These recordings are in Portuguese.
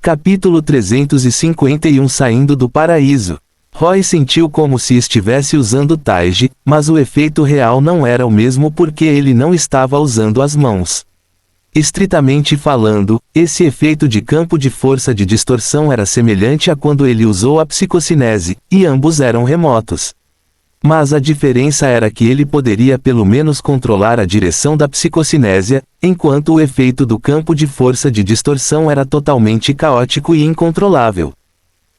Capítulo 351. Saindo do paraíso. Roy sentiu como se estivesse usando Taiji, mas o efeito real não era o mesmo porque ele não estava usando as mãos. Estritamente falando, esse efeito de campo de força de distorção era semelhante a quando ele usou a psicocinese, e ambos eram remotos. Mas a diferença era que ele poderia pelo menos controlar a direção da psicocinésia, enquanto o efeito do campo de força de distorção era totalmente caótico e incontrolável.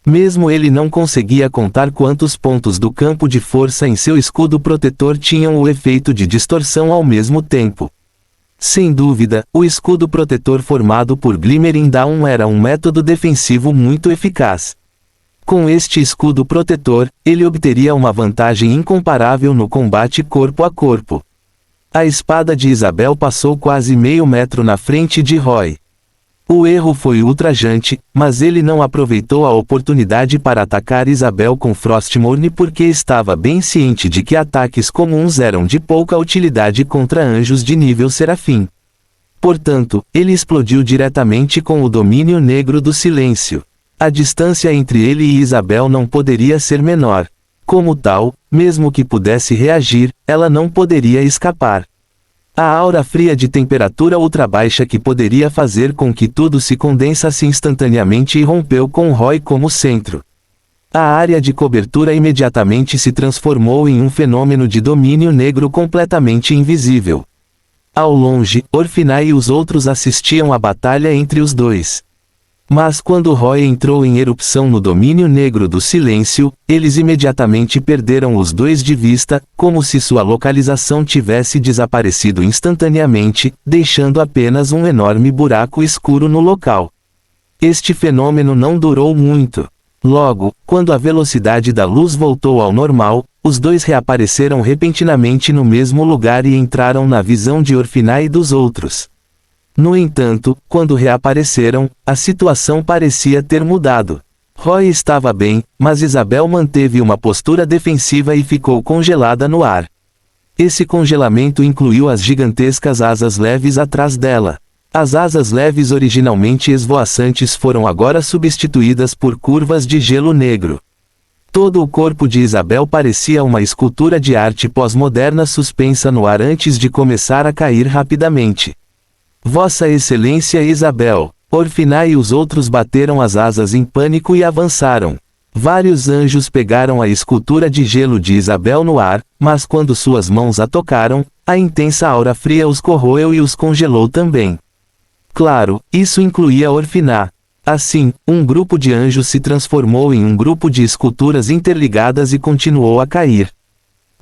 Mesmo ele não conseguia contar quantos pontos do campo de força em seu escudo protetor tinham o efeito de distorção ao mesmo tempo. Sem dúvida, o escudo protetor formado por Glimmering Dawn era um método defensivo muito eficaz. Com este escudo protetor, ele obteria uma vantagem incomparável no combate corpo a corpo. A espada de Isabel passou quase meio metro na frente de Roy. O erro foi ultrajante, mas ele não aproveitou a oportunidade para atacar Isabel com Frostmourne porque estava bem ciente de que ataques comuns eram de pouca utilidade contra anjos de nível serafim. Portanto, ele explodiu diretamente com o domínio negro do silêncio. A distância entre ele e Isabel não poderia ser menor. Como tal, mesmo que pudesse reagir, ela não poderia escapar. A aura fria de temperatura ultrabaixa que poderia fazer com que tudo se condensasse instantaneamente irrompeu com Roy como centro. A área de cobertura imediatamente se transformou em um fenômeno de domínio negro completamente invisível. Ao longe, Orphina e os outros assistiam à batalha entre os dois. Mas quando Roy entrou em erupção no domínio negro do silêncio, eles imediatamente perderam os dois de vista, como se sua localização tivesse desaparecido instantaneamente, deixando apenas um enorme buraco escuro no local. Este fenômeno não durou muito. Logo, quando a velocidade da luz voltou ao normal, os dois reapareceram repentinamente no mesmo lugar e entraram na visão de Orphina e dos outros. No entanto, quando reapareceram, a situação parecia ter mudado. Roy estava bem, mas Isabel manteve uma postura defensiva e ficou congelada no ar. Esse congelamento incluiu as gigantescas asas leves atrás dela. As asas leves originalmente esvoaçantes foram agora substituídas por curvas de gelo negro. Todo o corpo de Isabel parecia uma escultura de arte pós-moderna suspensa no ar antes de começar a cair rapidamente. Vossa Excelência Isabel, Orphina e os outros bateram as asas em pânico e avançaram. Vários anjos pegaram a escultura de gelo de Isabel no ar, mas quando suas mãos a tocaram, a intensa aura fria os corroeu e os congelou também. Claro, isso incluía Orphina. Assim, um grupo de anjos se transformou em um grupo de esculturas interligadas e continuou a cair.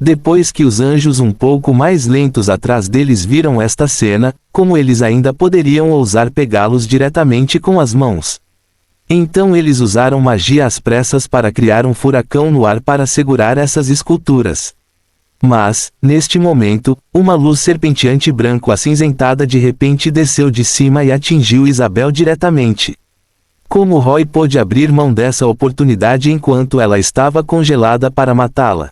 Depois que os anjos um pouco mais lentos atrás deles viram esta cena, como eles ainda poderiam ousar pegá-los diretamente com as mãos? Então eles usaram magia às pressas para criar um furacão no ar para segurar essas esculturas. Mas, neste momento, uma luz serpenteante branco-acinzentada de repente desceu de cima e atingiu Isabel diretamente. Como Roy pôde abrir mão dessa oportunidade enquanto ela estava congelada para matá-la?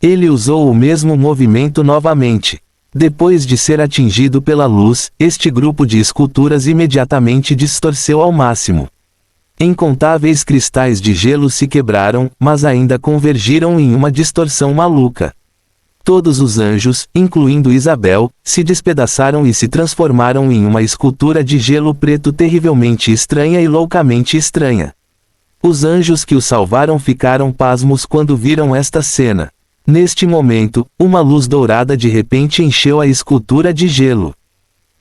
Ele usou o mesmo movimento novamente. Depois de ser atingido pela luz, este grupo de esculturas imediatamente distorceu ao máximo. Incontáveis cristais de gelo se quebraram, mas ainda convergiram em uma distorção maluca. Todos os anjos, incluindo Isabel, se despedaçaram e se transformaram em uma escultura de gelo preto terrivelmente estranha e loucamente estranha. Os anjos que o salvaram ficaram pasmos quando viram esta cena. Neste momento, uma luz dourada de repente encheu a escultura de gelo.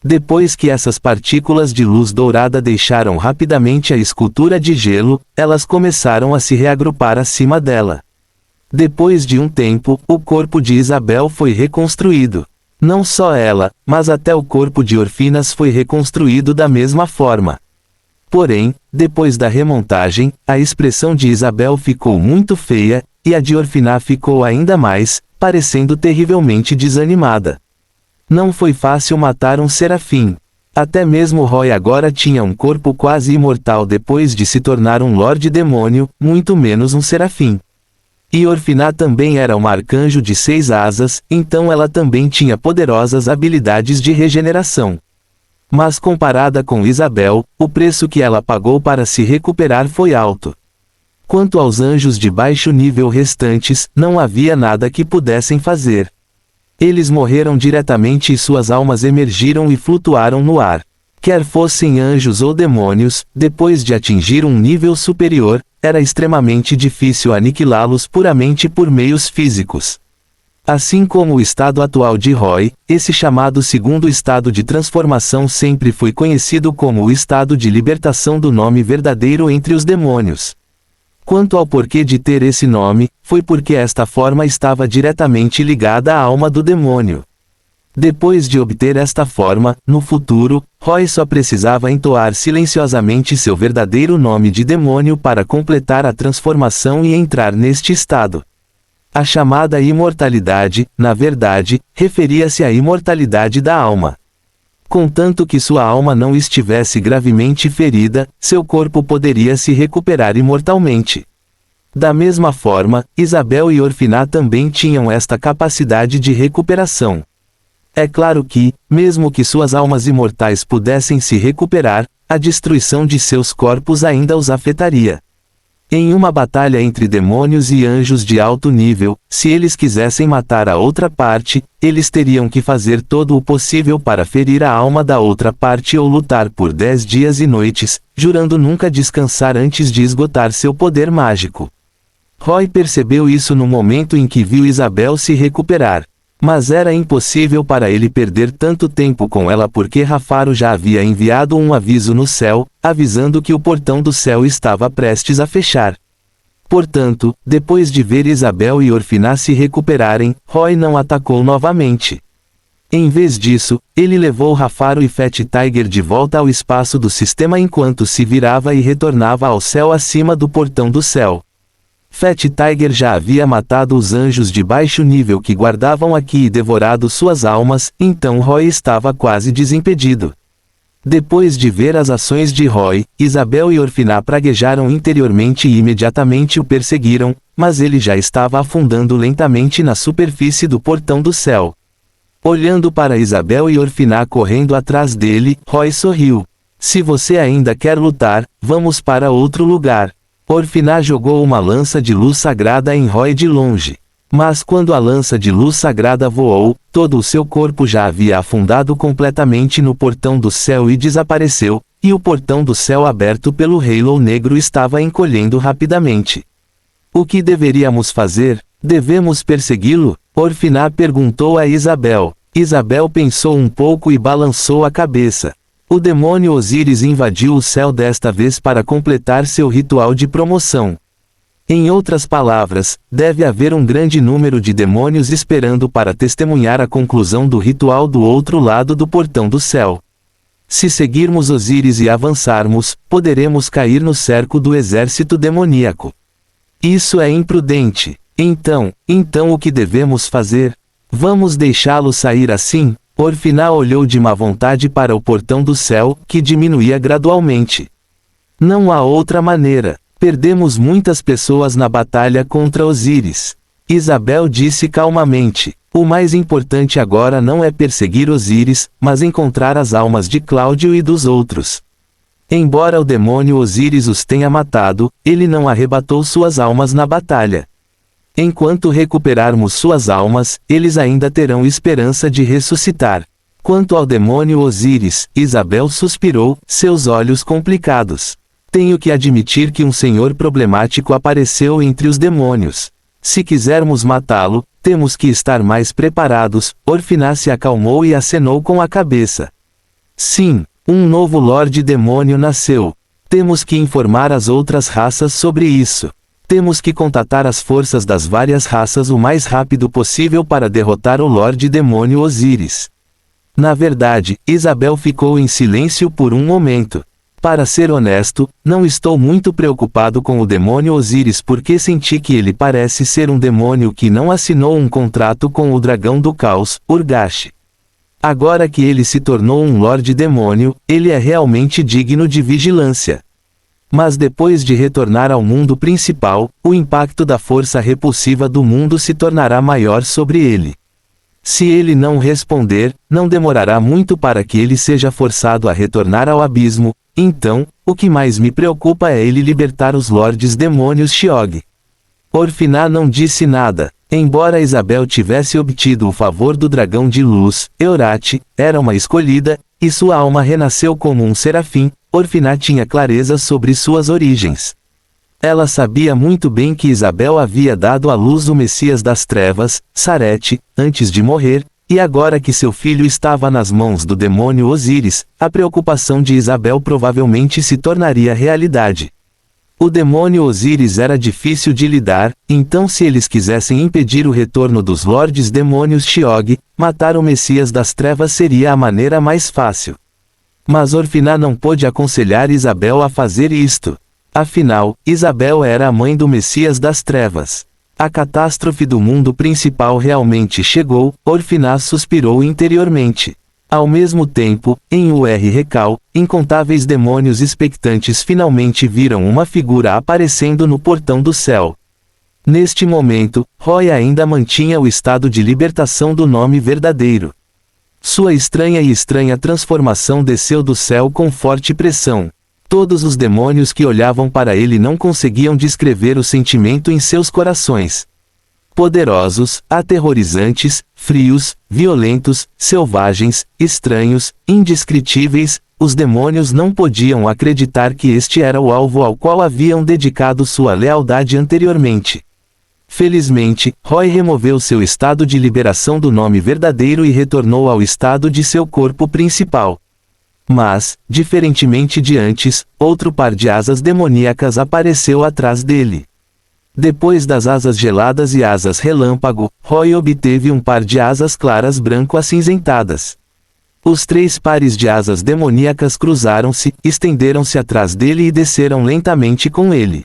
Depois que essas partículas de luz dourada deixaram rapidamente a escultura de gelo, elas começaram a se reagrupar acima dela. Depois de um tempo, o corpo de Isabel foi reconstruído. Não só ela, mas até o corpo de Orphinas foi reconstruído da mesma forma. Porém, depois da remontagem, a expressão de Isabel ficou muito feia, e a de Orphina ficou ainda mais, parecendo terrivelmente desanimada. Não foi fácil matar um serafim. Até mesmo Roy agora tinha um corpo quase imortal depois de se tornar um Lorde Demônio, muito menos um serafim. E Orphina também era um arcanjo de 6 asas, então ela também tinha poderosas habilidades de regeneração. Mas comparada com Isabel, o preço que ela pagou para se recuperar foi alto. Quanto aos anjos de baixo nível restantes, não havia nada que pudessem fazer. Eles morreram diretamente e suas almas emergiram e flutuaram no ar. Quer fossem anjos ou demônios, depois de atingir um nível superior, era extremamente difícil aniquilá-los puramente por meios físicos. Assim como o estado atual de Roy, esse chamado segundo estado de transformação sempre foi conhecido como o estado de libertação do nome verdadeiro entre os demônios. Quanto ao porquê de ter esse nome, foi porque esta forma estava diretamente ligada à alma do demônio. Depois de obter esta forma, no futuro, Roy só precisava entoar silenciosamente seu verdadeiro nome de demônio para completar a transformação e entrar neste estado. A chamada imortalidade, na verdade, referia-se à imortalidade da alma. Contanto que sua alma não estivesse gravemente ferida, seu corpo poderia se recuperar imortalmente. Da mesma forma, Isabel e Orfiná também tinham esta capacidade de recuperação. É claro que, mesmo que suas almas imortais pudessem se recuperar, a destruição de seus corpos ainda os afetaria. Em uma batalha entre demônios e anjos de alto nível, se eles quisessem matar a outra parte, eles teriam que fazer todo o possível para ferir a alma da outra parte ou lutar por 10 dias e noites, jurando nunca descansar antes de esgotar seu poder mágico. Roy percebeu isso no momento em que viu Isabel se recuperar. Mas era impossível para ele perder tanto tempo com ela porque Rafaro já havia enviado um aviso no céu, avisando que o portão do céu estava prestes a fechar. Portanto, depois de ver Isabel e Orfiná se recuperarem, Roy não atacou novamente. Em vez disso, ele levou Rafaro e Fat Tiger de volta ao espaço do sistema enquanto se virava e retornava ao céu acima do portão do céu. Fat Tiger já havia matado os anjos de baixo nível que guardavam aqui e devorado suas almas, então Roy estava quase desimpedido. Depois de ver as ações de Roy, Isabel e Orfiná praguejaram interiormente e imediatamente o perseguiram, mas ele já estava afundando lentamente na superfície do portão do céu. Olhando para Isabel e Orfiná correndo atrás dele, Roy sorriu. Se você ainda quer lutar, vamos para outro lugar. Orfiná jogou uma lança de luz sagrada em Roy de longe. Mas quando a lança de luz sagrada voou, todo o seu corpo já havia afundado completamente no portão do céu e desapareceu, e o portão do céu aberto pelo Halo negro estava encolhendo rapidamente. O que deveríamos fazer? Devemos persegui-lo? Orfiná perguntou a Isabel. Isabel pensou um pouco e balançou a cabeça. O demônio Osíris invadiu o céu desta vez para completar seu ritual de promoção. Em outras palavras, deve haver um grande número de demônios esperando para testemunhar a conclusão do ritual do outro lado do portão do céu. Se seguirmos Osíris e avançarmos, poderemos cair no cerco do exército demoníaco. Isso é imprudente. Então o que devemos fazer? Vamos deixá-lo sair assim? Orfiná olhou de má vontade para o portão do céu, que diminuía gradualmente. Não há outra maneira. Perdemos muitas pessoas na batalha contra Osíris. Isabel disse calmamente. O mais importante agora não é perseguir Osíris, mas encontrar as almas de Cláudio e dos outros. Embora o demônio Osíris os tenha matado, ele não arrebatou suas almas na batalha. Enquanto recuperarmos suas almas, eles ainda terão esperança de ressuscitar. Quanto ao demônio Osíris, Isabel suspirou, seus olhos complicados. Tenho que admitir que um senhor problemático apareceu entre os demônios. Se quisermos matá-lo, temos que estar mais preparados. Orfiná se acalmou e acenou com a cabeça. Sim, um novo Lorde Demônio nasceu. Temos que informar as outras raças sobre isso. Temos que contatar as forças das várias raças o mais rápido possível para derrotar o Lorde Demônio Osíris. Na verdade, Isabel ficou em silêncio por um momento. Para ser honesto, não estou muito preocupado com o demônio Osíris porque senti que ele parece ser um demônio que não assinou um contrato com o dragão do caos, Urgash. Agora que ele se tornou um Lorde Demônio, ele é realmente digno de vigilância. Mas depois de retornar ao mundo principal, o impacto da força repulsiva do mundo se tornará maior sobre ele. Se ele não responder, não demorará muito para que ele seja forçado a retornar ao abismo. Então, o que mais me preocupa é ele libertar os Lordes Demônios Xiog. Orfiná não disse nada. Embora Isabel tivesse obtido o favor do dragão de luz, Eurate, era uma escolhida, e sua alma renasceu como um serafim. Orfiná tinha clareza sobre suas origens. Ela sabia muito bem que Isabel havia dado à luz o Messias das Trevas, Sarete, antes de morrer, e agora que seu filho estava nas mãos do demônio Osíris, a preocupação de Isabel provavelmente se tornaria realidade. O demônio Osíris era difícil de lidar, então se eles quisessem impedir o retorno dos Lordes Demônios Xiog, matar o Messias das Trevas seria a maneira mais fácil. Mas Orfiná não pôde aconselhar Isabel a fazer isto. Afinal, Isabel era a mãe do Messias das Trevas. A catástrofe do mundo principal realmente chegou. Orfiná suspirou interiormente. Ao mesmo tempo, em Ur-Recal, incontáveis demônios expectantes finalmente viram uma figura aparecendo no portão do céu. Neste momento, Roy ainda mantinha o estado de libertação do nome verdadeiro. Sua estranha transformação desceu do céu com forte pressão. Todos os demônios que olhavam para ele não conseguiam descrever o sentimento em seus corações. Poderosos, aterrorizantes, frios, violentos, selvagens, estranhos, indescritíveis, os demônios não podiam acreditar que este era o alvo ao qual haviam dedicado sua lealdade anteriormente. Felizmente, Roy removeu seu estado de liberação do nome verdadeiro e retornou ao estado de seu corpo principal. Mas, diferentemente de antes, outro par de asas demoníacas apareceu atrás dele. Depois das asas geladas e asas relâmpago, Roy obteve um par de asas claras branco-acinzentadas. Os 3 pares de asas demoníacas cruzaram-se, estenderam-se atrás dele e desceram lentamente com ele.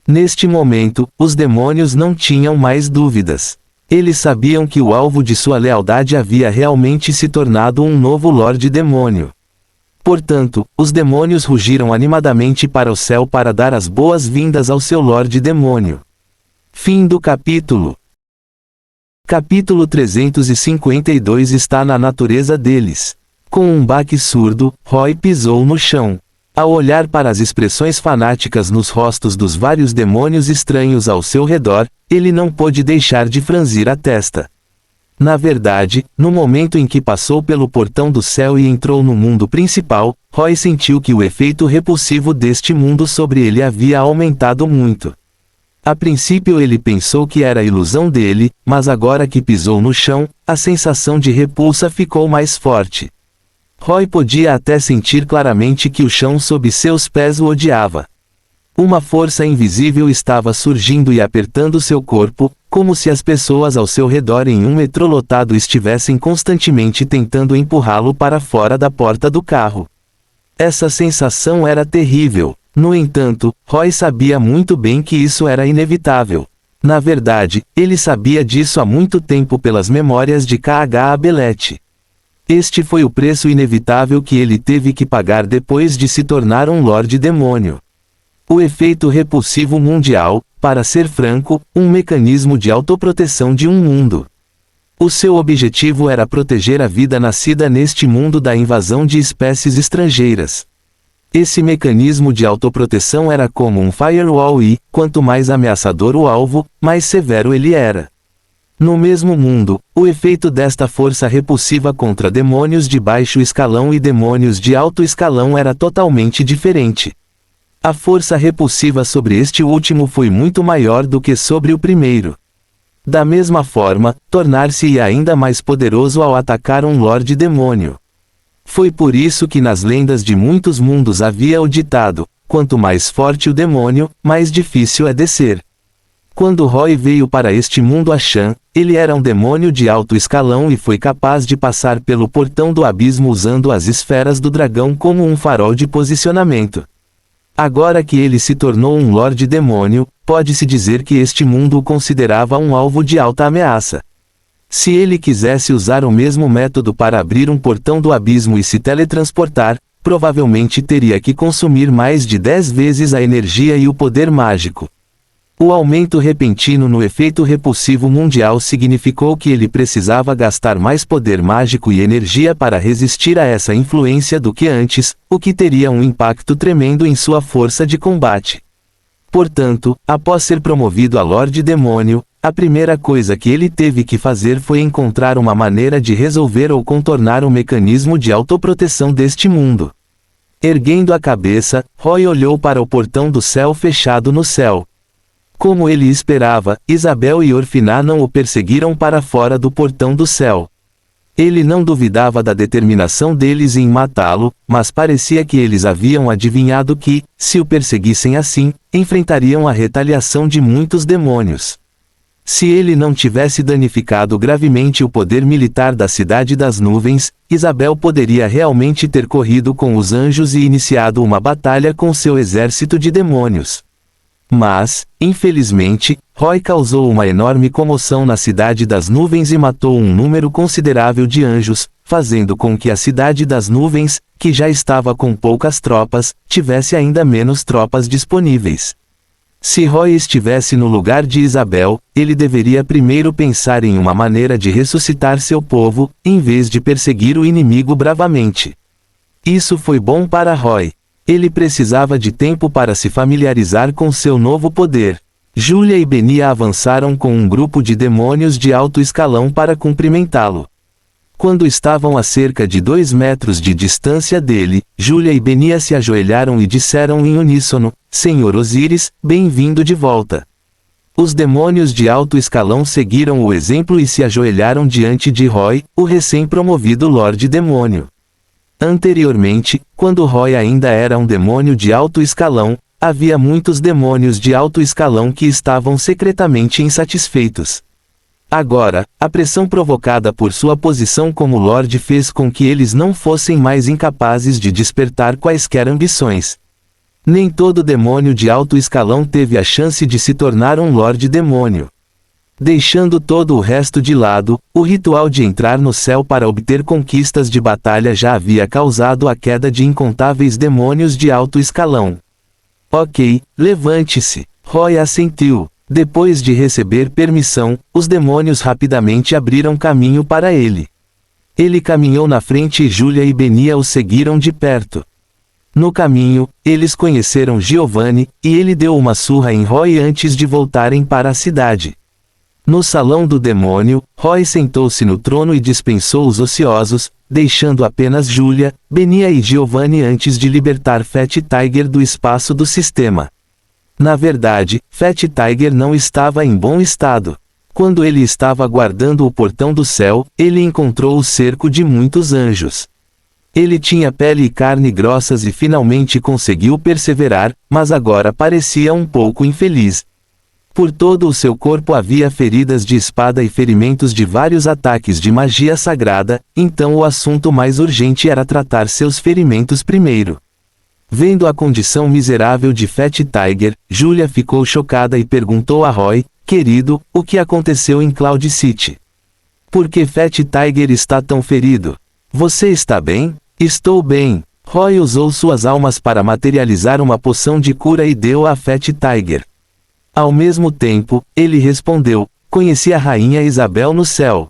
Neste momento, os demônios não tinham mais dúvidas. Eles sabiam que o alvo de sua lealdade havia realmente se tornado um novo Lorde Demônio. Portanto, os demônios rugiram animadamente para o céu para dar as boas-vindas ao seu Lorde Demônio. Fim do capítulo. Capítulo 352 está na natureza deles. Com um baque surdo, Roy pisou no chão. Ao olhar para as expressões fanáticas nos rostos dos vários demônios estranhos ao seu redor, ele não pôde deixar de franzir a testa. Na verdade, no momento em que passou pelo portão do céu e entrou no mundo principal, Roy sentiu que o efeito repulsivo deste mundo sobre ele havia aumentado muito. A princípio ele pensou que era ilusão dele, mas agora que pisou no chão, a sensação de repulsa ficou mais forte. Roy podia até sentir claramente que o chão sob seus pés o odiava. Uma força invisível estava surgindo e apertando seu corpo, como se as pessoas ao seu redor em um metrô lotado estivessem constantemente tentando empurrá-lo para fora da porta do carro. Essa sensação era terrível. No entanto, Roy sabia muito bem que isso era inevitável. Na verdade, ele sabia disso há muito tempo pelas memórias de K.H. Abelete. Este foi o preço inevitável que ele teve que pagar depois de se tornar um Lorde Demônio. O efeito repulsivo mundial, para ser franco, um mecanismo de autoproteção de um mundo. O seu objetivo era proteger a vida nascida neste mundo da invasão de espécies estrangeiras. Esse mecanismo de autoproteção era como um firewall e, quanto mais ameaçador o alvo, mais severo ele era. No mesmo mundo, o efeito desta força repulsiva contra demônios de baixo escalão e demônios de alto escalão era totalmente diferente. A força repulsiva sobre este último foi muito maior do que sobre o primeiro. Da mesma forma, tornar-se-ia ainda mais poderoso ao atacar um Lorde Demônio. Foi por isso que nas lendas de muitos mundos havia o ditado: quanto mais forte o demônio, mais difícil é descer. Quando Roy veio para este mundo Ashan, ele era um demônio de alto escalão e foi capaz de passar pelo portão do abismo usando as esferas do dragão como um farol de posicionamento. Agora que ele se tornou um Lorde Demônio, pode-se dizer que este mundo o considerava um alvo de alta ameaça. Se ele quisesse usar o mesmo método para abrir um portão do abismo e se teletransportar, provavelmente teria que consumir mais de 10 vezes a energia e o poder mágico. O aumento repentino no efeito repulsivo mundial significou que ele precisava gastar mais poder mágico e energia para resistir a essa influência do que antes, o que teria um impacto tremendo em sua força de combate. Portanto, após ser promovido a Lorde Demônio, a primeira coisa que ele teve que fazer foi encontrar uma maneira de resolver ou contornar o mecanismo de autoproteção deste mundo. Erguendo a cabeça, Roy olhou para o portão do céu fechado no céu. Como ele esperava, Isabel e Orfiná não o perseguiram para fora do portão do céu. Ele não duvidava da determinação deles em matá-lo, mas parecia que eles haviam adivinhado que, se o perseguissem assim, enfrentariam a retaliação de muitos demônios. Se ele não tivesse danificado gravemente o poder militar da Cidade das Nuvens, Isabel poderia realmente ter corrido com os anjos e iniciado uma batalha com seu exército de demônios. Mas, infelizmente, Roy causou uma enorme comoção na Cidade das Nuvens e matou um número considerável de anjos, fazendo com que a Cidade das Nuvens, que já estava com poucas tropas, tivesse ainda menos tropas disponíveis. Se Roy estivesse no lugar de Isabel, ele deveria primeiro pensar em uma maneira de ressuscitar seu povo, em vez de perseguir o inimigo bravamente. Isso foi bom para Roy. Ele precisava de tempo para se familiarizar com seu novo poder. Julia e Benia avançaram com um grupo de demônios de alto escalão para cumprimentá-lo. Quando estavam a cerca de 2 metros de distância dele, Julia e Benia se ajoelharam e disseram em uníssono: Senhor Osíris, bem-vindo de volta. Os demônios de alto escalão seguiram o exemplo e se ajoelharam diante de Roy, o recém-promovido Lorde Demônio. Anteriormente, quando Roy ainda era um demônio de alto escalão, havia muitos demônios de alto escalão que estavam secretamente insatisfeitos. Agora, a pressão provocada por sua posição como Lorde fez com que eles não fossem mais incapazes de despertar quaisquer ambições. Nem todo demônio de alto escalão teve a chance de se tornar um Lorde Demônio. Deixando todo o resto de lado, o ritual de entrar no céu para obter conquistas de batalha já havia causado a queda de incontáveis demônios de alto escalão. Ok, levante-se. Roy assentiu. Depois de receber permissão, os demônios rapidamente abriram caminho para ele. Ele caminhou na frente e Julia e Benia o seguiram de perto. No caminho, eles conheceram Giovanni, e ele deu uma surra em Roy antes de voltarem para a cidade. No salão do demônio, Roy sentou-se no trono e dispensou os ociosos, deixando apenas Julia, Benia e Giovanni antes de libertar Fat Tiger do espaço do sistema. Na verdade, Fat Tiger não estava em bom estado. Quando ele estava guardando o portão do céu, ele encontrou o cerco de muitos anjos. Ele tinha pele e carne grossas e finalmente conseguiu perseverar, mas agora parecia um pouco infeliz. Por todo o seu corpo havia feridas de espada e ferimentos de vários ataques de magia sagrada, então o assunto mais urgente era tratar seus ferimentos primeiro. Vendo a condição miserável de Fat Tiger, Julia ficou chocada e perguntou a Roy: querido, o que aconteceu em Cloud City? Por que Fat Tiger está tão ferido? Você está bem? Estou bem. Roy usou suas almas para materializar uma poção de cura e deu a Fat Tiger. Ao mesmo tempo, ele respondeu: conheci a rainha Isabel no céu.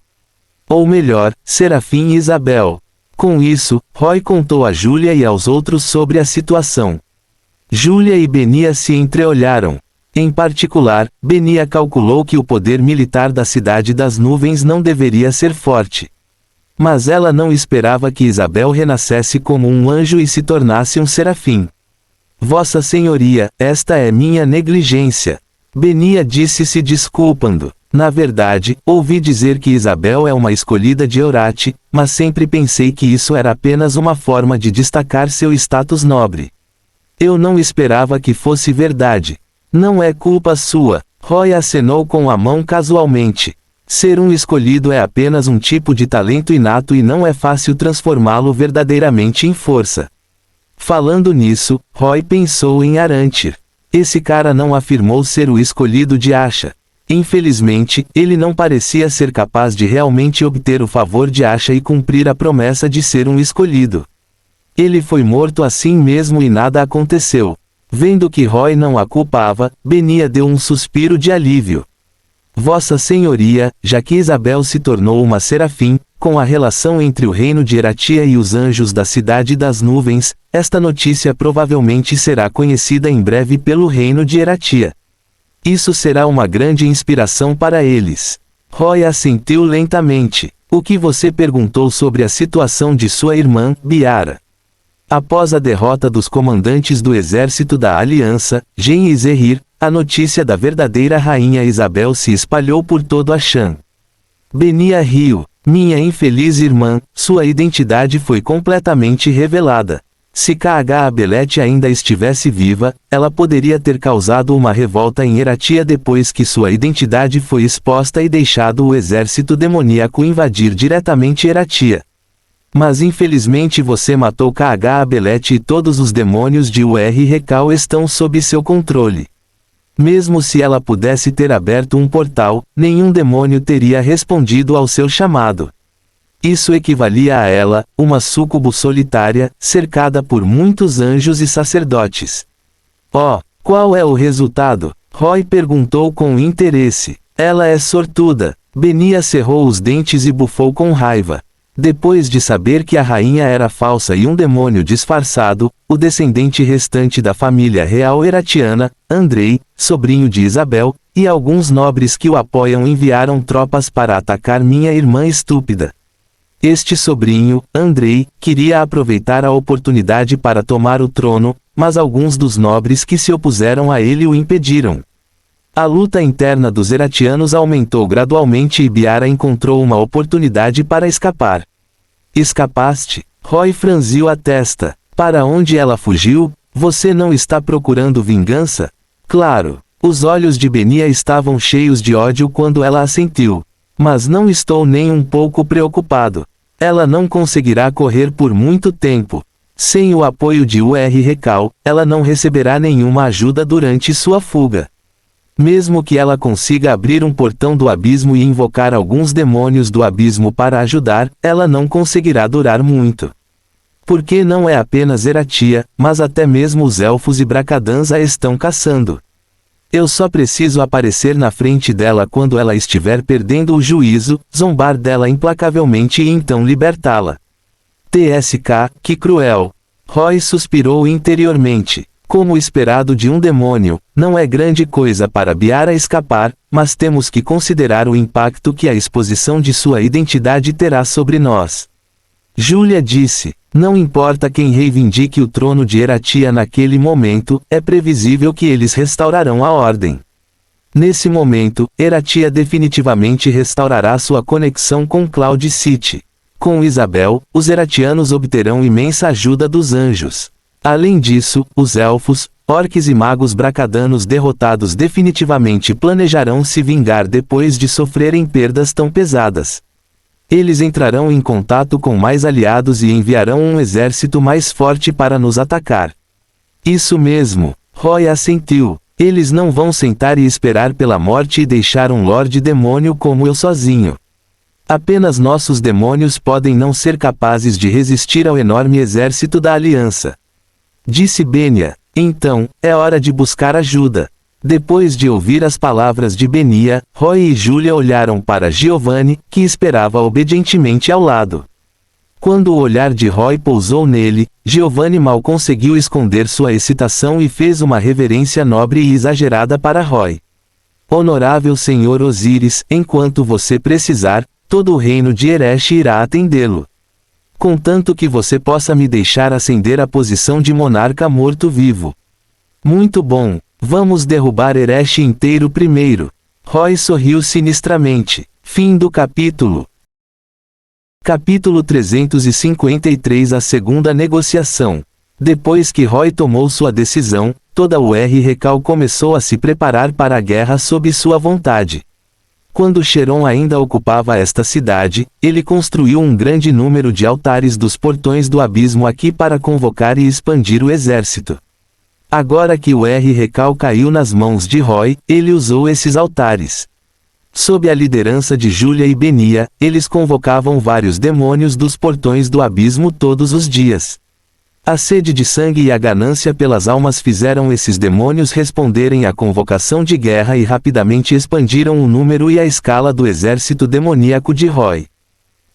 Ou melhor, Serafim Isabel. Com isso, Roy contou a Julia e aos outros sobre a situação. Julia e Benia se entreolharam. Em particular, Benia calculou que o poder militar da Cidade das Nuvens não deveria ser forte. Mas ela não esperava que Isabel renascesse como um anjo e se tornasse um serafim. Vossa Senhoria, esta é minha negligência. Benia disse se desculpando. Na verdade, ouvi dizer que Isabel é uma escolhida de Eurate, mas sempre pensei que isso era apenas uma forma de destacar seu status nobre. Eu não esperava que fosse verdade. Não é culpa sua. Roy acenou com a mão casualmente. Ser um escolhido é apenas um tipo de talento inato e não é fácil transformá-lo verdadeiramente em força. Falando nisso, Roy pensou em Arantir. Esse cara não afirmou ser o escolhido de Asha. Infelizmente, ele não parecia ser capaz de realmente obter o favor de Asha e cumprir a promessa de ser um escolhido. Ele foi morto assim mesmo e nada aconteceu. Vendo que Roy não a culpava, Benia deu um suspiro de alívio. Vossa Senhoria, já que Isabel se tornou uma serafim, com a relação entre o reino de Eratia e os anjos da Cidade das Nuvens, esta notícia provavelmente será conhecida em breve pelo reino de Eratia. Isso será uma grande inspiração para eles. Roy assentiu lentamente. O que você perguntou sobre a situação de sua irmã, Biara? Após a derrota dos comandantes do exército da Aliança, Gen e Zehir, a notícia da verdadeira rainha Isabel se espalhou por todo Ashan. Benia riu. Minha infeliz irmã, sua identidade foi completamente revelada. Se K.H. Belete ainda estivesse viva, ela poderia ter causado uma revolta em Eratia depois que sua identidade foi exposta e deixado o exército demoníaco invadir diretamente Eratia. Mas infelizmente você matou K.H. Belete e todos os demônios de Ur-Rekal estão sob seu controle. Mesmo se ela pudesse ter aberto um portal, nenhum demônio teria respondido ao seu chamado. Isso equivalia a ela, uma súcubo solitária, cercada por muitos anjos e sacerdotes. Oh, qual é o resultado? Roy perguntou com interesse. Ela é sortuda. Benia cerrou os dentes e bufou com raiva. Depois de saber que a rainha era falsa e um demônio disfarçado, o descendente restante da família real eratiana, Andrei, sobrinho de Isabel, e alguns nobres que o apoiam enviaram tropas para atacar minha irmã estúpida. Este sobrinho, Andrei, queria aproveitar a oportunidade para tomar o trono, mas alguns dos nobres que se opuseram a ele o impediram. A luta interna dos eratianos aumentou gradualmente e Biara encontrou uma oportunidade para escapar. Escapaste? Roy franziu a testa. Para onde ela fugiu? Você não está procurando vingança? Claro. Os olhos de Benia estavam cheios de ódio quando ela assentiu. Mas não estou nem um pouco preocupado. Ela não conseguirá correr por muito tempo. Sem o apoio de Ur-Rekal, ela não receberá nenhuma ajuda durante sua fuga. Mesmo que ela consiga abrir um portão do abismo e invocar alguns demônios do abismo para ajudar, ela não conseguirá durar muito. Porque não é apenas Eratia, mas até mesmo os elfos e Bracadãs a estão caçando. Eu só preciso aparecer na frente dela quando ela estiver perdendo o juízo, zombar dela implacavelmente e então libertá-la. TSK, que cruel. Roy suspirou interiormente. Como esperado de um demônio, não é grande coisa para Biara escapar, mas temos que considerar o impacto que a exposição de sua identidade terá sobre nós. Júlia disse, não importa quem reivindique o trono de Eratia naquele momento, é previsível que eles restaurarão a ordem. Nesse momento, Eratia definitivamente restaurará sua conexão com Cloud City. Com Isabel, os eratianos obterão imensa ajuda dos anjos. Além disso, os elfos, orques e magos bracadanos derrotados definitivamente planejarão se vingar depois de sofrerem perdas tão pesadas. Eles entrarão em contato com mais aliados e enviarão um exército mais forte para nos atacar. Isso mesmo, Roy assentiu. Eles não vão sentar e esperar pela morte e deixar um Lorde Demônio como eu sozinho. Apenas nossos demônios podem não ser capazes de resistir ao enorme exército da Aliança. Disse Benia. Então, é hora de buscar ajuda. Depois de ouvir as palavras de Benia, Roy e Júlia olharam para Giovanni, que esperava obedientemente ao lado. Quando o olhar de Roy pousou nele, Giovanni mal conseguiu esconder sua excitação e fez uma reverência nobre e exagerada para Roy. Honorável Senhor Osíris, enquanto você precisar, todo o reino de Eresh irá atendê-lo. Contanto que você possa me deixar ascender à posição de monarca morto-vivo. Muito bom. Vamos derrubar Eresh inteiro primeiro. Roy sorriu sinistramente. Fim do capítulo. Capítulo 353. A segunda negociação. Depois que Roy tomou sua decisão, toda Ur-Rekal começou a se preparar para a guerra sob sua vontade. Quando Sheron ainda ocupava esta cidade, ele construiu um grande número de altares dos portões do abismo aqui para convocar e expandir o exército. Agora que o Ur-Rekal caiu nas mãos de Roy, ele usou esses altares. Sob a liderança de Júlia e Benia, eles convocavam vários demônios dos portões do abismo todos os dias. A sede de sangue e a ganância pelas almas fizeram esses demônios responderem à convocação de guerra e rapidamente expandiram o número e a escala do exército demoníaco de Roy.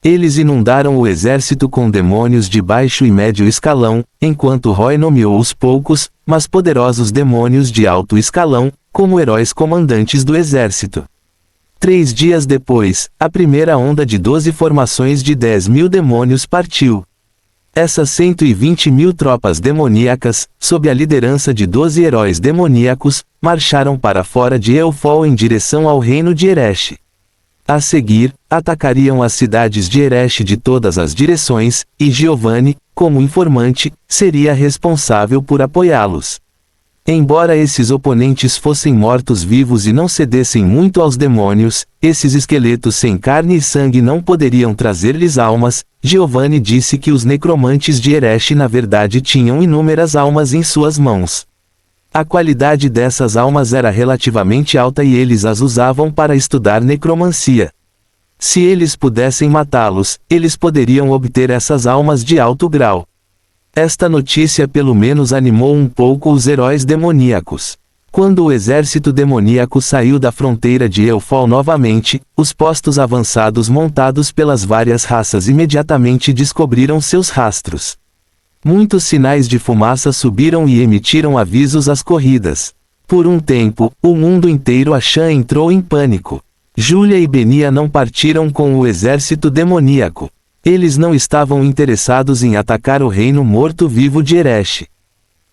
Eles inundaram o exército com demônios de baixo e médio escalão, enquanto Roy nomeou os poucos, mas poderosos demônios de alto escalão, como heróis comandantes do exército. 3 dias depois, a primeira onda de 12 formações de 10.000 demônios partiu. Essas 120.000 tropas demoníacas, sob a liderança de 12 heróis demoníacos, marcharam para fora de Eufol em direção ao reino de Eresh. A seguir, atacariam as cidades de Eresh de todas as direções, e Giovanni, como informante, seria responsável por apoiá-los. Embora esses oponentes fossem mortos-vivos e não cedessem muito aos demônios, esses esqueletos sem carne e sangue não poderiam trazer-lhes almas. Giovanni disse que os necromantes de Eresh na verdade tinham inúmeras almas em suas mãos. A qualidade dessas almas era relativamente alta e eles as usavam para estudar necromancia. Se eles pudessem matá-los, eles poderiam obter essas almas de alto grau. Esta notícia pelo menos animou um pouco os heróis demoníacos. Quando o exército demoníaco saiu da fronteira de Eufol novamente, os postos avançados montados pelas várias raças imediatamente descobriram seus rastros. Muitos sinais de fumaça subiram e emitiram avisos às corridas. Por um tempo, o mundo inteiro Ashan entrou em pânico. Júlia e Benia não partiram com o exército demoníaco. Eles não estavam interessados em atacar o reino morto-vivo de Eresh.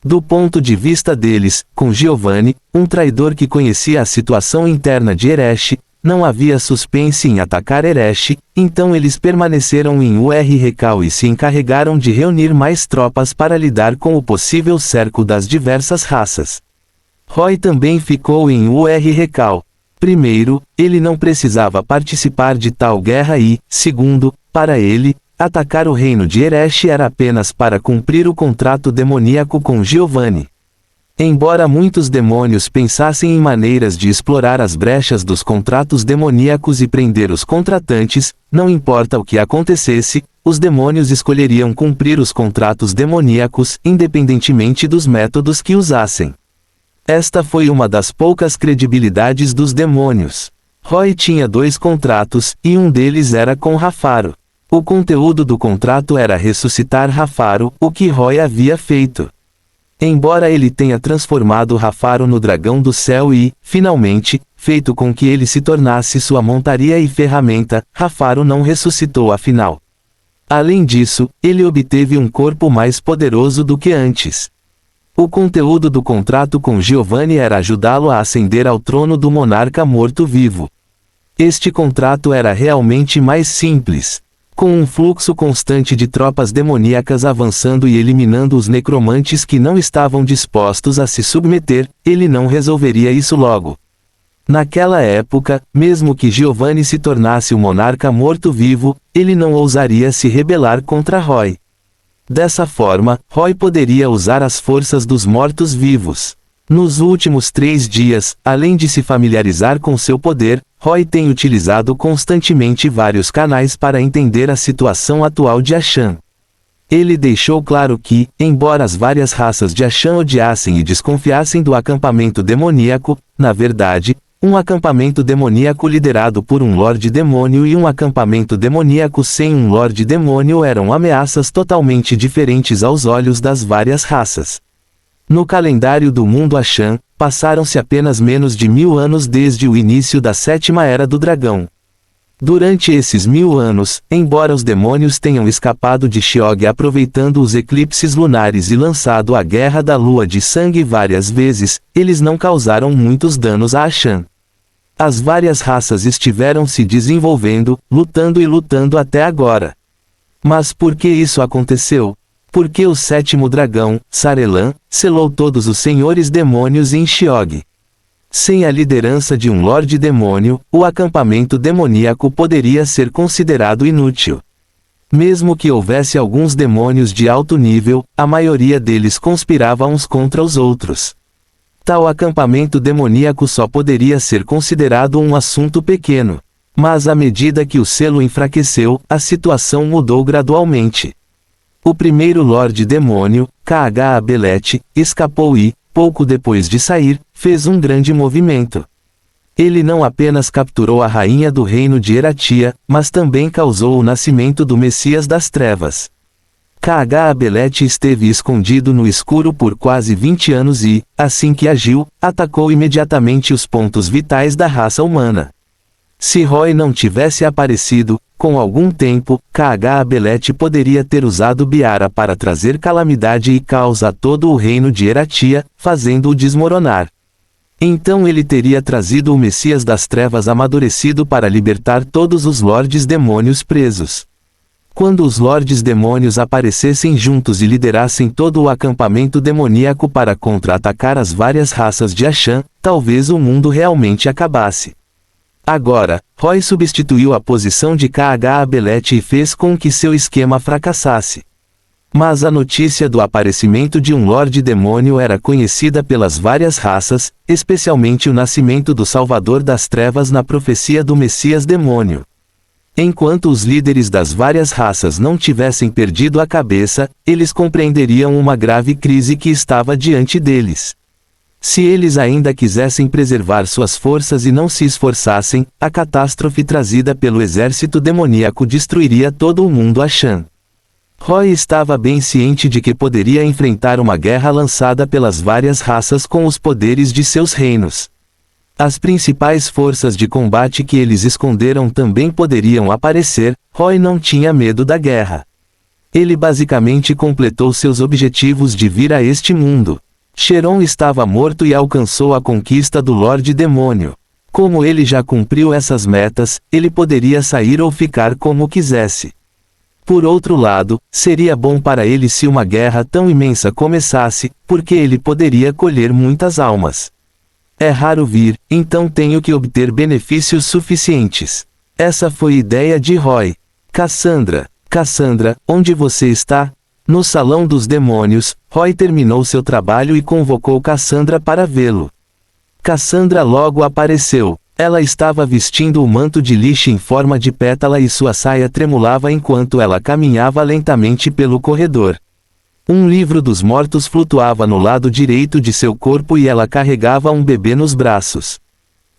Do ponto de vista deles, com Giovanni, um traidor que conhecia a situação interna de Eresh, não havia suspense em atacar Eresh, então eles permaneceram em Ur-Recal e se encarregaram de reunir mais tropas para lidar com o possível cerco das diversas raças. Roy também ficou em Ur-Recal. Primeiro, ele não precisava participar de tal guerra e, segundo, para ele, atacar o reino de Eresh era apenas para cumprir o contrato demoníaco com Giovanni. Embora muitos demônios pensassem em maneiras de explorar as brechas dos contratos demoníacos e prender os contratantes, não importa o que acontecesse, os demônios escolheriam cumprir os contratos demoníacos, independentemente dos métodos que usassem. Esta foi uma das poucas credibilidades dos demônios. Roy tinha 2 contratos, e um deles era com Rafaro. O conteúdo do contrato era ressuscitar Rafaro, o que Roy havia feito. Embora ele tenha transformado Rafaro no dragão do céu e, finalmente, feito com que ele se tornasse sua montaria e ferramenta, Rafaro não ressuscitou afinal. Além disso, ele obteve um corpo mais poderoso do que antes. O conteúdo do contrato com Giovanni era ajudá-lo a ascender ao trono do monarca morto-vivo. Este contrato era realmente mais simples. Com um fluxo constante de tropas demoníacas avançando e eliminando os necromantes que não estavam dispostos a se submeter, ele não resolveria isso logo. Naquela época, mesmo que Giovanni se tornasse o monarca morto-vivo, ele não ousaria se rebelar contra Roy. Dessa forma, Roy poderia usar as forças dos mortos-vivos. Nos últimos 3 dias, além de se familiarizar com seu poder, Roy tem utilizado constantemente vários canais para entender a situação atual de Ashan. Ele deixou claro que, embora as várias raças de Ashan odiassem e desconfiassem do acampamento demoníaco, na verdade, um acampamento demoníaco liderado por um Lorde Demônio e um acampamento demoníaco sem um Lorde Demônio eram ameaças totalmente diferentes aos olhos das várias raças. No calendário do mundo Ashan, passaram-se apenas menos de 1000 anos desde o início da 7ª Era do Dragão. Durante esses 1000 anos, embora os demônios tenham escapado de Sheog aproveitando os eclipses lunares e lançado a Guerra da Lua de Sangue várias vezes, eles não causaram muitos danos a Ashan. As várias raças estiveram se desenvolvendo, lutando e lutando até agora. Mas por que isso aconteceu? Porque o 7º dragão, Sarelan, selou todos os senhores demônios em Sheog. Sem a liderança de um Lorde Demônio, o acampamento demoníaco poderia ser considerado inútil. Mesmo que houvesse alguns demônios de alto nível, a maioria deles conspirava uns contra os outros. Tal acampamento demoníaco só poderia ser considerado um assunto pequeno. Mas à medida que o selo enfraqueceu, a situação mudou gradualmente. O primeiro Lorde Demônio, K.H. Abelete, escapou e, pouco depois de sair, fez um grande movimento. Ele não apenas capturou a rainha do reino de Eratia, mas também causou o nascimento do Messias das Trevas. K.H. Abelete esteve escondido no escuro por quase 20 anos e, assim que agiu, atacou imediatamente os pontos vitais da raça humana. Se Roy não tivesse aparecido, com algum tempo, K.H. Abelete poderia ter usado Biara para trazer calamidade e caos a todo o reino de Eratia, fazendo-o desmoronar. Então ele teria trazido o Messias das Trevas amadurecido para libertar todos os Lordes Demônios presos. Quando os Lordes Demônios aparecessem juntos e liderassem todo o acampamento demoníaco para contra-atacar as várias raças de Ashan, talvez o mundo realmente acabasse. Agora, Roy substituiu a posição de K.H. Abelete e fez com que seu esquema fracassasse. Mas a notícia do aparecimento de um Lorde Demônio era conhecida pelas várias raças, especialmente o nascimento do Salvador das Trevas na profecia do Messias Demônio. Enquanto os líderes das várias raças não tivessem perdido a cabeça, eles compreenderiam uma grave crise que estava diante deles. Se eles ainda quisessem preservar suas forças e não se esforçassem, a catástrofe trazida pelo exército demoníaco destruiria todo o mundo Ashan. Roy estava bem ciente de que poderia enfrentar uma guerra lançada pelas várias raças com os poderes de seus reinos. As principais forças de combate que eles esconderam também poderiam aparecer. Roy não tinha medo da guerra. Ele basicamente completou seus objetivos de vir a este mundo. Cheron estava morto e alcançou a conquista do Lorde Demônio. Como ele já cumpriu essas metas, ele poderia sair ou ficar como quisesse. Por outro lado, seria bom para ele se uma guerra tão imensa começasse, porque ele poderia colher muitas almas. É raro vir, então tenho que obter benefícios suficientes. Essa foi a ideia de Roy. Cassandra, onde você está? No Salão dos Demônios, Roy terminou seu trabalho e convocou Cassandra para vê-lo. Cassandra logo apareceu. Ela estava vestindo o manto de lixo em forma de pétala e sua saia tremulava enquanto ela caminhava lentamente pelo corredor. Um livro dos mortos flutuava no lado direito de seu corpo e ela carregava um bebê nos braços.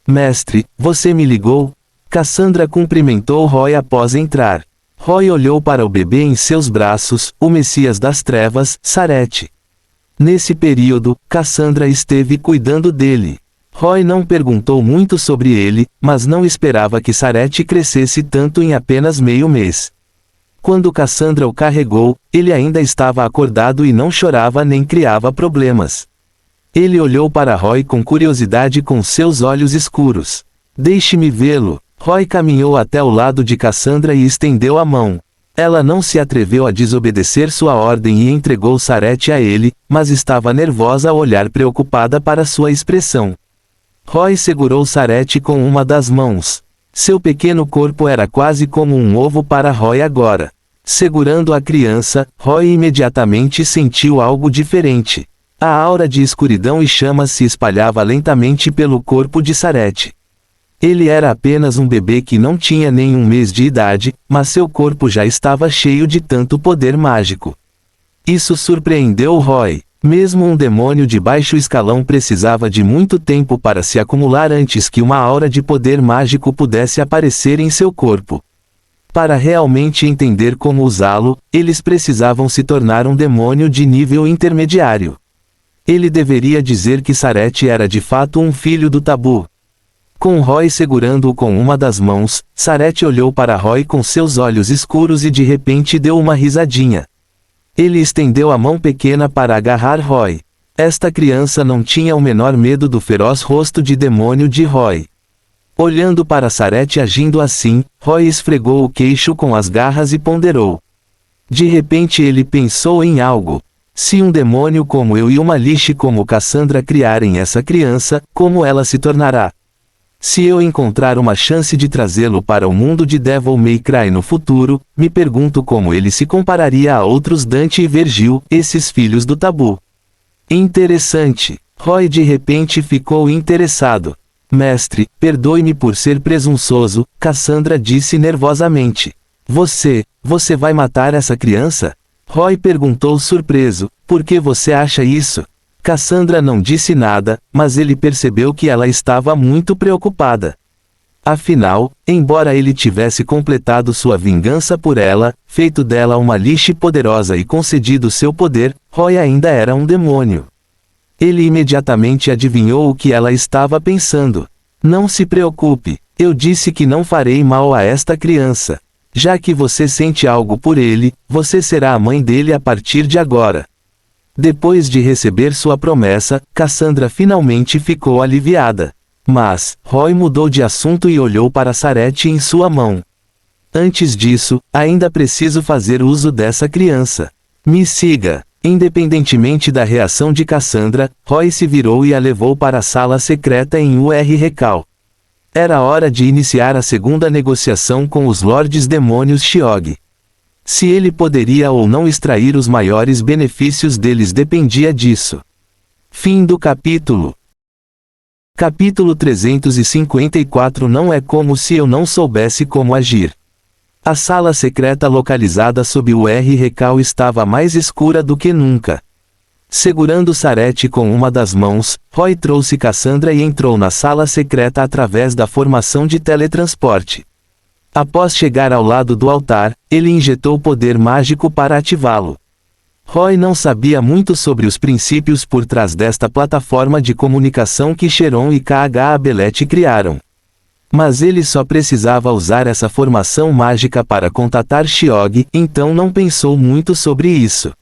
Mestre, você me ligou? Cassandra cumprimentou Roy após entrar. Roy olhou para o bebê em seus braços, o Messias das Trevas, Sareth. Nesse período, Cassandra esteve cuidando dele. Roy não perguntou muito sobre ele, mas não esperava que Sareth crescesse tanto em apenas meio mês. Quando Cassandra o carregou, ele ainda estava acordado e não chorava nem criava problemas. Ele olhou para Roy com curiosidade com seus olhos escuros. Deixe-me vê-lo. Roy caminhou até o lado de Cassandra e estendeu a mão. Ela não se atreveu a desobedecer sua ordem e entregou Sareth a ele, mas estava nervosa ao olhar preocupada para sua expressão. Roy segurou Sareth com uma das mãos. Seu pequeno corpo era quase como um ovo para Roy agora. Segurando a criança, Roy imediatamente sentiu algo diferente. A aura de escuridão e chamas se espalhava lentamente pelo corpo de Sareth. Ele era apenas um bebê que não tinha nem um mês de idade, mas seu corpo já estava cheio de tanto poder mágico. Isso surpreendeu Roy. Mesmo um demônio de baixo escalão precisava de muito tempo para se acumular antes que uma aura de poder mágico pudesse aparecer em seu corpo. Para realmente entender como usá-lo, eles precisavam se tornar um demônio de nível intermediário. Ele deveria dizer que Sareth era de fato um filho do Tabu. Com Roy segurando-o com uma das mãos, Sareth olhou para Roy com seus olhos escuros e de repente deu uma risadinha. Ele estendeu a mão pequena para agarrar Roy. Esta criança não tinha o menor medo do feroz rosto de demônio de Roy. Olhando para Sareth agindo assim, Roy esfregou o queixo com as garras e ponderou. De repente ele pensou em algo. Se um demônio como eu e uma Lich como Cassandra criarem essa criança, como ela se tornará? Se eu encontrar uma chance de trazê-lo para o mundo de Devil May Cry no futuro, me pergunto como ele se compararia a outros Dante e Vergil, esses filhos do Tabu. Interessante. Roy de repente ficou interessado. Mestre, perdoe-me por ser presunçoso, Cassandra disse nervosamente. Você vai matar essa criança? Roy perguntou surpreso, por que você acha isso? Cassandra não disse nada, mas ele percebeu que ela estava muito preocupada. Afinal, embora ele tivesse completado sua vingança por ela, feito dela uma Lich poderosa e concedido seu poder, Roy ainda era um demônio. Ele imediatamente adivinhou o que ela estava pensando. Não se preocupe, eu disse que não farei mal a esta criança. Já que você sente algo por ele, você será a mãe dele a partir de agora. Depois de receber sua promessa, Cassandra finalmente ficou aliviada. Mas, Roy mudou de assunto e olhou para Sareth em sua mão. Antes disso, ainda preciso fazer uso dessa criança. Me siga. Independentemente da reação de Cassandra, Roy se virou e a levou para a sala secreta em Ur-Rekal. Era hora de iniciar a segunda negociação com os Lordes Demônios Shiog. Se ele poderia ou não extrair os maiores benefícios deles dependia disso. Fim do capítulo. Capítulo 354. Não é como se eu não soubesse como agir. A sala secreta localizada sob o Ur-Rekal estava mais escura do que nunca. Segurando Sareth com uma das mãos, Roy trouxe Cassandra e entrou na sala secreta através da formação de teletransporte. Após chegar ao lado do altar, ele injetou poder mágico para ativá-lo. Roy não sabia muito sobre os princípios por trás desta plataforma de comunicação que Cheron e Kh-Abelet criaram. Mas ele só precisava usar essa formação mágica para contatar Shiog, então não pensou muito sobre isso.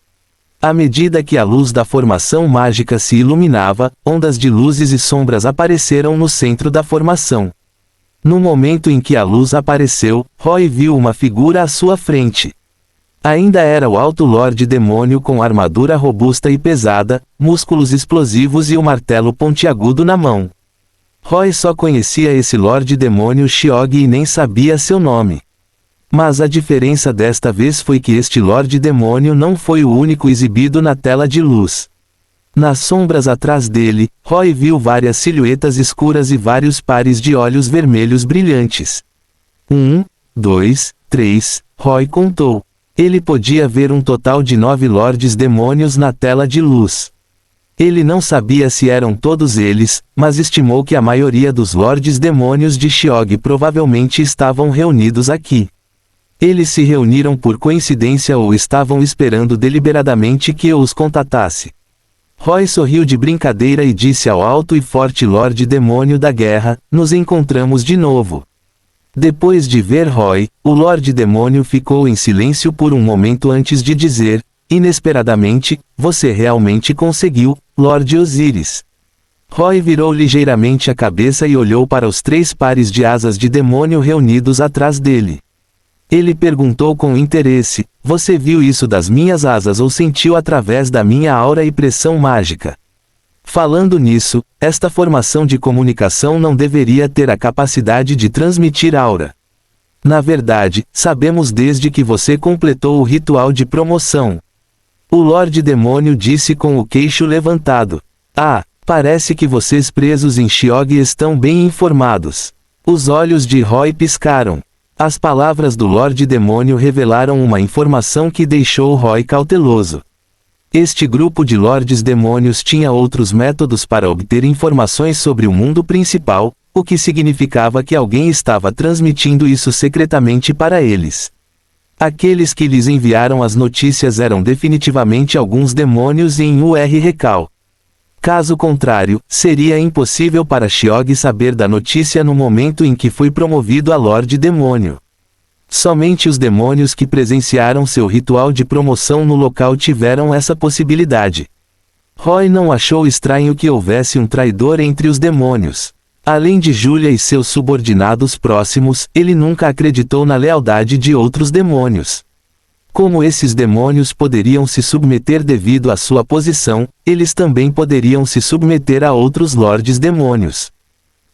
À medida que a luz da formação mágica se iluminava, ondas de luzes e sombras apareceram no centro da formação. No momento em que a luz apareceu, Roy viu uma figura à sua frente. Ainda era o Alto Lorde Demônio com armadura robusta e pesada, músculos explosivos e o martelo pontiagudo na mão. Roy só conhecia esse Lorde Demônio Shiog e nem sabia seu nome. Mas a diferença desta vez foi que este Lorde Demônio não foi o único exibido na tela de luz. Nas sombras atrás dele, Roy viu várias silhuetas escuras e vários pares de olhos vermelhos brilhantes. 1, 2, 3, Roy contou. Ele podia ver um total de 9 Lordes Demônios na tela de luz. Ele não sabia se eram todos eles, mas estimou que a maioria dos Lordes Demônios de Shiog provavelmente estavam reunidos aqui. Eles se reuniram por coincidência ou estavam esperando deliberadamente que eu os contatasse. Roy sorriu de brincadeira e disse ao alto e forte Lorde Demônio da Guerra, nos encontramos de novo. Depois de ver Roy, o Lorde Demônio ficou em silêncio por um momento antes de dizer, inesperadamente, você realmente conseguiu, Lorde Osiris. Roy virou ligeiramente a cabeça e olhou para os 3 pares de asas de demônio reunidos atrás dele. Ele perguntou com interesse, você viu isso das minhas asas ou sentiu através da minha aura e pressão mágica? Falando nisso, esta formação de comunicação não deveria ter a capacidade de transmitir aura. Na verdade, sabemos desde que você completou o ritual de promoção. O Lorde Demônio disse com o queixo levantado. Ah, parece que vocês presos em Shiog estão bem informados. Os olhos de Roy piscaram. As palavras do Lorde Demônio revelaram uma informação que deixou Roy cauteloso. Este grupo de Lordes Demônios tinha outros métodos para obter informações sobre o mundo principal, o que significava que alguém estava transmitindo isso secretamente para eles. Aqueles que lhes enviaram as notícias eram definitivamente alguns demônios em Ur-Rekal. Caso contrário, seria impossível para Shiog saber da notícia no momento em que foi promovido a Lorde Demônio. Somente os demônios que presenciaram seu ritual de promoção no local tiveram essa possibilidade. Roy não achou estranho que houvesse um traidor entre os demônios. Além de Julia e seus subordinados próximos, ele nunca acreditou na lealdade de outros demônios. Como esses demônios poderiam se submeter devido à sua posição, eles também poderiam se submeter a outros Lordes Demônios.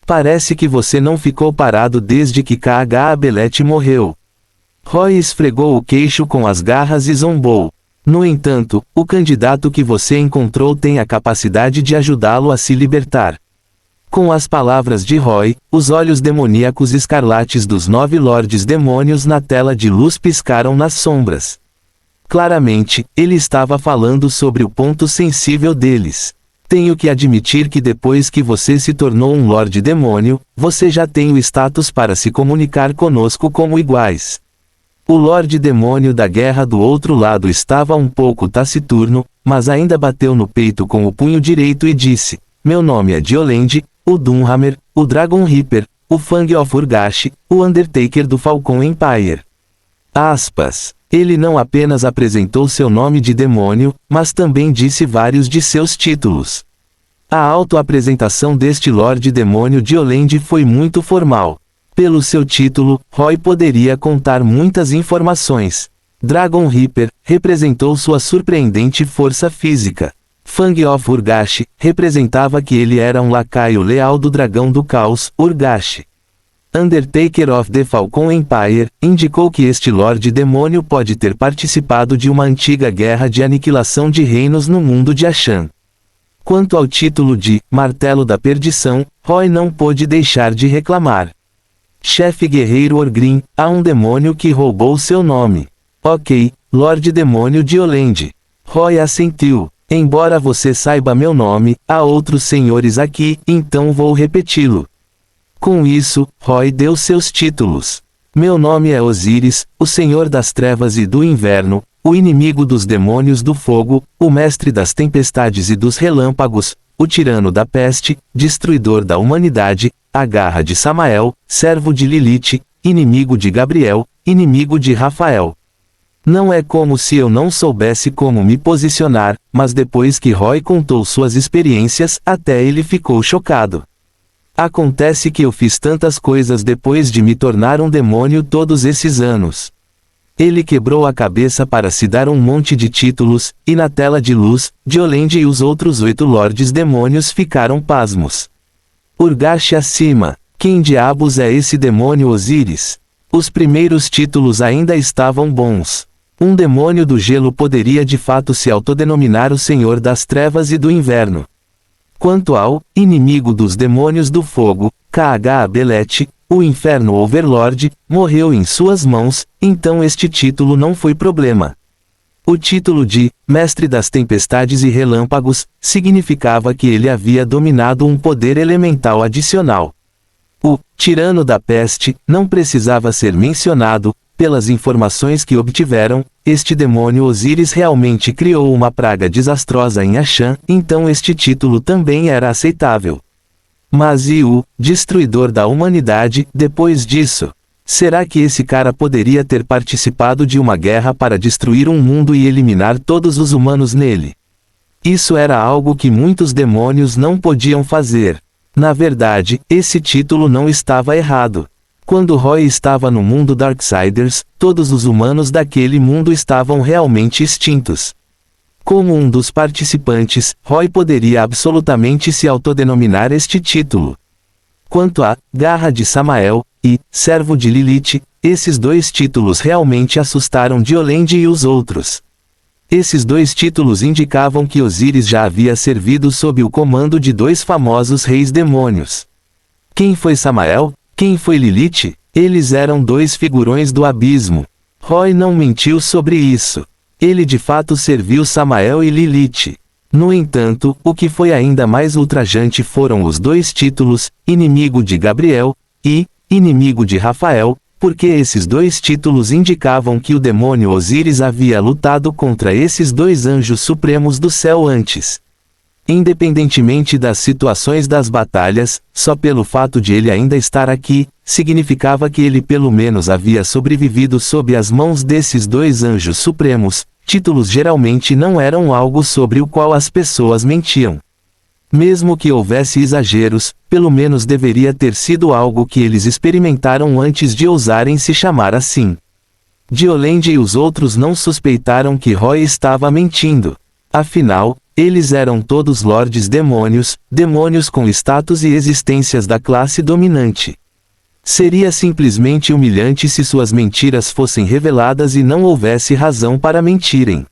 Parece que você não ficou parado desde que Kh-Abelet morreu. Roy esfregou o queixo com as garras e zombou. No entanto, o candidato que você encontrou tem a capacidade de ajudá-lo a se libertar. Com as palavras de Roy, os olhos demoníacos escarlates dos 9 Lordes Demônios na tela de luz piscaram nas sombras. Claramente, ele estava falando sobre o ponto sensível deles. Tenho que admitir que depois que você se tornou um Lorde Demônio, você já tem o status para se comunicar conosco como iguais. O Lorde Demônio da guerra do outro lado estava um pouco taciturno, mas ainda bateu no peito com o punho direito e disse: meu nome é Diolende, o Doomhammer, o Dragon Reaper, o Fang of Urgash, o Undertaker do Falcon Empire. Aspas. Ele não apenas apresentou seu nome de demônio, mas também disse vários de seus títulos. A auto-apresentação deste Lorde Demônio Diolende foi muito formal. Pelo seu título, Roy poderia contar muitas informações. Dragon Reaper representou sua surpreendente força física. Fang of Urgash representava que ele era um lacaio leal do dragão do caos, Urgash. Undertaker of the Falcon Empire indicou que este Lorde Demônio pode ter participado de uma antiga guerra de aniquilação de reinos no mundo de Ashan. Quanto ao título de Martelo da Perdição, Roy não pôde deixar de reclamar. Chefe Guerreiro Orgrim, há um demônio que roubou seu nome. Ok, Lorde Demônio Diolende. Roy assentiu. Embora você saiba meu nome, há outros senhores aqui, então vou repeti-lo. Com isso, Roy deu seus títulos. Meu nome é Osíris, o Senhor das Trevas e do Inverno, o inimigo dos demônios do fogo, o mestre das tempestades e dos relâmpagos, o tirano da peste, destruidor da humanidade, a garra de Samael, servo de Lilith, inimigo de Gabriel, inimigo de Rafael. Não é como se eu não soubesse como me posicionar, mas depois que Roy contou suas experiências, até ele ficou chocado. Acontece que eu fiz tantas coisas depois de me tornar um demônio todos esses anos. Ele quebrou a cabeça para se dar um monte de títulos, e na tela de luz, Diolende e os outros 8 Lordes Demônios ficaram pasmos. Urgash acima. Quem diabos é esse demônio Osíris? Os primeiros títulos ainda estavam bons. Um demônio do gelo poderia de fato se autodenominar o Senhor das Trevas e do Inverno. Quanto ao inimigo dos demônios do fogo, K.H. Belete, o Inferno Overlord, morreu em suas mãos, então este título não foi problema. O título de Mestre das Tempestades e Relâmpagos significava que ele havia dominado um poder elemental adicional. O Tirano da Peste não precisava ser mencionado. Pelas informações que obtiveram, este demônio Osíris realmente criou uma praga desastrosa em Ashan, então este título também era aceitável. Mas e o Destruidor da Humanidade, depois disso? Será que esse cara poderia ter participado de uma guerra para destruir um mundo e eliminar todos os humanos nele? Isso era algo que muitos demônios não podiam fazer. Na verdade, esse título não estava errado. Quando Roy estava no mundo Darksiders, todos os humanos daquele mundo estavam realmente extintos. Como um dos participantes, Roy poderia absolutamente se autodenominar este título. Quanto a Garra de Samael e Servo de Lilith, esses 2 títulos realmente assustaram Diolende e os outros. Esses 2 títulos indicavam que Osíris já havia servido sob o comando de 2 famosos reis demônios. Quem foi Samael? Quem foi Lilith? Eles eram 2 figurões do abismo. Roy não mentiu sobre isso. Ele de fato serviu Samael e Lilith. No entanto, o que foi ainda mais ultrajante foram os 2 títulos, Inimigo de Gabriel e Inimigo de Rafael, porque esses 2 títulos indicavam que o demônio Osíris havia lutado contra esses 2 anjos supremos do céu antes. Independentemente das situações das batalhas, só pelo fato de ele ainda estar aqui, significava que ele pelo menos havia sobrevivido sob as mãos desses 2 anjos supremos. Títulos geralmente não eram algo sobre o qual as pessoas mentiam. Mesmo que houvesse exageros, pelo menos deveria ter sido algo que eles experimentaram antes de ousarem se chamar assim. Diolende e os outros não suspeitaram que Roy estava mentindo. Afinal, eles eram todos Lordes Demônios, demônios com status e existências da classe dominante. Seria simplesmente humilhante se suas mentiras fossem reveladas e não houvesse razão para mentirem.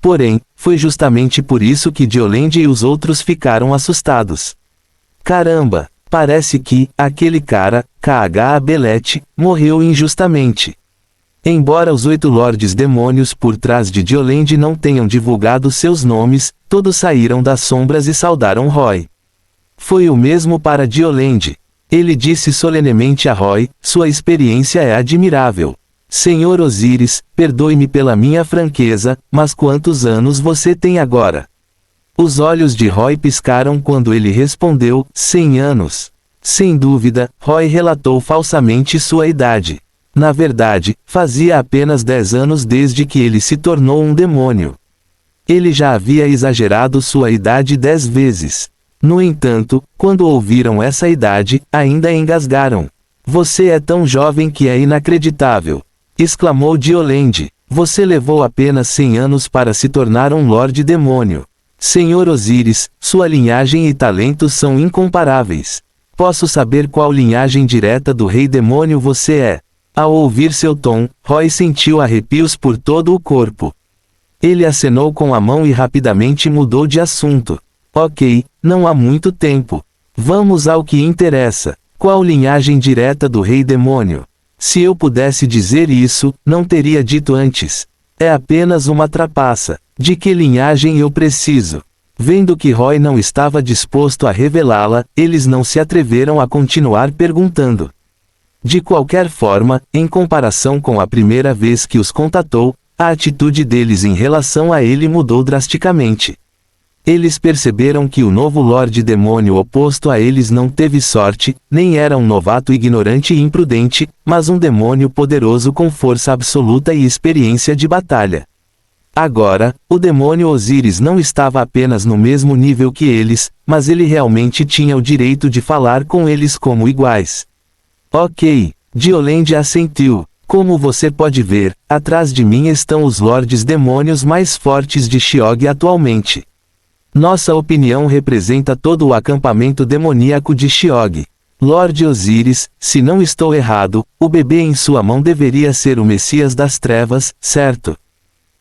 Porém, foi justamente por isso que Diolende e os outros ficaram assustados. Caramba, parece que aquele cara, K.H. Belete, morreu injustamente. Embora os 8 lordes demônios por trás de Diolende não tenham divulgado seus nomes, todos saíram das sombras e saudaram Roy. Foi o mesmo para Diolende. Ele disse solenemente a Roy: sua experiência é admirável. Senhor Osíris, perdoe-me pela minha franqueza, mas quantos anos você tem agora? Os olhos de Roy piscaram quando ele respondeu: 100 anos. Sem dúvida, Roy relatou falsamente sua idade. Na verdade, fazia apenas 10 anos desde que ele se tornou um demônio. Ele já havia exagerado sua idade 10 vezes. No entanto, quando ouviram essa idade, ainda engasgaram. Você é tão jovem que é inacreditável! Exclamou Diolende. Você levou apenas 100 anos para se tornar um Lorde Demônio. Senhor Osíris, sua linhagem e talentos são incomparáveis. Posso saber qual linhagem direta do Rei Demônio você é? Ao ouvir seu tom, Roy sentiu arrepios por todo o corpo. Ele acenou com a mão e rapidamente mudou de assunto. Ok, não há muito tempo. Vamos ao que interessa. Qual linhagem direta do Rei Demônio? Se eu pudesse dizer isso, não teria dito antes. É apenas uma trapaça. De que linhagem eu preciso? Vendo que Roy não estava disposto a revelá-la, eles não se atreveram a continuar perguntando. De qualquer forma, em comparação com a primeira vez que os contatou, a atitude deles em relação a ele mudou drasticamente. Eles perceberam que o novo Lorde Demônio oposto a eles não teve sorte, nem era um novato ignorante e imprudente, mas um demônio poderoso com força absoluta e experiência de batalha. Agora, o demônio Osíris não estava apenas no mesmo nível que eles, mas ele realmente tinha o direito de falar com eles como iguais. Ok, Diolende assentiu. Como você pode ver, atrás de mim estão os Lordes Demônios mais fortes de Xiog atualmente. Nossa opinião representa todo o acampamento demoníaco de Xiog. Lorde Osíris, se não estou errado, o bebê em sua mão deveria ser o Messias das Trevas, certo?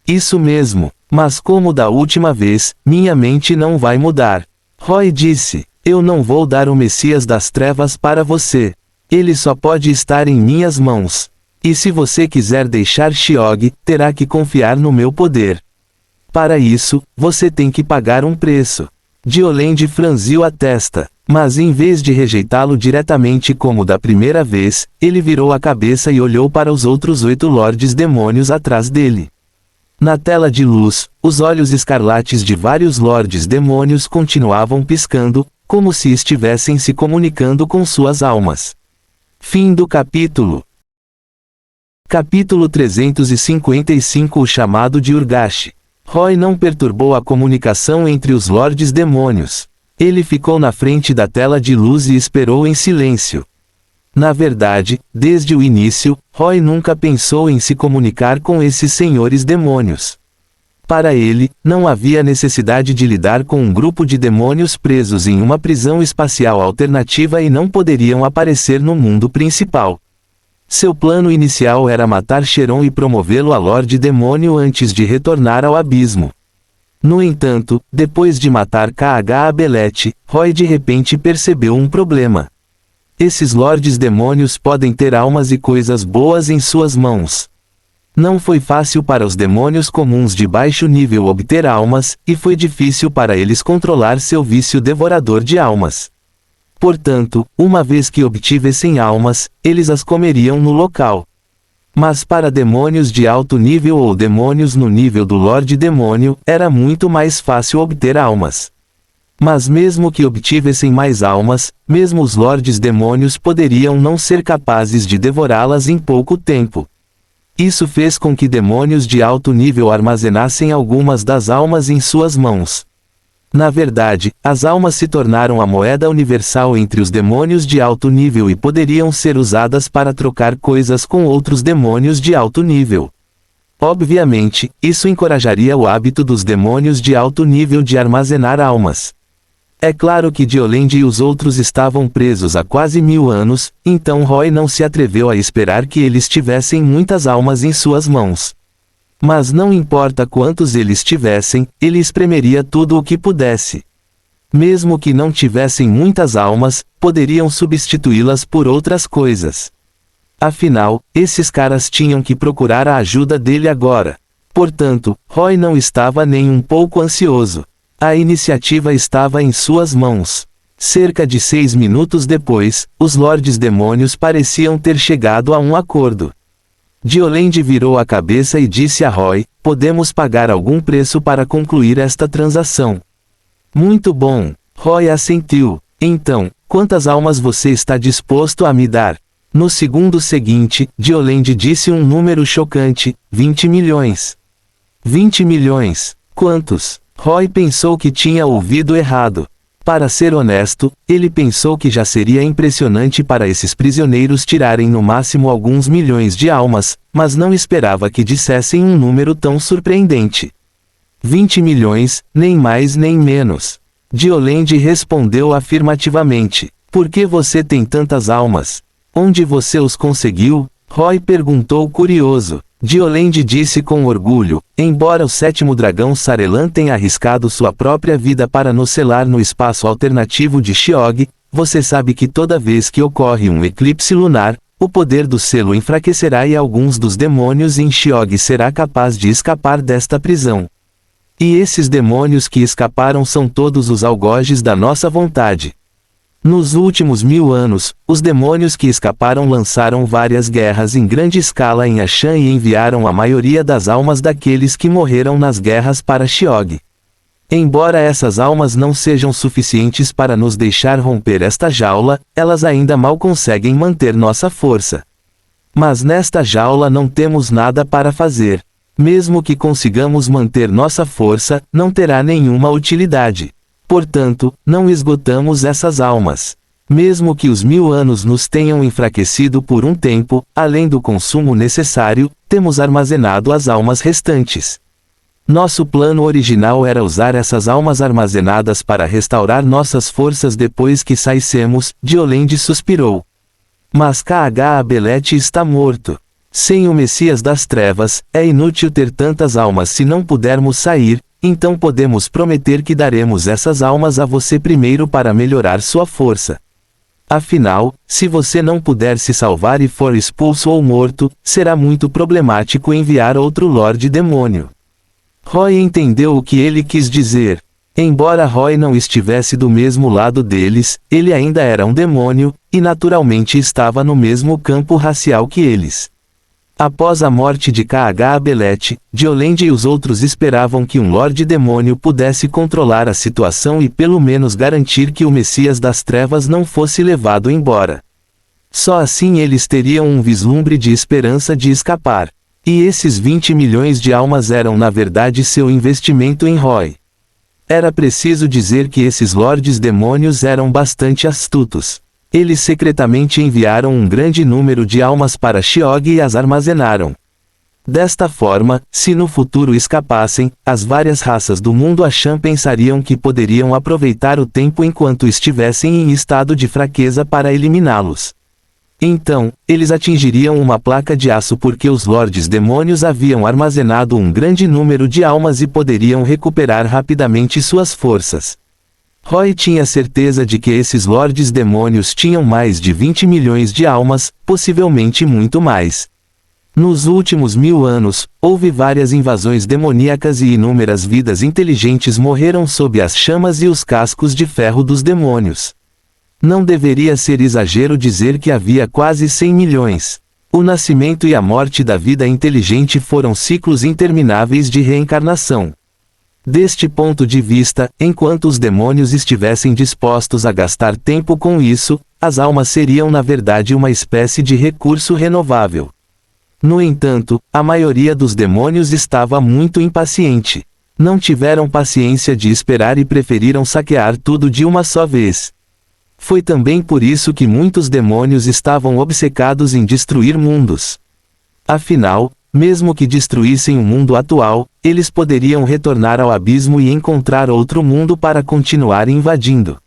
Isso mesmo, mas como da última vez, minha mente não vai mudar. Roy disse: eu não vou dar o Messias das Trevas para você. Ele só pode estar em minhas mãos. E se você quiser deixar Xiog, terá que confiar no meu poder. Para isso, você tem que pagar um preço. Diolende franziu a testa, mas em vez de rejeitá-lo diretamente como da primeira vez, ele virou a cabeça e olhou para os outros 8 Lordes Demônios atrás dele. Na tela de luz, os olhos escarlates de vários Lordes Demônios continuavam piscando, como se estivessem se comunicando com suas almas. Fim do capítulo. Capítulo 355. O chamado de Urgash. Roy não perturbou a comunicação entre os Lordes Demônios. Ele ficou na frente da tela de luz e esperou em silêncio. Na verdade, desde o início, Roy nunca pensou em se comunicar com esses senhores demônios. Para ele, não havia necessidade de lidar com um grupo de demônios presos em uma prisão espacial alternativa e não poderiam aparecer no mundo principal. Seu plano inicial era matar Cheron e promovê-lo a Lorde Demônio antes de retornar ao abismo. No entanto, depois de matar KH Abelete, Roy de repente percebeu um problema. Esses Lordes Demônios podem ter almas e coisas boas em suas mãos. Não foi fácil para os demônios comuns de baixo nível obter almas, e foi difícil para eles controlar seu vício devorador de almas. Portanto, uma vez que obtivessem almas, eles as comeriam no local. Mas para demônios de alto nível ou demônios no nível do Lorde Demônio, era muito mais fácil obter almas. Mas mesmo que obtivessem mais almas, mesmo os Lordes Demônios poderiam não ser capazes de devorá-las em pouco tempo. Isso fez com que demônios de alto nível armazenassem algumas das almas em suas mãos. Na verdade, as almas se tornaram a moeda universal entre os demônios de alto nível e poderiam ser usadas para trocar coisas com outros demônios de alto nível. Obviamente, isso encorajaria o hábito dos demônios de alto nível de armazenar almas. É claro que Diolende e os outros estavam presos há quase 1000 anos, então Roy não se atreveu a esperar que eles tivessem muitas almas em suas mãos. Mas não importa quantos eles tivessem, ele espremeria tudo o que pudesse. Mesmo que não tivessem muitas almas, poderiam substituí-las por outras coisas. Afinal, esses caras tinham que procurar a ajuda dele agora. Portanto, Roy não estava nem um pouco ansioso. A iniciativa estava em suas mãos. Cerca de 6 minutos depois, os Lordes Demônios pareciam ter chegado a um acordo. Diolende virou a cabeça e disse a Roy: podemos pagar algum preço para concluir esta transação. Muito bom. Roy assentiu. Então, quantas almas você está disposto a me dar? No segundo seguinte, Diolende disse um número chocante: 20 milhões. 20 milhões. Quantos? Roy pensou que tinha ouvido errado. Para ser honesto, ele pensou que já seria impressionante para esses prisioneiros tirarem no máximo alguns milhões de almas, mas não esperava que dissessem um número tão surpreendente. 20 milhões, nem mais nem menos. Diolende respondeu afirmativamente. Por que você tem tantas almas? Onde você os conseguiu? Roy perguntou curioso. Diolende disse com orgulho: embora o sétimo dragão Sarelan tenha arriscado sua própria vida para nos selar no espaço alternativo de Shiog, você sabe que toda vez que ocorre um eclipse lunar, o poder do selo enfraquecerá e alguns dos demônios em Shiog será capaz de escapar desta prisão. E esses demônios que escaparam são todos os algozes da nossa vontade. Nos últimos 1000 anos, os demônios que escaparam lançaram várias guerras em grande escala em Ashan e enviaram a maioria das almas daqueles que morreram nas guerras para Shiog. Embora essas almas não sejam suficientes para nos deixar romper esta jaula, elas ainda mal conseguem manter nossa força. Mas nesta jaula não temos nada para fazer. Mesmo que consigamos manter nossa força, não terá nenhuma utilidade. Portanto, não esgotamos essas almas. Mesmo que os 1000 anos nos tenham enfraquecido por um tempo, além do consumo necessário, temos armazenado as almas restantes. Nosso plano original era usar essas almas armazenadas para restaurar nossas forças depois que saíssemos, Diolende suspirou. Mas K.H. Abelete está morto. Sem o Messias das Trevas, é inútil ter tantas almas se não pudermos sair. Então podemos prometer que daremos essas almas a você primeiro para melhorar sua força. Afinal, se você não puder se salvar e for expulso ou morto, será muito problemático enviar outro Lorde Demônio. Roy entendeu o que ele quis dizer. Embora Roy não estivesse do mesmo lado deles, ele ainda era um demônio, e naturalmente estava no mesmo campo racial que eles. Após a morte de K.H. Abelete, Diolende e os outros esperavam que um Lorde Demônio pudesse controlar a situação e pelo menos garantir que o Messias das Trevas não fosse levado embora. Só assim eles teriam um vislumbre de esperança de escapar. E esses 20 milhões de almas eram na verdade seu investimento em Roy. Era preciso dizer que esses Lordes Demônios eram bastante astutos. Eles secretamente enviaram um grande número de almas para Shiog e as armazenaram. Desta forma, se no futuro escapassem, as várias raças do mundo Ashan pensariam que poderiam aproveitar o tempo enquanto estivessem em estado de fraqueza para eliminá-los. Então, eles atingiriam uma placa de aço porque os Lordes Demônios haviam armazenado um grande número de almas e poderiam recuperar rapidamente suas forças. Roy tinha certeza de que esses Lordes Demônios tinham mais de 20 milhões de almas, possivelmente muito mais. Nos últimos 1000 anos, houve várias invasões demoníacas e inúmeras vidas inteligentes morreram sob as chamas e os cascos de ferro dos demônios. Não deveria ser exagero dizer que havia quase 100 milhões. O nascimento e a morte da vida inteligente foram ciclos intermináveis de reencarnação. Deste ponto de vista, enquanto os demônios estivessem dispostos a gastar tempo com isso, as almas seriam na verdade uma espécie de recurso renovável. No entanto, a maioria dos demônios estava muito impaciente. Não tiveram paciência de esperar e preferiram saquear tudo de uma só vez. Foi também por isso que muitos demônios estavam obcecados em destruir mundos. Afinal, mesmo que destruíssem o mundo atual, eles poderiam retornar ao abismo e encontrar outro mundo para continuar invadindo.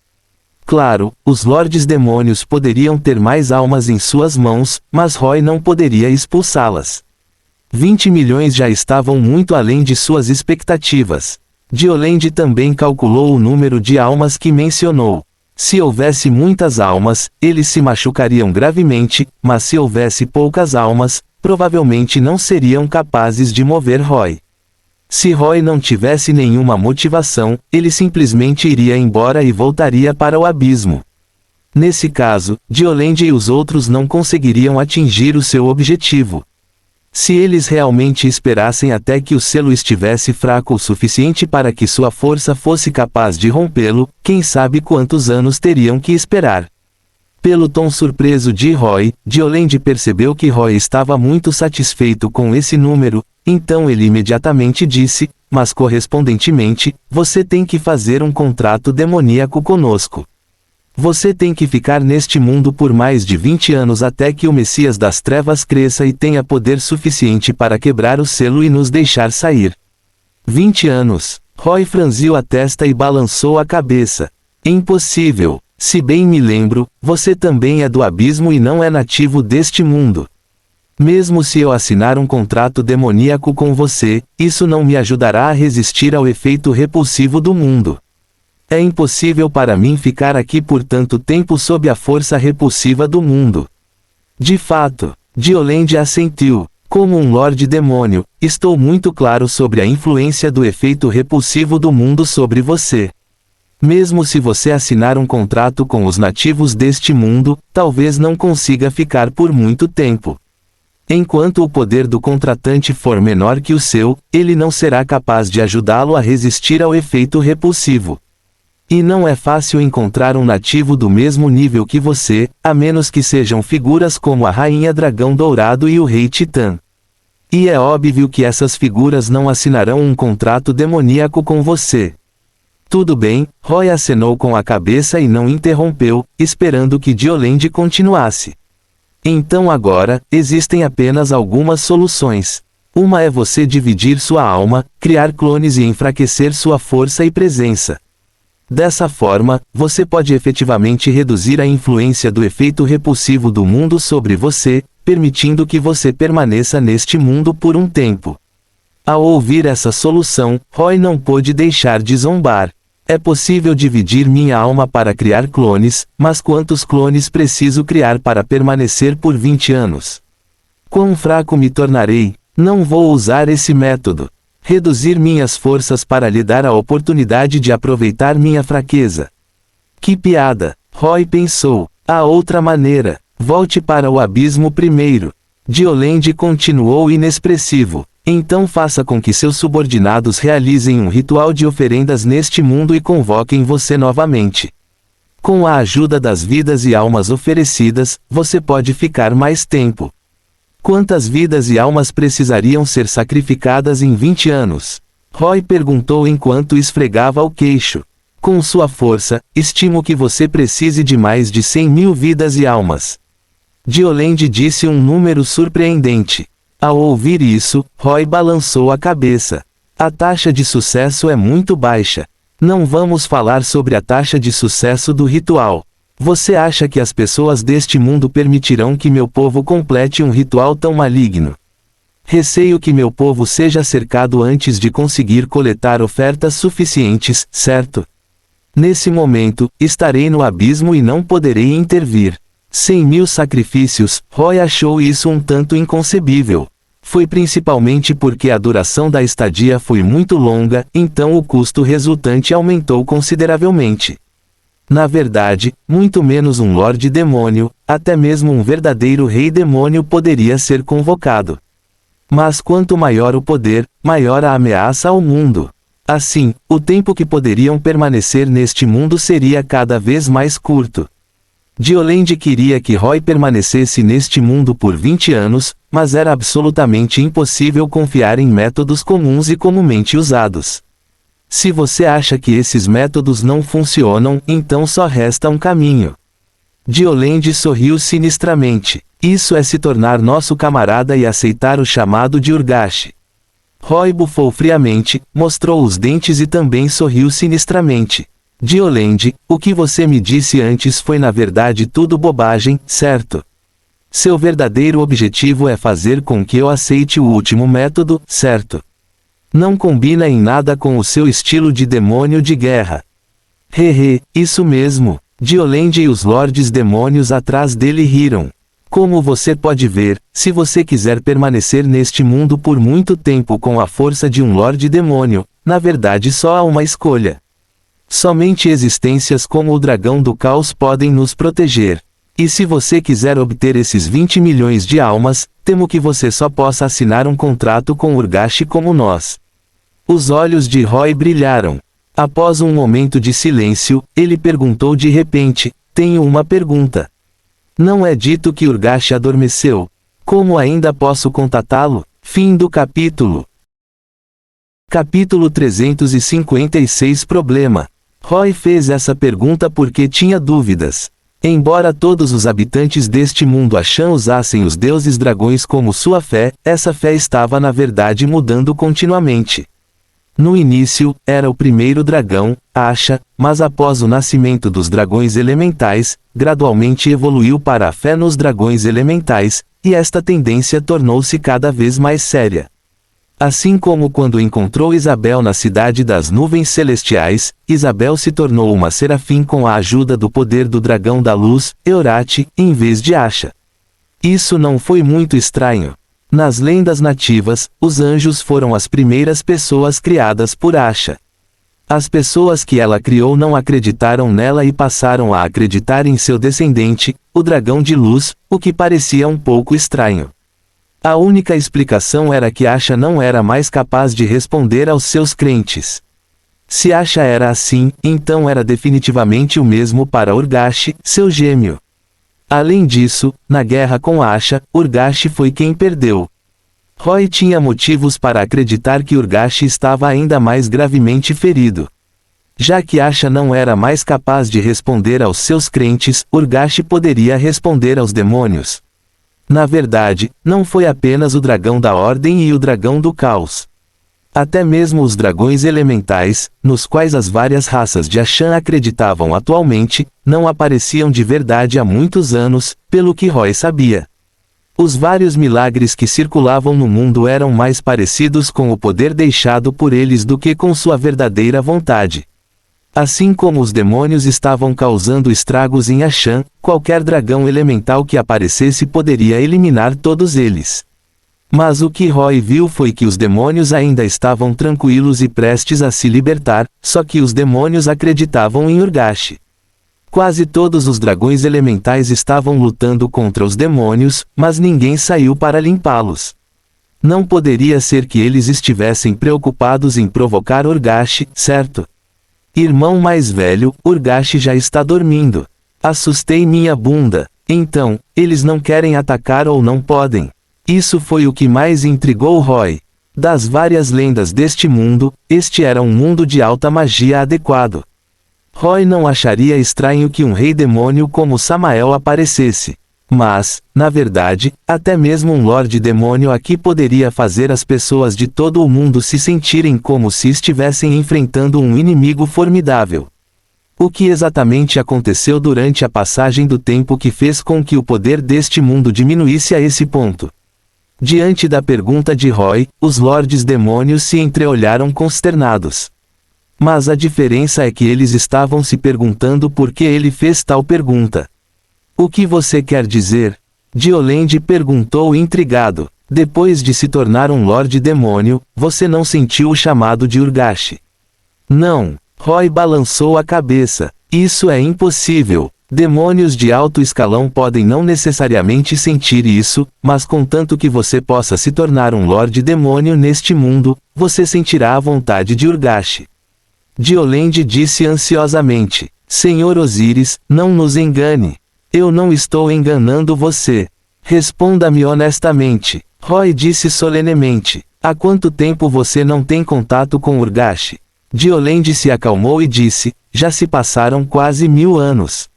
Claro, os Lordes Demônios poderiam ter mais almas em suas mãos, mas Roy não poderia expulsá-las. 20 milhões já estavam muito além de suas expectativas. Diolende também calculou o número de almas que mencionou. Se houvesse muitas almas, eles se machucariam gravemente, mas se houvesse poucas almas, provavelmente não seriam capazes de mover Roy. Se Roy não tivesse nenhuma motivação, ele simplesmente iria embora e voltaria para o abismo. Nesse caso, Dioland e os outros não conseguiriam atingir o seu objetivo. Se eles realmente esperassem até que o selo estivesse fraco o suficiente para que sua força fosse capaz de rompê-lo, quem sabe quantos anos teriam que esperar. Pelo tom surpreso de Roy, Dioland percebeu que Roy estava muito satisfeito com esse número, então ele imediatamente disse, mas correspondentemente, você tem que fazer um contrato demoníaco conosco. Você tem que ficar neste mundo por mais de 20 anos até que o Messias das Trevas cresça e tenha poder suficiente para quebrar o selo e nos deixar sair. 20 anos. Roy franziu a testa e balançou a cabeça. Impossível. Se bem me lembro, você também é do abismo e não é nativo deste mundo. Mesmo se eu assinar um contrato demoníaco com você, isso não me ajudará a resistir ao efeito repulsivo do mundo. É impossível para mim ficar aqui por tanto tempo sob a força repulsiva do mundo. De fato, Dioland assentiu. Como um Lorde Demônio, estou muito claro sobre a influência do efeito repulsivo do mundo sobre você. Mesmo se você assinar um contrato com os nativos deste mundo, talvez não consiga ficar por muito tempo. Enquanto o poder do contratante for menor que o seu, ele não será capaz de ajudá-lo a resistir ao efeito repulsivo. E não é fácil encontrar um nativo do mesmo nível que você, a menos que sejam figuras como a Rainha Dragão Dourado e o Rei Titã. E é óbvio que essas figuras não assinarão um contrato demoníaco com você. Tudo bem, Roy acenou com a cabeça e não interrompeu, esperando que Dioland continuasse. Então agora, existem apenas algumas soluções. Uma é você dividir sua alma, criar clones e enfraquecer sua força e presença. Dessa forma, você pode efetivamente reduzir a influência do efeito repulsivo do mundo sobre você, permitindo que você permaneça neste mundo por um tempo. Ao ouvir essa solução, Roy não pôde deixar de zombar. É possível dividir minha alma para criar clones, mas quantos clones preciso criar para permanecer por 20 anos? Quão fraco me tornarei? Não vou usar esse método. Reduzir minhas forças para lhe dar a oportunidade de aproveitar minha fraqueza. Que piada! Roy pensou. Há outra maneira. Volte para o abismo primeiro. Dioland continuou inexpressivo. Então faça com que seus subordinados realizem um ritual de oferendas neste mundo e convoquem você novamente. Com a ajuda das vidas e almas oferecidas, você pode ficar mais tempo. Quantas vidas e almas precisariam ser sacrificadas em 20 anos? Roy perguntou enquanto esfregava o queixo. Com sua força, estimo que você precise de mais de 100.000 vidas e almas. Dioland disse um número surpreendente. Ao ouvir isso, Roy balançou a cabeça. A taxa de sucesso é muito baixa. Não vamos falar sobre a taxa de sucesso do ritual. Você acha que as pessoas deste mundo permitirão que meu povo complete um ritual tão maligno? Receio que meu povo seja cercado antes de conseguir coletar ofertas suficientes, certo? Nesse momento, estarei no abismo e não poderei intervir. 100.000 sacrifícios, Roy achou isso um tanto inconcebível. Foi principalmente porque a duração da estadia foi muito longa, então o custo resultante aumentou consideravelmente. Na verdade, muito menos um Lorde Demônio, até mesmo um verdadeiro Rei Demônio poderia ser convocado. Mas quanto maior o poder, maior a ameaça ao mundo. Assim, o tempo que poderiam permanecer neste mundo seria cada vez mais curto. Dioland queria que Roy permanecesse neste mundo por 20 anos, mas era absolutamente impossível confiar em métodos comuns e comumente usados. Se você acha que esses métodos não funcionam, então só resta um caminho. Dioland sorriu sinistramente. Isso é se tornar nosso camarada e aceitar o chamado de Urgashi. Roy bufou friamente, mostrou os dentes e também sorriu sinistramente. Dioland, o que você me disse antes foi na verdade tudo bobagem, certo? Seu verdadeiro objetivo é fazer com que eu aceite o último método, certo? Não combina em nada com o seu estilo de demônio de guerra. Hehe, isso mesmo. Diolende e os lordes demônios atrás dele riram. Como você pode ver, se você quiser permanecer neste mundo por muito tempo com a força de um lorde demônio, na verdade só há uma escolha. Somente existências como o dragão do caos podem nos proteger. E se você quiser obter esses 20 milhões de almas, temo que você só possa assinar um contrato com Urgashi como nós. Os olhos de Roy brilharam. Após um momento de silêncio, ele perguntou de repente: tenho uma pergunta. Não é dito que Urgashi adormeceu. Como ainda posso contatá-lo? Fim do capítulo. Capítulo 356 Problema. Roy fez essa pergunta porque tinha dúvidas. Embora todos os habitantes deste mundo Ashan usassem os deuses dragões como sua fé, essa fé estava na verdade mudando continuamente. No início, era o primeiro dragão, Asha, mas após o nascimento dos dragões elementais, gradualmente evoluiu para a fé nos dragões elementais, e esta tendência tornou-se cada vez mais séria. Assim como quando encontrou Isabel na cidade das nuvens celestiais, Isabel se tornou uma serafim com a ajuda do poder do dragão da luz, Eurati, em vez de Asha. Isso não foi muito estranho. Nas lendas nativas, os anjos foram as primeiras pessoas criadas por Asha. As pessoas que ela criou não acreditaram nela e passaram a acreditar em seu descendente, o dragão de luz, o que parecia um pouco estranho. A única explicação era que Asha não era mais capaz de responder aos seus crentes. Se Asha era assim, então era definitivamente o mesmo para Urgashi, seu gêmeo. Além disso, na guerra com Asha, Urgashi foi quem perdeu. Roy tinha motivos para acreditar que Urgashi estava ainda mais gravemente ferido. Já que Asha não era mais capaz de responder aos seus crentes, Urgashi poderia responder aos demônios. Na verdade, não foi apenas o dragão da ordem e o dragão do caos. Até mesmo os dragões elementais, nos quais as várias raças de Ashan acreditavam atualmente, não apareciam de verdade há muitos anos, pelo que Roy sabia. Os vários milagres que circulavam no mundo eram mais parecidos com o poder deixado por eles do que com sua verdadeira vontade. Assim como os demônios estavam causando estragos em Ashan, qualquer dragão elemental que aparecesse poderia eliminar todos eles. Mas o que Roy viu foi que os demônios ainda estavam tranquilos e prestes a se libertar, só que os demônios acreditavam em Urgashi. Quase todos os dragões elementais estavam lutando contra os demônios, mas ninguém saiu para limpá-los. Não poderia ser que eles estivessem preocupados em provocar Urgashi, certo? Irmão mais velho, Urgashi já está dormindo. Assustei minha bunda. Então, eles não querem atacar ou não podem. Isso foi o que mais intrigou Roy. Das várias lendas deste mundo, este era um mundo de alta magia adequado. Roy não acharia estranho que um rei demônio como Samael aparecesse. Mas, na verdade, até mesmo um Lorde Demônio aqui poderia fazer as pessoas de todo o mundo se sentirem como se estivessem enfrentando um inimigo formidável. O que exatamente aconteceu durante a passagem do tempo que fez com que o poder deste mundo diminuísse a esse ponto? Diante da pergunta de Roy, os Lordes Demônios se entreolharam consternados. Mas a diferença é que eles estavam se perguntando por que ele fez tal pergunta. O que você quer dizer? Diolende perguntou intrigado. Depois de se tornar um Lorde Demônio, você não sentiu o chamado de Urgashi? Não. Roy balançou a cabeça. Isso é impossível. Demônios de alto escalão podem não necessariamente sentir isso, mas contanto que você possa se tornar um Lorde Demônio neste mundo, você sentirá a vontade de Urgashi. Diolende disse ansiosamente. Senhor Osíris, não nos engane. Eu não estou enganando você. Responda-me honestamente. Roy disse solenemente. Há quanto tempo você não tem contato com Urgashi? Diolende se acalmou e disse, já se passaram quase 1000 anos.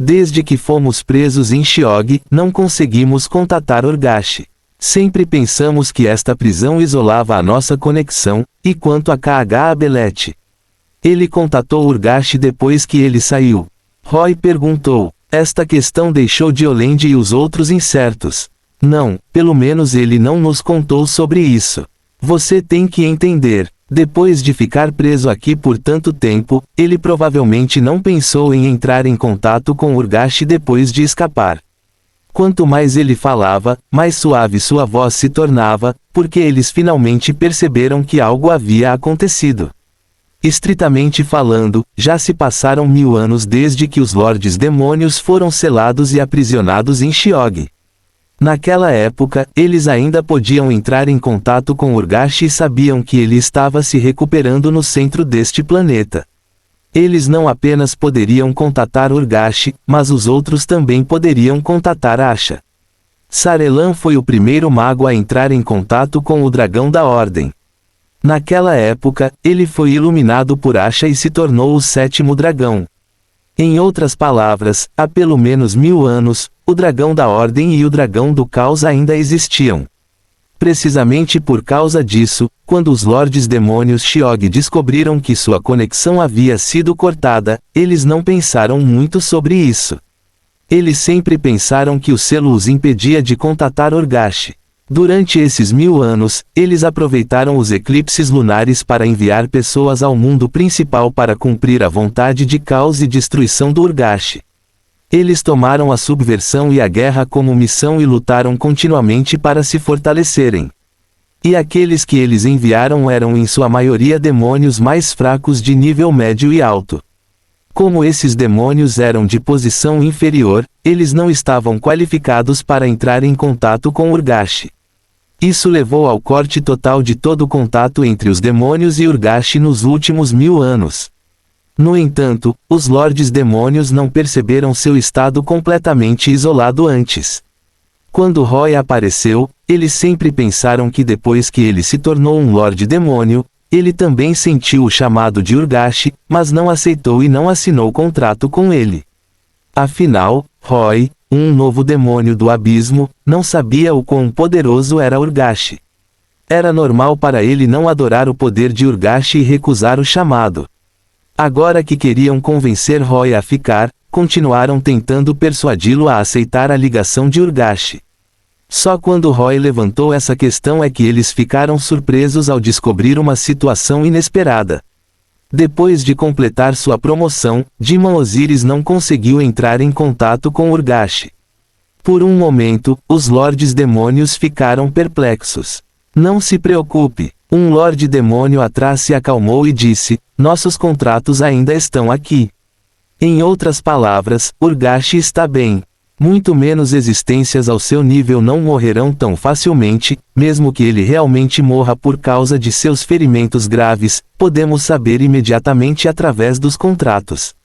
Desde que fomos presos em Shiog, não conseguimos contatar Urgashi. Sempre pensamos que esta prisão isolava a nossa conexão, e quanto a KH Abelete? Ele contatou Urgashi depois que ele saiu. Roy perguntou. Esta questão deixou Diolende e os outros incertos. Não, pelo menos ele não nos contou sobre isso. Você tem que entender. Depois de ficar preso aqui por tanto tempo, ele provavelmente não pensou em entrar em contato com Urgashi depois de escapar. Quanto mais ele falava, mais suave sua voz se tornava, porque eles finalmente perceberam que algo havia acontecido. Estritamente falando, já se passaram 1000 anos desde que os Lordes Demônios foram selados e aprisionados em Shiyog. Naquela época, eles ainda podiam entrar em contato com Urgashi e sabiam que ele estava se recuperando no centro deste planeta. Eles não apenas poderiam contatar Urgashi, mas os outros também poderiam contatar Asha. Sarelan foi o primeiro mago a entrar em contato com o Dragão da Ordem. Naquela época, ele foi iluminado por Asha e se tornou o 7º dragão. Em outras palavras, há pelo menos 1000 anos, o Dragão da Ordem e o Dragão do Caos ainda existiam. Precisamente por causa disso, quando os Lordes Demônios Shiyog descobriram que sua conexão havia sido cortada, eles não pensaram muito sobre isso. Eles sempre pensaram que o selo os impedia de contatar Urgashi. Durante esses 1000 anos, eles aproveitaram os eclipses lunares para enviar pessoas ao mundo principal para cumprir a vontade de caos e destruição do Urgashi. Eles tomaram a subversão e a guerra como missão e lutaram continuamente para se fortalecerem. E aqueles que eles enviaram eram em sua maioria demônios mais fracos de nível médio e alto. Como esses demônios eram de posição inferior, eles não estavam qualificados para entrar em contato com Urgashi. Isso levou ao corte total de todo o contato entre os demônios e Urgashi nos últimos 1000 anos. No entanto, os Lordes Demônios não perceberam seu estado completamente isolado antes. Quando Roy apareceu, eles sempre pensaram que depois que ele se tornou um Lorde Demônio, ele também sentiu o chamado de Urgashi, mas não aceitou e não assinou contrato com ele. Afinal, Roy, um novo demônio do abismo, não sabia o quão poderoso era Urgashi. Era normal para ele não adorar o poder de Urgashi e recusar o chamado. Agora que queriam convencer Roy a ficar, continuaram tentando persuadi-lo a aceitar a ligação de Urgashi. Só quando Roy levantou essa questão é que eles ficaram surpresos ao descobrir uma situação inesperada. Depois de completar sua promoção, Demon Osiris não conseguiu entrar em contato com Urgashi. Por um momento, os Lordes Demônios ficaram perplexos. Não se preocupe, um Lorde Demônio atrás se acalmou e disse, nossos contratos ainda estão aqui. Em outras palavras, Urgashi está bem. Muito menos existências ao seu nível não morrerão tão facilmente, mesmo que ele realmente morra por causa de seus ferimentos graves, podemos saber imediatamente através dos contratos.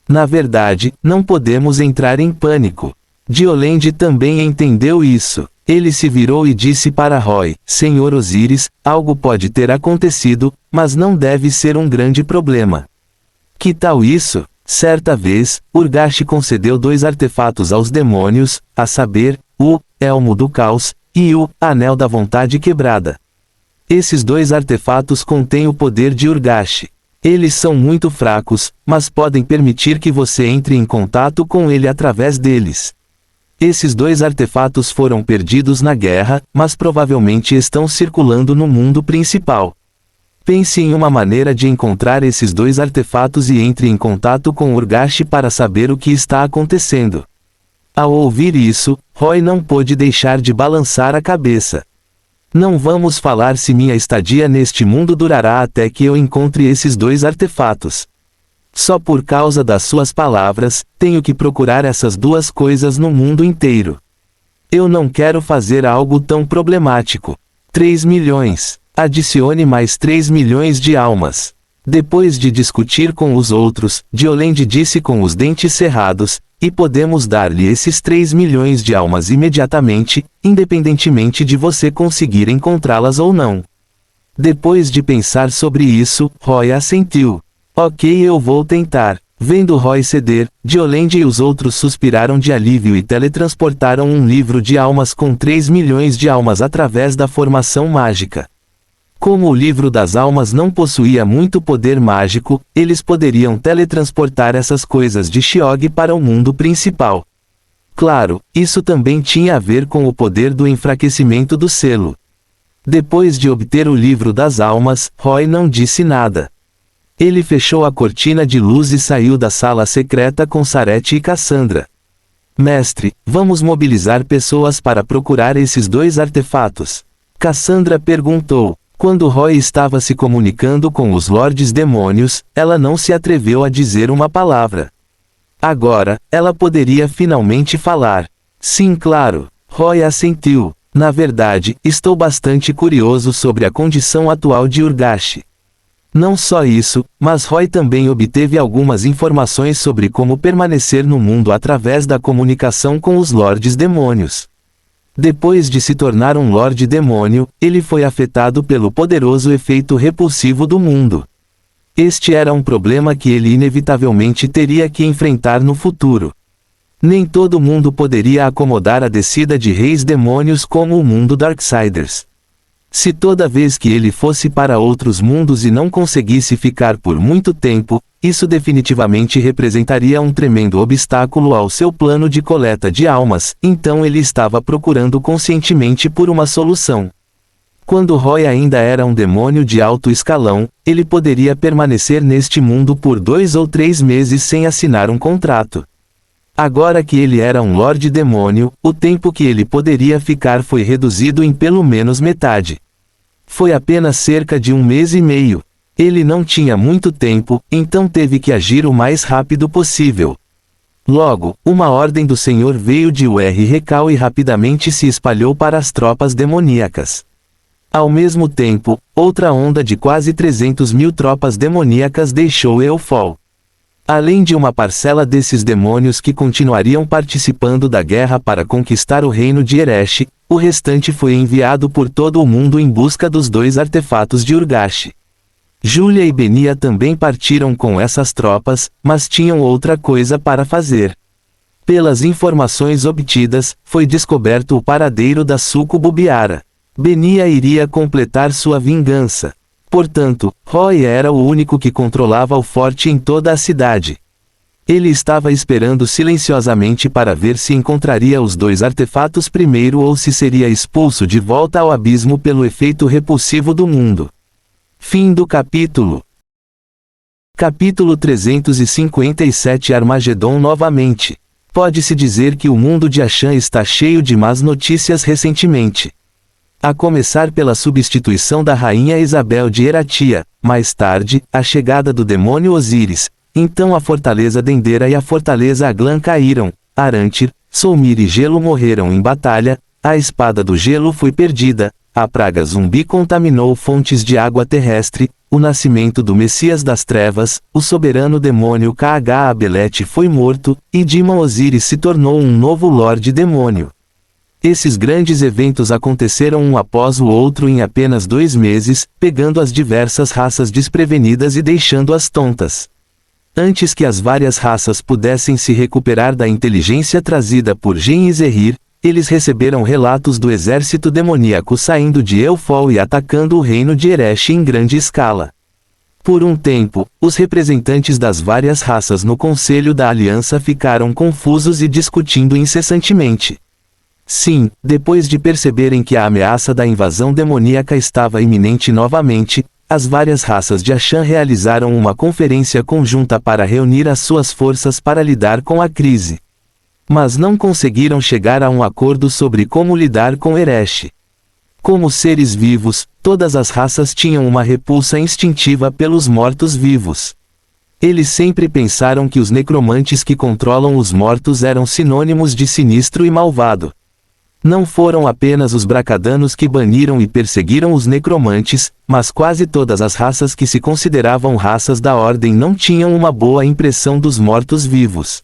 Na verdade, não podemos entrar em pânico. Diolende também entendeu isso. Ele se virou e disse para Roy, Senhor Osiris, algo pode ter acontecido, mas não deve ser um grande problema. Que tal isso? Certa vez, Urgashi concedeu 2 artefatos aos demônios, a saber, o Elmo do Caos e o Anel da Vontade Quebrada. Esses 2 artefatos contêm o poder de Urgashi. Eles são muito fracos, mas podem permitir que você entre em contato com ele através deles. Esses 2 artefatos foram perdidos na guerra, mas provavelmente estão circulando no mundo principal. Pense em uma maneira de encontrar esses 2 artefatos e entre em contato com Urgashi para saber o que está acontecendo. Ao ouvir isso, Roy não pôde deixar de balançar a cabeça. Não vamos falar se minha estadia neste mundo durará até que eu encontre esses 2 artefatos. Só por causa das suas palavras, tenho que procurar essas 2 coisas no mundo inteiro. Eu não quero fazer algo tão problemático. 3 milhões. Adicione mais 3 milhões de almas. Depois de discutir com os outros, Diolende disse com os dentes cerrados, e podemos dar-lhe esses 3 milhões de almas imediatamente, independentemente de você conseguir encontrá-las ou não. Depois de pensar sobre isso, Roy assentiu. Ok, eu vou tentar. Vendo Roy ceder, Diolende e os outros suspiraram de alívio e teletransportaram um livro de almas com 3 milhões de almas através da formação mágica. Como o livro das almas não possuía muito poder mágico, eles poderiam teletransportar essas coisas de Shiyog para o mundo principal. Claro, isso também tinha a ver com o poder do enfraquecimento do selo. Depois de obter o livro das almas, Roy não disse nada. Ele fechou a cortina de luz e saiu da sala secreta com Sarete e Cassandra. Mestre, vamos mobilizar pessoas para procurar esses dois artefatos. Cassandra perguntou. Quando Roy estava se comunicando com os Lordes Demônios, ela não se atreveu a dizer uma palavra. Agora, ela poderia finalmente falar. Sim, claro. Roy assentiu. Na verdade, estou bastante curioso sobre a condição atual de Urgashi. Não só isso, mas Roy também obteve algumas informações sobre como permanecer no mundo através da comunicação com os Lordes Demônios. Depois de se tornar um Lorde Demônio, ele foi afetado pelo poderoso efeito repulsivo do mundo. Este era um problema que ele inevitavelmente teria que enfrentar no futuro. Nem todo mundo poderia acomodar a descida de reis demônios como o mundo Darksiders. Se toda vez que ele fosse para outros mundos e não conseguisse ficar por muito tempo, isso definitivamente representaria um tremendo obstáculo ao seu plano de coleta de almas, então ele estava procurando conscientemente por uma solução. Quando Roy ainda era um demônio de alto escalão, ele poderia permanecer neste mundo por 2 ou 3 meses sem assinar um contrato. Agora que ele era um Lorde Demônio, o tempo que ele poderia ficar foi reduzido em pelo menos metade. Foi apenas cerca de 1 mês e meio. Ele não tinha muito tempo, então teve que agir o mais rápido possível. Logo, uma ordem do Senhor veio de Urhekal e rapidamente se espalhou para as tropas demoníacas. Ao mesmo tempo, outra onda de quase 300.000 tropas demoníacas deixou Eufol. Além de uma parcela desses demônios que continuariam participando da guerra para conquistar o reino de Eresh, o restante foi enviado por todo o mundo em busca dos 2 artefatos de Urgashi. Julia e Benia também partiram com essas tropas, mas tinham outra coisa para fazer. Pelas informações obtidas, foi descoberto o paradeiro da súcubo Biara. Benia iria completar sua vingança. Portanto, Roy era o único que controlava o forte em toda a cidade. Ele estava esperando silenciosamente para ver se encontraria os 2 artefatos primeiro ou se seria expulso de volta ao abismo pelo efeito repulsivo do mundo. Fim do capítulo. Capítulo 357 Armagedon novamente. Pode-se dizer que o mundo de Ashan está cheio de más notícias recentemente. A começar pela substituição da rainha Isabel de Eratia, mais tarde, a chegada do demônio Osíris, então a fortaleza Dendera e a fortaleza Aglan caíram, Arantir, Solmir e Gelo morreram em batalha, a espada do gelo foi perdida, a praga zumbi contaminou fontes de água terrestre, o nascimento do Messias das Trevas, o soberano demônio Kh Abelete foi morto, e Dimon Osiris se tornou um novo Lorde Demônio. Esses grandes eventos aconteceram um após o outro em apenas 2 meses, pegando as diversas raças desprevenidas e deixando-as tontas. Antes que as várias raças pudessem se recuperar da inteligência trazida por Gen e Zehir, eles receberam relatos do exército demoníaco saindo de Eufol e atacando o reino de Eresh em grande escala. Por um tempo, os representantes das várias raças no Conselho da Aliança ficaram confusos e discutindo incessantemente. Sim, depois de perceberem que a ameaça da invasão demoníaca estava iminente novamente, as várias raças de Ashan realizaram uma conferência conjunta para reunir as suas forças para lidar com a crise. Mas não conseguiram chegar a um acordo sobre como lidar com Eresh. Como seres vivos, todas as raças tinham uma repulsa instintiva pelos mortos-vivos. Eles sempre pensaram que os necromantes que controlam os mortos eram sinônimos de sinistro e malvado. Não foram apenas os bracadanos que baniram e perseguiram os necromantes, mas quase todas as raças que se consideravam raças da ordem não tinham uma boa impressão dos mortos-vivos.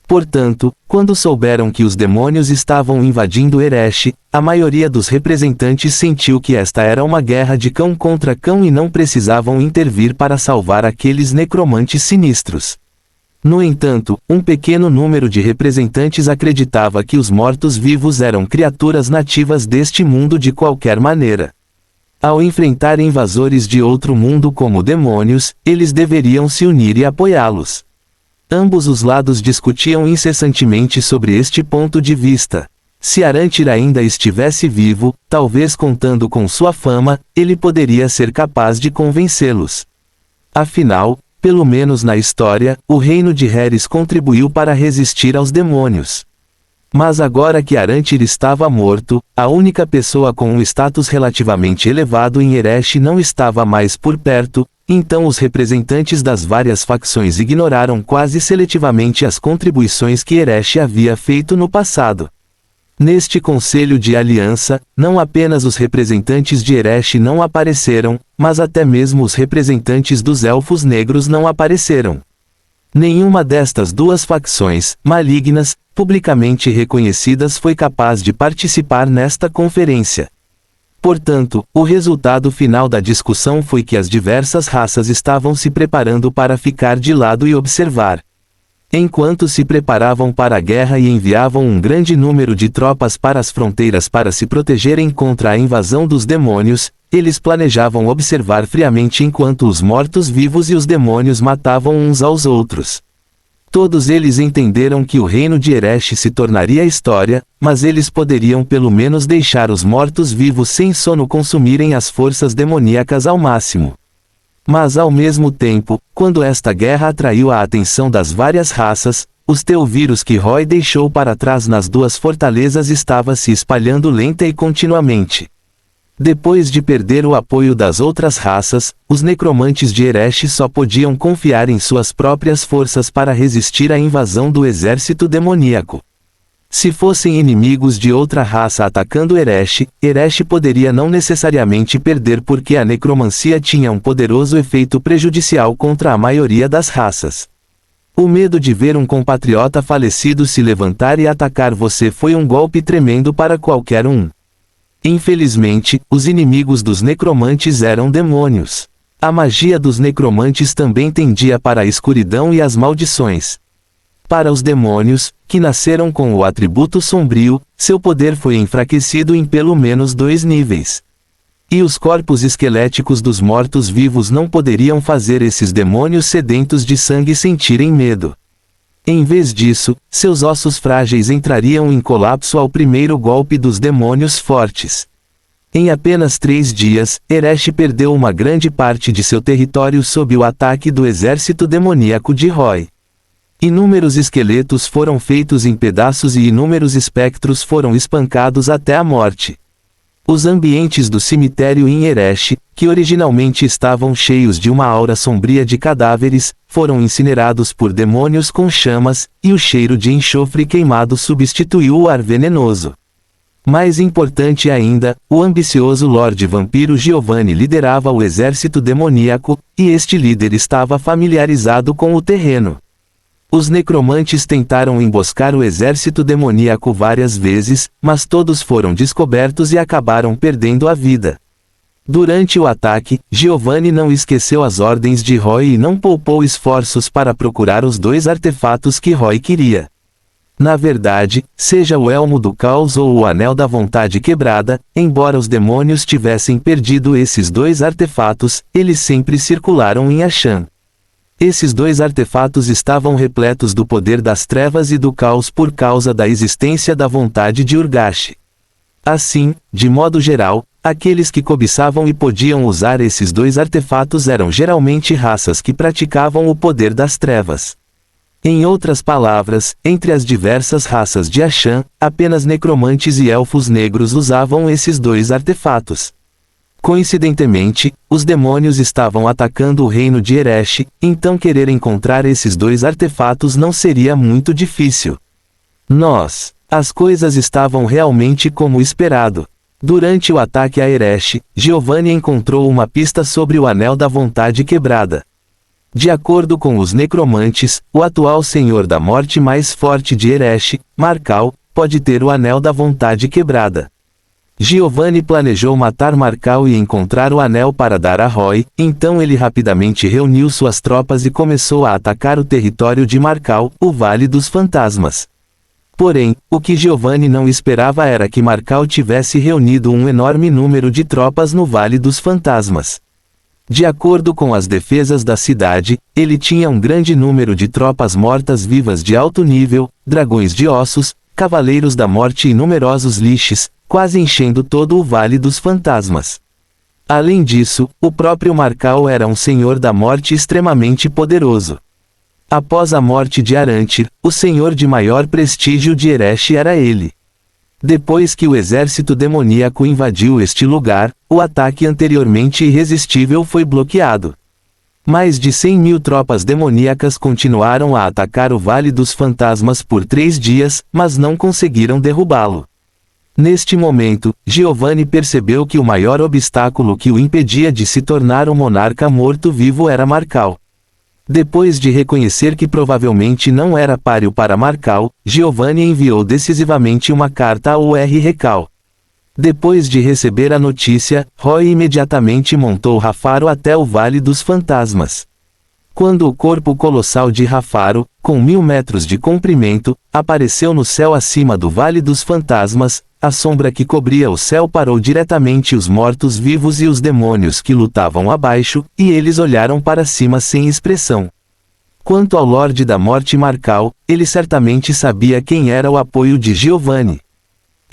Portanto, quando souberam que os demônios estavam invadindo Eresh, a maioria dos representantes sentiu que esta era uma guerra de cão contra cão e não precisavam intervir para salvar aqueles necromantes sinistros. No entanto, um pequeno número de representantes acreditava que os mortos-vivos eram criaturas nativas deste mundo de qualquer maneira. Ao enfrentar invasores de outro mundo como demônios, eles deveriam se unir e apoiá-los. Ambos os lados discutiam incessantemente sobre este ponto de vista. Se Arantir ainda estivesse vivo, talvez contando com sua fama, ele poderia ser capaz de convencê-los. Afinal, pelo menos na história, o reino de Heres contribuiu para resistir aos demônios. Mas agora que Arantir estava morto, a única pessoa com um status relativamente elevado em Eresh não estava mais por perto, então os representantes das várias facções ignoraram quase seletivamente as contribuições que Eresh havia feito no passado. Neste Conselho de Aliança, não apenas os representantes de Eresh não apareceram, mas até mesmo os representantes dos Elfos Negros não apareceram. Nenhuma destas duas facções, malignas, publicamente reconhecidas foi capaz de participar nesta conferência. Portanto, o resultado final da discussão foi que as diversas raças estavam se preparando para ficar de lado e observar. Enquanto se preparavam para a guerra e enviavam um grande número de tropas para as fronteiras para se protegerem contra a invasão dos demônios, eles planejavam observar friamente enquanto os mortos-vivos e os demônios matavam uns aos outros. Todos eles entenderam que o reino de Eresh se tornaria história, mas eles poderiam pelo menos deixar os mortos-vivos sem sono consumirem as forças demoníacas ao máximo. Mas ao mesmo tempo, quando esta guerra atraiu a atenção das várias raças, os teovírus que Roy deixou para trás nas duas fortalezas estava se espalhando lenta e continuamente. Depois de perder o apoio das outras raças, os necromantes de Eresh só podiam confiar em suas próprias forças para resistir à invasão do exército demoníaco. Se fossem inimigos de outra raça atacando Eresh, Eresh poderia não necessariamente perder porque a necromancia tinha um poderoso efeito prejudicial contra a maioria das raças. O medo de ver um compatriota falecido se levantar e atacar você foi um golpe tremendo para qualquer um. Infelizmente, os inimigos dos necromantes eram demônios. A magia dos necromantes também tendia para a escuridão e as maldições. Para os demônios, que nasceram com o atributo sombrio, seu poder foi enfraquecido em pelo menos 2 níveis. E os corpos esqueléticos dos mortos-vivos não poderiam fazer esses demônios sedentos de sangue sentirem medo. Em vez disso, seus ossos frágeis entrariam em colapso ao primeiro golpe dos demônios fortes. Em apenas 3 dias, Eresh perdeu uma grande parte de seu território sob o ataque do exército demoníaco de Roy. Inúmeros esqueletos foram feitos em pedaços e inúmeros espectros foram espancados até a morte. Os ambientes do cemitério em Eresh, que originalmente estavam cheios de uma aura sombria de cadáveres, foram incinerados por demônios com chamas, e o cheiro de enxofre queimado substituiu o ar venenoso. Mais importante ainda, o ambicioso Lorde Vampiro Giovanni liderava o exército demoníaco, e este líder estava familiarizado com o terreno. Os necromantes tentaram emboscar o exército demoníaco várias vezes, mas todos foram descobertos e acabaram perdendo a vida. Durante o ataque, Giovanni não esqueceu as ordens de Roy e não poupou esforços para procurar os 2 artefatos que Roy queria. Na verdade, seja o Elmo do Caos ou o Anel da Vontade Quebrada, embora os demônios tivessem perdido esses 2 artefatos, eles sempre circularam em Ashan. Esses 2 artefatos estavam repletos do poder das trevas e do caos por causa da existência da vontade de Urgash. Assim, de modo geral, aqueles que cobiçavam e podiam usar esses 2 artefatos eram geralmente raças que praticavam o poder das trevas. Em outras palavras, entre as diversas raças de Ashan, apenas necromantes e elfos negros usavam esses 2 artefatos. Coincidentemente, os demônios estavam atacando o reino de Eresh, então querer encontrar esses 2 artefatos não seria muito difícil. As coisas estavam realmente como esperado. Durante o ataque a Eresh, Giovanni encontrou uma pista sobre o Anel da Vontade Quebrada. De acordo com os necromantes, o atual Senhor da Morte mais forte de Eresh, Markal, pode ter o Anel da Vontade Quebrada. Giovanni planejou matar Markal e encontrar o anel para dar a Roy, então ele rapidamente reuniu suas tropas e começou a atacar o território de Markal, o Vale dos Fantasmas. Porém, o que Giovanni não esperava era que Markal tivesse reunido um enorme número de tropas no Vale dos Fantasmas. De acordo com as defesas da cidade, ele tinha um grande número de tropas mortas-vivas de alto nível, dragões de ossos, Cavaleiros da Morte e numerosos lixes, quase enchendo todo o Vale dos Fantasmas. Além disso, o próprio Markal era um senhor da morte extremamente poderoso. Após a morte de Arantir, o senhor de maior prestígio de Eresh era ele. Depois que o exército demoníaco invadiu este lugar, o ataque anteriormente irresistível foi bloqueado. Mais de 100.000 tropas demoníacas continuaram a atacar o Vale dos Fantasmas por 3 dias, mas não conseguiram derrubá-lo. Neste momento, Giovanni percebeu que o maior obstáculo que o impedia de se tornar um monarca morto-vivo era Markal. Depois de reconhecer que provavelmente não era páreo para Markal, Giovanni enviou decisivamente uma carta ao Rekal. Depois de receber a notícia, Roy imediatamente montou Rafaro até o Vale dos Fantasmas. Quando o corpo colossal de Rafaro, com 1000 metros de comprimento, apareceu no céu acima do Vale dos Fantasmas, a sombra que cobria o céu parou diretamente os mortos-vivos e os demônios que lutavam abaixo, e eles olharam para cima sem expressão. Quanto ao Lorde da Morte Markal, ele certamente sabia quem era o apoio de Giovanni.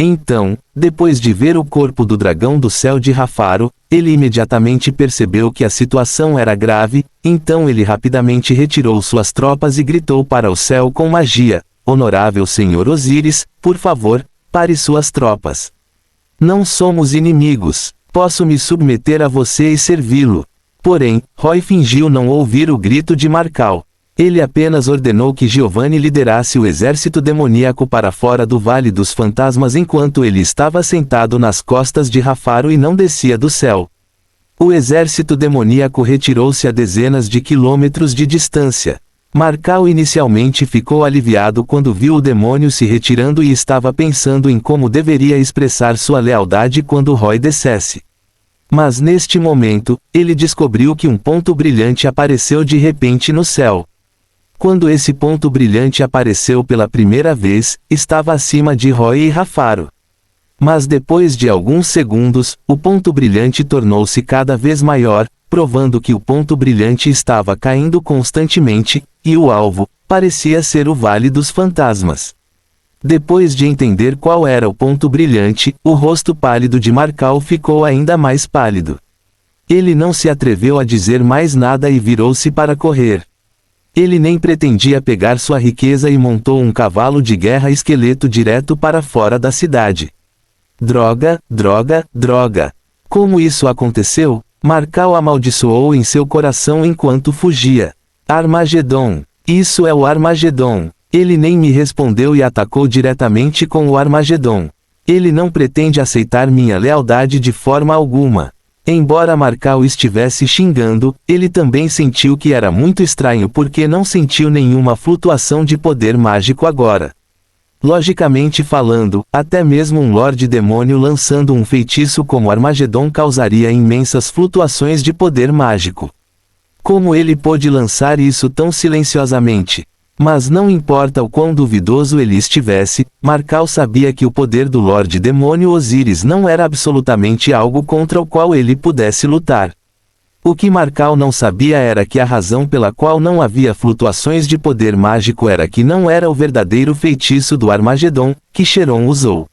Então, depois de ver o corpo do dragão do céu de Rafaro, ele imediatamente percebeu que a situação era grave, então ele rapidamente retirou suas tropas e gritou para o céu com magia: "Honorável Senhor Osíris, por favor, pare suas tropas. Não somos inimigos, posso me submeter a você e servi-lo." Porém, Roy fingiu não ouvir o grito de Markal. Ele apenas ordenou que Giovanni liderasse o exército demoníaco para fora do Vale dos Fantasmas enquanto ele estava sentado nas costas de Rafaro e não descia do céu. O exército demoníaco retirou-se a dezenas de quilômetros de distância. Markal inicialmente ficou aliviado quando viu o demônio se retirando e estava pensando em como deveria expressar sua lealdade quando Roy descesse. Mas neste momento, ele descobriu que um ponto brilhante apareceu de repente no céu. Quando esse ponto brilhante apareceu pela primeira vez, estava acima de Roy e Rafaro. Mas depois de alguns segundos, o ponto brilhante tornou-se cada vez maior, provando que o ponto brilhante estava caindo constantemente, e o alvo parecia ser o Vale dos Fantasmas. Depois de entender qual era o ponto brilhante, o rosto pálido de Markal ficou ainda mais pálido. Ele não se atreveu a dizer mais nada e virou-se para correr. Ele nem pretendia pegar sua riqueza e montou um cavalo de guerra esqueleto direto para fora da cidade. Droga, droga, droga. Como isso aconteceu? Markal amaldiçoou em seu coração enquanto fugia. Armagedon. Isso é o Armagedon. Ele nem me respondeu e atacou diretamente com o Armagedon. Ele não pretende aceitar minha lealdade de forma alguma. Embora Markal estivesse xingando, ele também sentiu que era muito estranho porque não sentiu nenhuma flutuação de poder mágico agora. Logicamente falando, até mesmo um Lorde Demônio lançando um feitiço como Armagedon causaria imensas flutuações de poder mágico. Como ele pôde lançar isso tão silenciosamente? Mas não importa o quão duvidoso ele estivesse, Markal sabia que o poder do Lorde Demônio Osíris não era absolutamente algo contra o qual ele pudesse lutar. O que Markal não sabia era que a razão pela qual não havia flutuações de poder mágico era que não era o verdadeiro feitiço do Armagedon, que Cheron usou.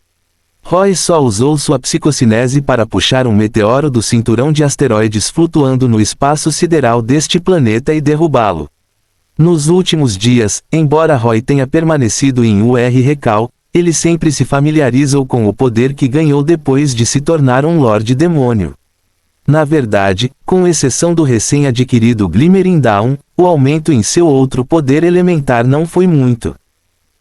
Roy só usou sua psicocinese para puxar um meteoro do cinturão de asteroides flutuando no espaço sideral deste planeta e derrubá-lo. Nos últimos dias, embora Roy tenha permanecido em Rekal, ele sempre se familiarizou com o poder que ganhou depois de se tornar um Lorde Demônio. Na verdade, com exceção do recém-adquirido Glimmering Dawn, o aumento em seu outro poder elementar não foi muito.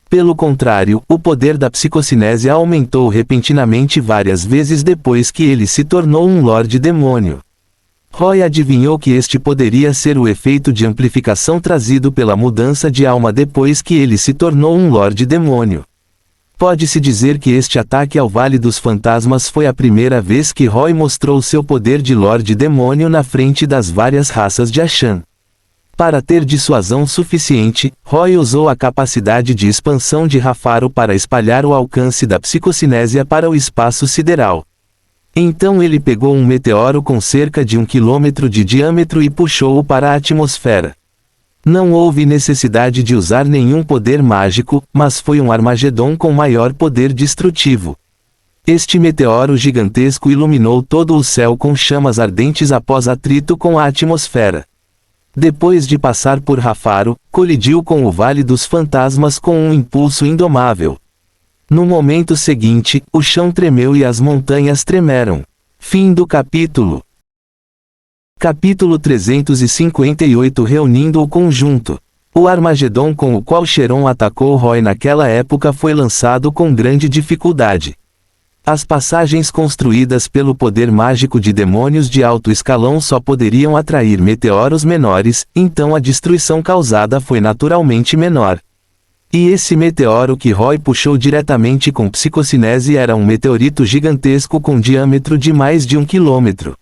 Pelo contrário, o poder da psicocinese aumentou repentinamente várias vezes depois que ele se tornou um Lorde Demônio. Roy adivinhou que este poderia ser o efeito de amplificação trazido pela mudança de alma depois que ele se tornou um Lorde Demônio. Pode-se dizer que este ataque ao Vale dos Fantasmas foi a primeira vez que Roy mostrou seu poder de Lorde Demônio na frente das várias raças de Ashan. Para ter dissuasão suficiente, Roy usou a capacidade de expansão de Rafaro para espalhar o alcance da psicocinésia para o espaço sideral. Então ele pegou um meteoro com cerca de 1 quilômetro de diâmetro e puxou-o para a atmosfera. Não houve necessidade de usar nenhum poder mágico, mas foi um Armagedon com maior poder destrutivo. Este meteoro gigantesco iluminou todo o céu com chamas ardentes após atrito com a atmosfera. Depois de passar por Rafaro, colidiu com o Vale dos Fantasmas com um impulso indomável. No momento seguinte, o chão tremeu e as montanhas tremeram. Fim do capítulo. Capítulo 358. Reunindo o conjunto. O Armagedon com o qual Cheron atacou Roy naquela época foi lançado com grande dificuldade. As passagens construídas pelo poder mágico de demônios de alto escalão só poderiam atrair meteoros menores, então a destruição causada foi naturalmente menor. E esse meteoro que Roy puxou diretamente com psicocinese era um meteorito gigantesco com diâmetro de mais de 1 quilômetro.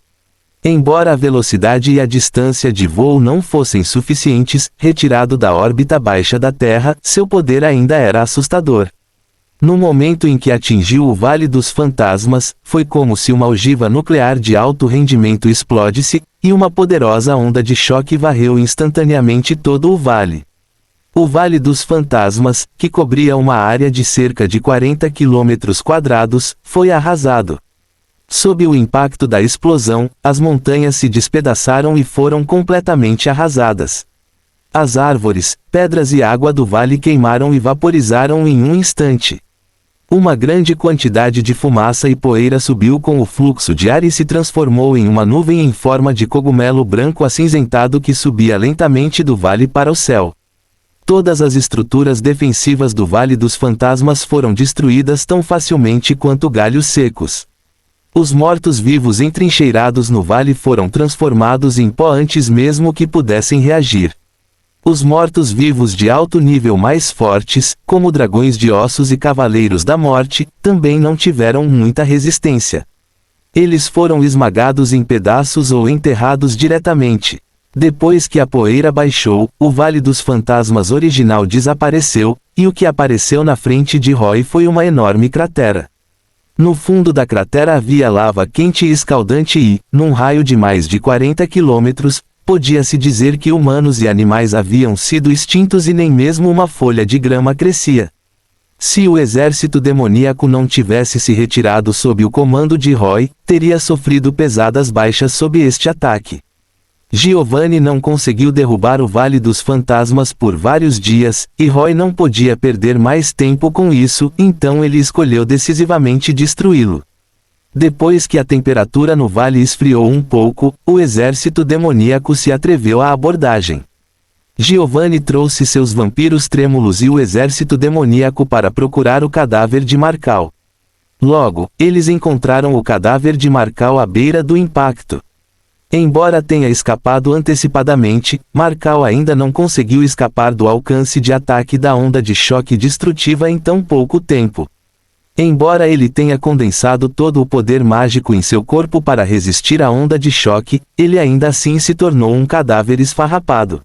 Embora a velocidade e a distância de voo não fossem suficientes, retirado da órbita baixa da Terra, seu poder ainda era assustador. No momento em que atingiu o Vale dos Fantasmas, foi como se uma ogiva nuclear de alto rendimento explodisse, e uma poderosa onda de choque varreu instantaneamente todo o vale. O Vale dos Fantasmas, que cobria uma área de cerca de 40 km², foi arrasado. Sob o impacto da explosão, as montanhas se despedaçaram e foram completamente arrasadas. As árvores, pedras e água do vale queimaram e vaporizaram em um instante. Uma grande quantidade de fumaça e poeira subiu com o fluxo de ar e se transformou em uma nuvem em forma de cogumelo branco acinzentado que subia lentamente do vale para o céu. Todas as estruturas defensivas do Vale dos Fantasmas foram destruídas tão facilmente quanto galhos secos. Os mortos-vivos entrincheirados no vale foram transformados em pó antes mesmo que pudessem reagir. Os mortos-vivos de alto nível mais fortes, como dragões de ossos e cavaleiros da morte, também não tiveram muita resistência. Eles foram esmagados em pedaços ou enterrados diretamente. Depois que a poeira baixou, o Vale dos Fantasmas original desapareceu, e o que apareceu na frente de Roy foi uma enorme cratera. No fundo da cratera havia lava quente e escaldante e, num raio de mais de 40 quilômetros, podia-se dizer que humanos e animais haviam sido extintos e nem mesmo uma folha de grama crescia. Se o exército demoníaco não tivesse se retirado sob o comando de Roy, teria sofrido pesadas baixas sob este ataque. Giovanni não conseguiu derrubar o Vale dos Fantasmas por vários dias, e Roy não podia perder mais tempo com isso, então ele escolheu decisivamente destruí-lo. Depois que a temperatura no vale esfriou um pouco, o exército demoníaco se atreveu à abordagem. Giovanni trouxe seus vampiros trêmulos e o exército demoníaco para procurar o cadáver de Marcal. Logo, eles encontraram o cadáver de Marcal à beira do impacto. Embora tenha escapado antecipadamente, Marcal ainda não conseguiu escapar do alcance de ataque da onda de choque destrutiva em tão pouco tempo. Embora ele tenha condensado todo o poder mágico em seu corpo para resistir à onda de choque, ele ainda assim se tornou um cadáver esfarrapado.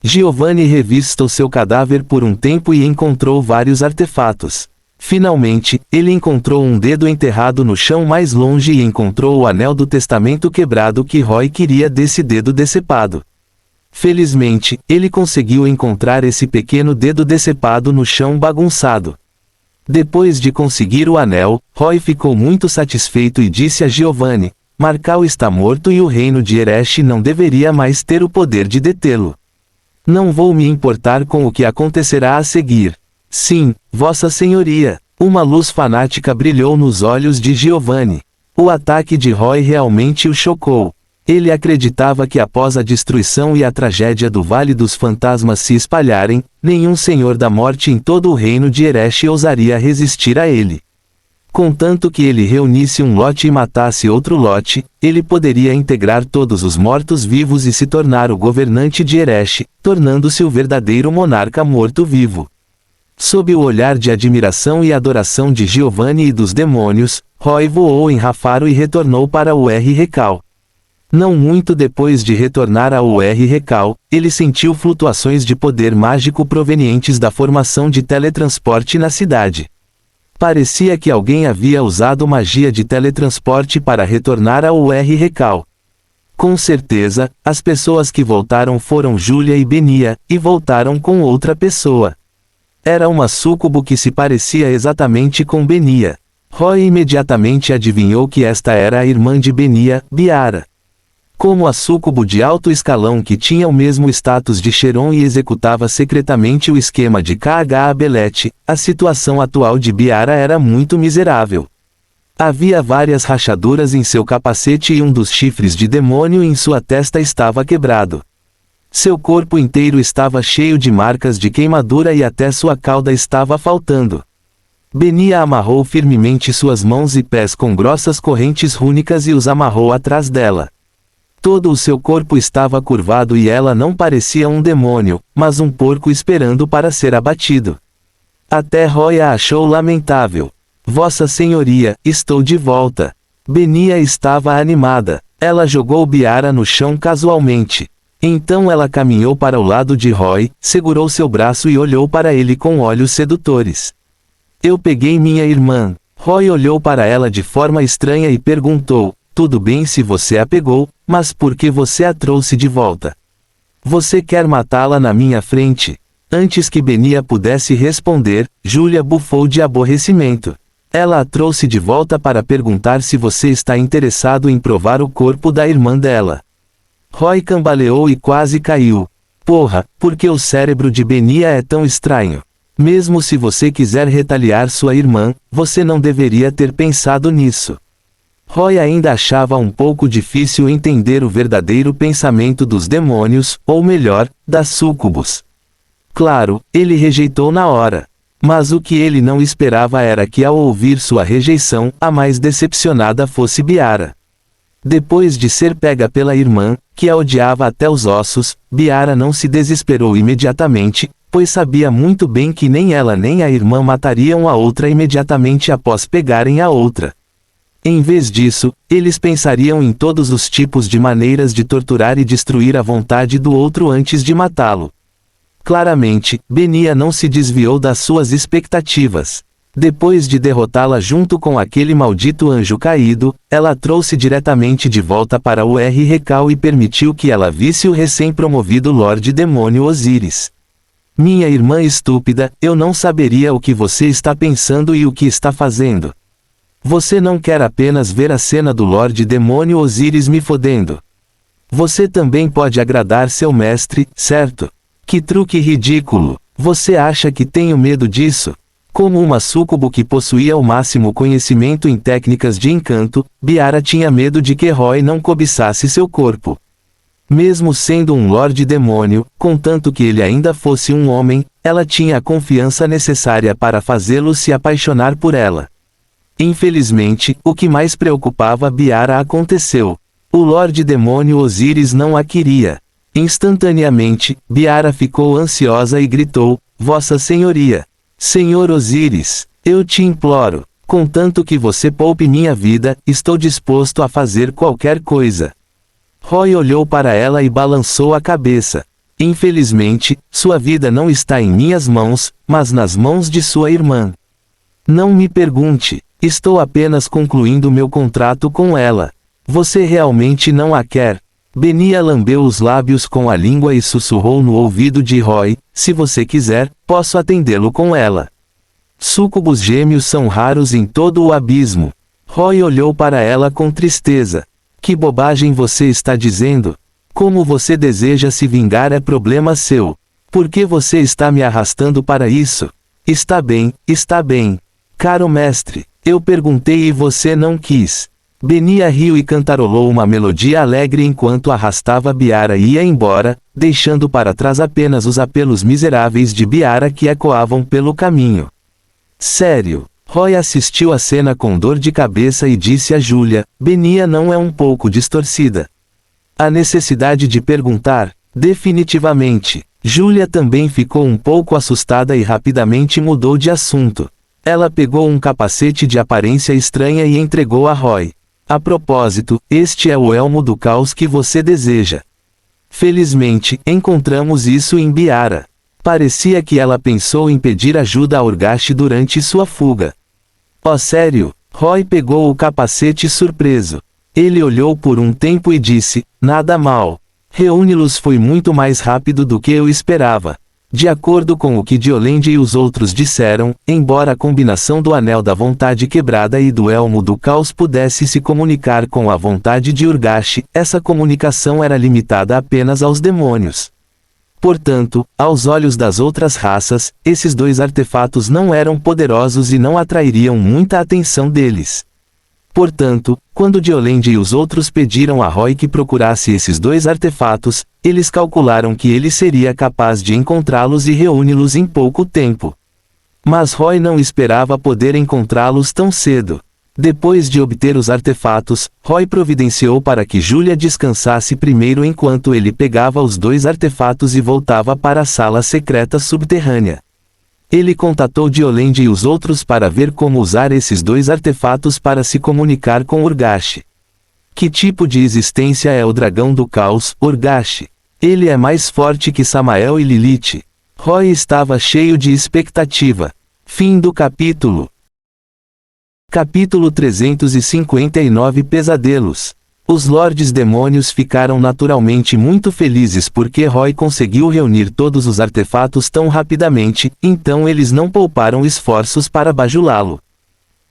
Giovanni revistou seu cadáver por um tempo e encontrou vários artefatos. Finalmente, ele encontrou um dedo enterrado no chão mais longe e encontrou o anel do testamento quebrado que Roy queria desse dedo decepado. Felizmente, ele conseguiu encontrar esse pequeno dedo decepado no chão bagunçado. Depois de conseguir o anel, Roy ficou muito satisfeito e disse a Giovanni: Marcal está morto e o reino de Eresh não deveria mais ter o poder de detê-lo. Não vou me importar com o que acontecerá a seguir. Sim, Vossa Senhoria. Uma luz fanática brilhou nos olhos de Giovanni. O ataque de Roy realmente o chocou. Ele acreditava que após a destruição e a tragédia do Vale dos Fantasmas se espalharem, nenhum Senhor da Morte em todo o reino de Eresh ousaria resistir a ele. Contanto que ele reunisse um lote e matasse outro lote, ele poderia integrar todos os mortos-vivos e se tornar o governante de Eresh, tornando-se o verdadeiro monarca morto-vivo. Sob o olhar de admiração e adoração de Giovanni e dos demônios, Roy voou em Rafaro e retornou para o R-Recal. Não muito depois de retornar ao R-Recal, ele sentiu flutuações de poder mágico provenientes da formação de teletransporte na cidade. Parecia que alguém havia usado magia de teletransporte para retornar ao R-Recal. Com certeza, as pessoas que voltaram foram Júlia e Benia, e voltaram com outra pessoa. Era uma súcubo que se parecia exatamente com Benia. Roy imediatamente adivinhou que esta era a irmã de Benia, Biara. Como a súcubo de alto escalão que tinha o mesmo status de Cheron e executava secretamente o esquema de KH Belete, a situação atual de Biara era muito miserável. Havia várias rachaduras em seu capacete e um dos chifres de demônio em sua testa estava quebrado. Seu corpo inteiro estava cheio de marcas de queimadura e até sua cauda estava faltando. Benia amarrou firmemente suas mãos e pés com grossas correntes rúnicas e os amarrou atrás dela. Todo o seu corpo estava curvado e ela não parecia um demônio, mas um porco esperando para ser abatido. Até Roy a achou lamentável. Vossa Senhoria, estou de volta. Benia estava animada. Ela jogou Biara no chão casualmente. Então ela caminhou para o lado de Roy, segurou seu braço e olhou para ele com olhos sedutores. Eu peguei minha irmã. Roy olhou para ela de forma estranha e perguntou, tudo bem se você a pegou, mas por que você a trouxe de volta? Você quer matá-la na minha frente? Antes que Benia pudesse responder, Júlia bufou de aborrecimento. Ela a trouxe de volta para perguntar se você está interessado em provar o corpo da irmã dela. Roy cambaleou e quase caiu. Porra, por que o cérebro de Benia é tão estranho? Mesmo se você quiser retaliar sua irmã, você não deveria ter pensado nisso. Roy ainda achava um pouco difícil entender o verdadeiro pensamento dos demônios, ou melhor, das súcubos. Claro, ele rejeitou na hora. Mas o que ele não esperava era que ao ouvir sua rejeição, a mais decepcionada fosse Biara. Depois de ser pega pela irmã, que a odiava até os ossos, Biara não se desesperou imediatamente, pois sabia muito bem que nem ela nem a irmã matariam a outra imediatamente após pegarem a outra. Em vez disso, eles pensariam em todos os tipos de maneiras de torturar e destruir a vontade do outro antes de matá-lo. Claramente, Benia não se desviou das suas expectativas. Depois de derrotá-la junto com aquele maldito anjo caído, ela a trouxe diretamente de volta para o R-Recal e permitiu que ela visse o recém-promovido Lorde Demônio Osíris. Minha irmã estúpida, eu não saberia o que você está pensando e o que está fazendo. Você não quer apenas ver a cena do Lorde Demônio Osíris me fodendo. Você também pode agradar seu mestre, certo? Que truque ridículo! Você acha que tenho medo disso? Como uma súcubo que possuía o máximo conhecimento em técnicas de encanto, Biara tinha medo de que Roy não cobiçasse seu corpo. Mesmo sendo um Lorde Demônio, contanto que ele ainda fosse um homem, ela tinha a confiança necessária para fazê-lo se apaixonar por ela. Infelizmente, o que mais preocupava Biara aconteceu. O Lorde Demônio Osíris não a queria. Instantaneamente, Biara ficou ansiosa e gritou, Vossa Senhoria! Senhor Osíris, eu te imploro, contanto que você poupe minha vida, estou disposto a fazer qualquer coisa. Roy olhou para ela e balançou a cabeça. Infelizmente, sua vida não está em minhas mãos, mas nas mãos de sua irmã. Não me pergunte. Estou apenas concluindo meu contrato com ela. Você realmente não a quer? Benia lambeu os lábios com a língua e sussurrou no ouvido de Roy, se você quiser, posso atendê-lo com ela. Súcubos gêmeos são raros em todo o abismo. Roy olhou para ela com tristeza. Que bobagem você está dizendo? Como você deseja se vingar é problema seu. Por que você está me arrastando para isso? Está bem, caro mestre. Eu perguntei e você não quis. Benia riu e cantarolou uma melodia alegre enquanto arrastava Biara e ia embora, deixando para trás apenas os apelos miseráveis de Biara que ecoavam pelo caminho. Sério. Roy assistiu a cena com dor de cabeça e disse a Júlia, Benia não é um pouco distorcida. A necessidade de perguntar, definitivamente. Júlia também ficou um pouco assustada e rapidamente mudou de assunto. Ela pegou um capacete de aparência estranha e entregou a Roy. A propósito, este é o elmo do caos que você deseja. Felizmente, encontramos isso em Biara. Parecia que ela pensou em pedir ajuda a Urgashi durante sua fuga. Oh sério? Roy pegou o capacete surpreso. Ele olhou por um tempo e disse, nada mal. Reúne-los foi muito mais rápido do que eu esperava. De acordo com o que Diolendy e os outros disseram, embora a combinação do Anel da Vontade Quebrada e do Elmo do Caos pudesse se comunicar com a vontade de Urgashi, essa comunicação era limitada apenas aos demônios. Portanto, aos olhos das outras raças, esses dois artefatos não eram poderosos e não atrairiam muita atenção deles. Portanto, quando Diolendy e os outros pediram a Roy que procurasse esses dois artefatos, eles calcularam que ele seria capaz de encontrá-los e reúne-los em pouco tempo. Mas Roy não esperava poder encontrá-los tão cedo. Depois de obter os artefatos, Roy providenciou para que Julia descansasse primeiro enquanto ele pegava os dois artefatos e voltava para a sala secreta subterrânea. Ele contatou Diolendy e os outros para ver como usar esses dois artefatos para se comunicar com Urgashi. Que tipo de existência é o dragão do caos, Urgashi? Ele é mais forte que Samael e Lilith. Roy estava cheio de expectativa. Fim do capítulo. Capítulo 359 Pesadelos. Os Lordes Demônios ficaram naturalmente muito felizes porque Roy conseguiu reunir todos os artefatos tão rapidamente, então eles não pouparam esforços para bajulá-lo.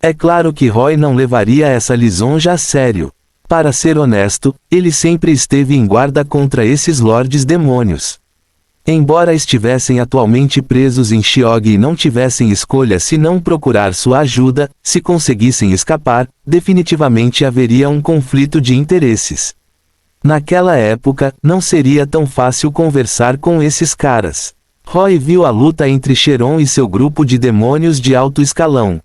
É claro que Roy não levaria essa lisonja a sério. Para ser honesto, ele sempre esteve em guarda contra esses Lordes Demônios. Embora estivessem atualmente presos em Shiog e não tivessem escolha senão procurar sua ajuda, se conseguissem escapar, definitivamente haveria um conflito de interesses. Naquela época, não seria tão fácil conversar com esses caras. Roy viu a luta entre Cheron e seu grupo de demônios de alto escalão.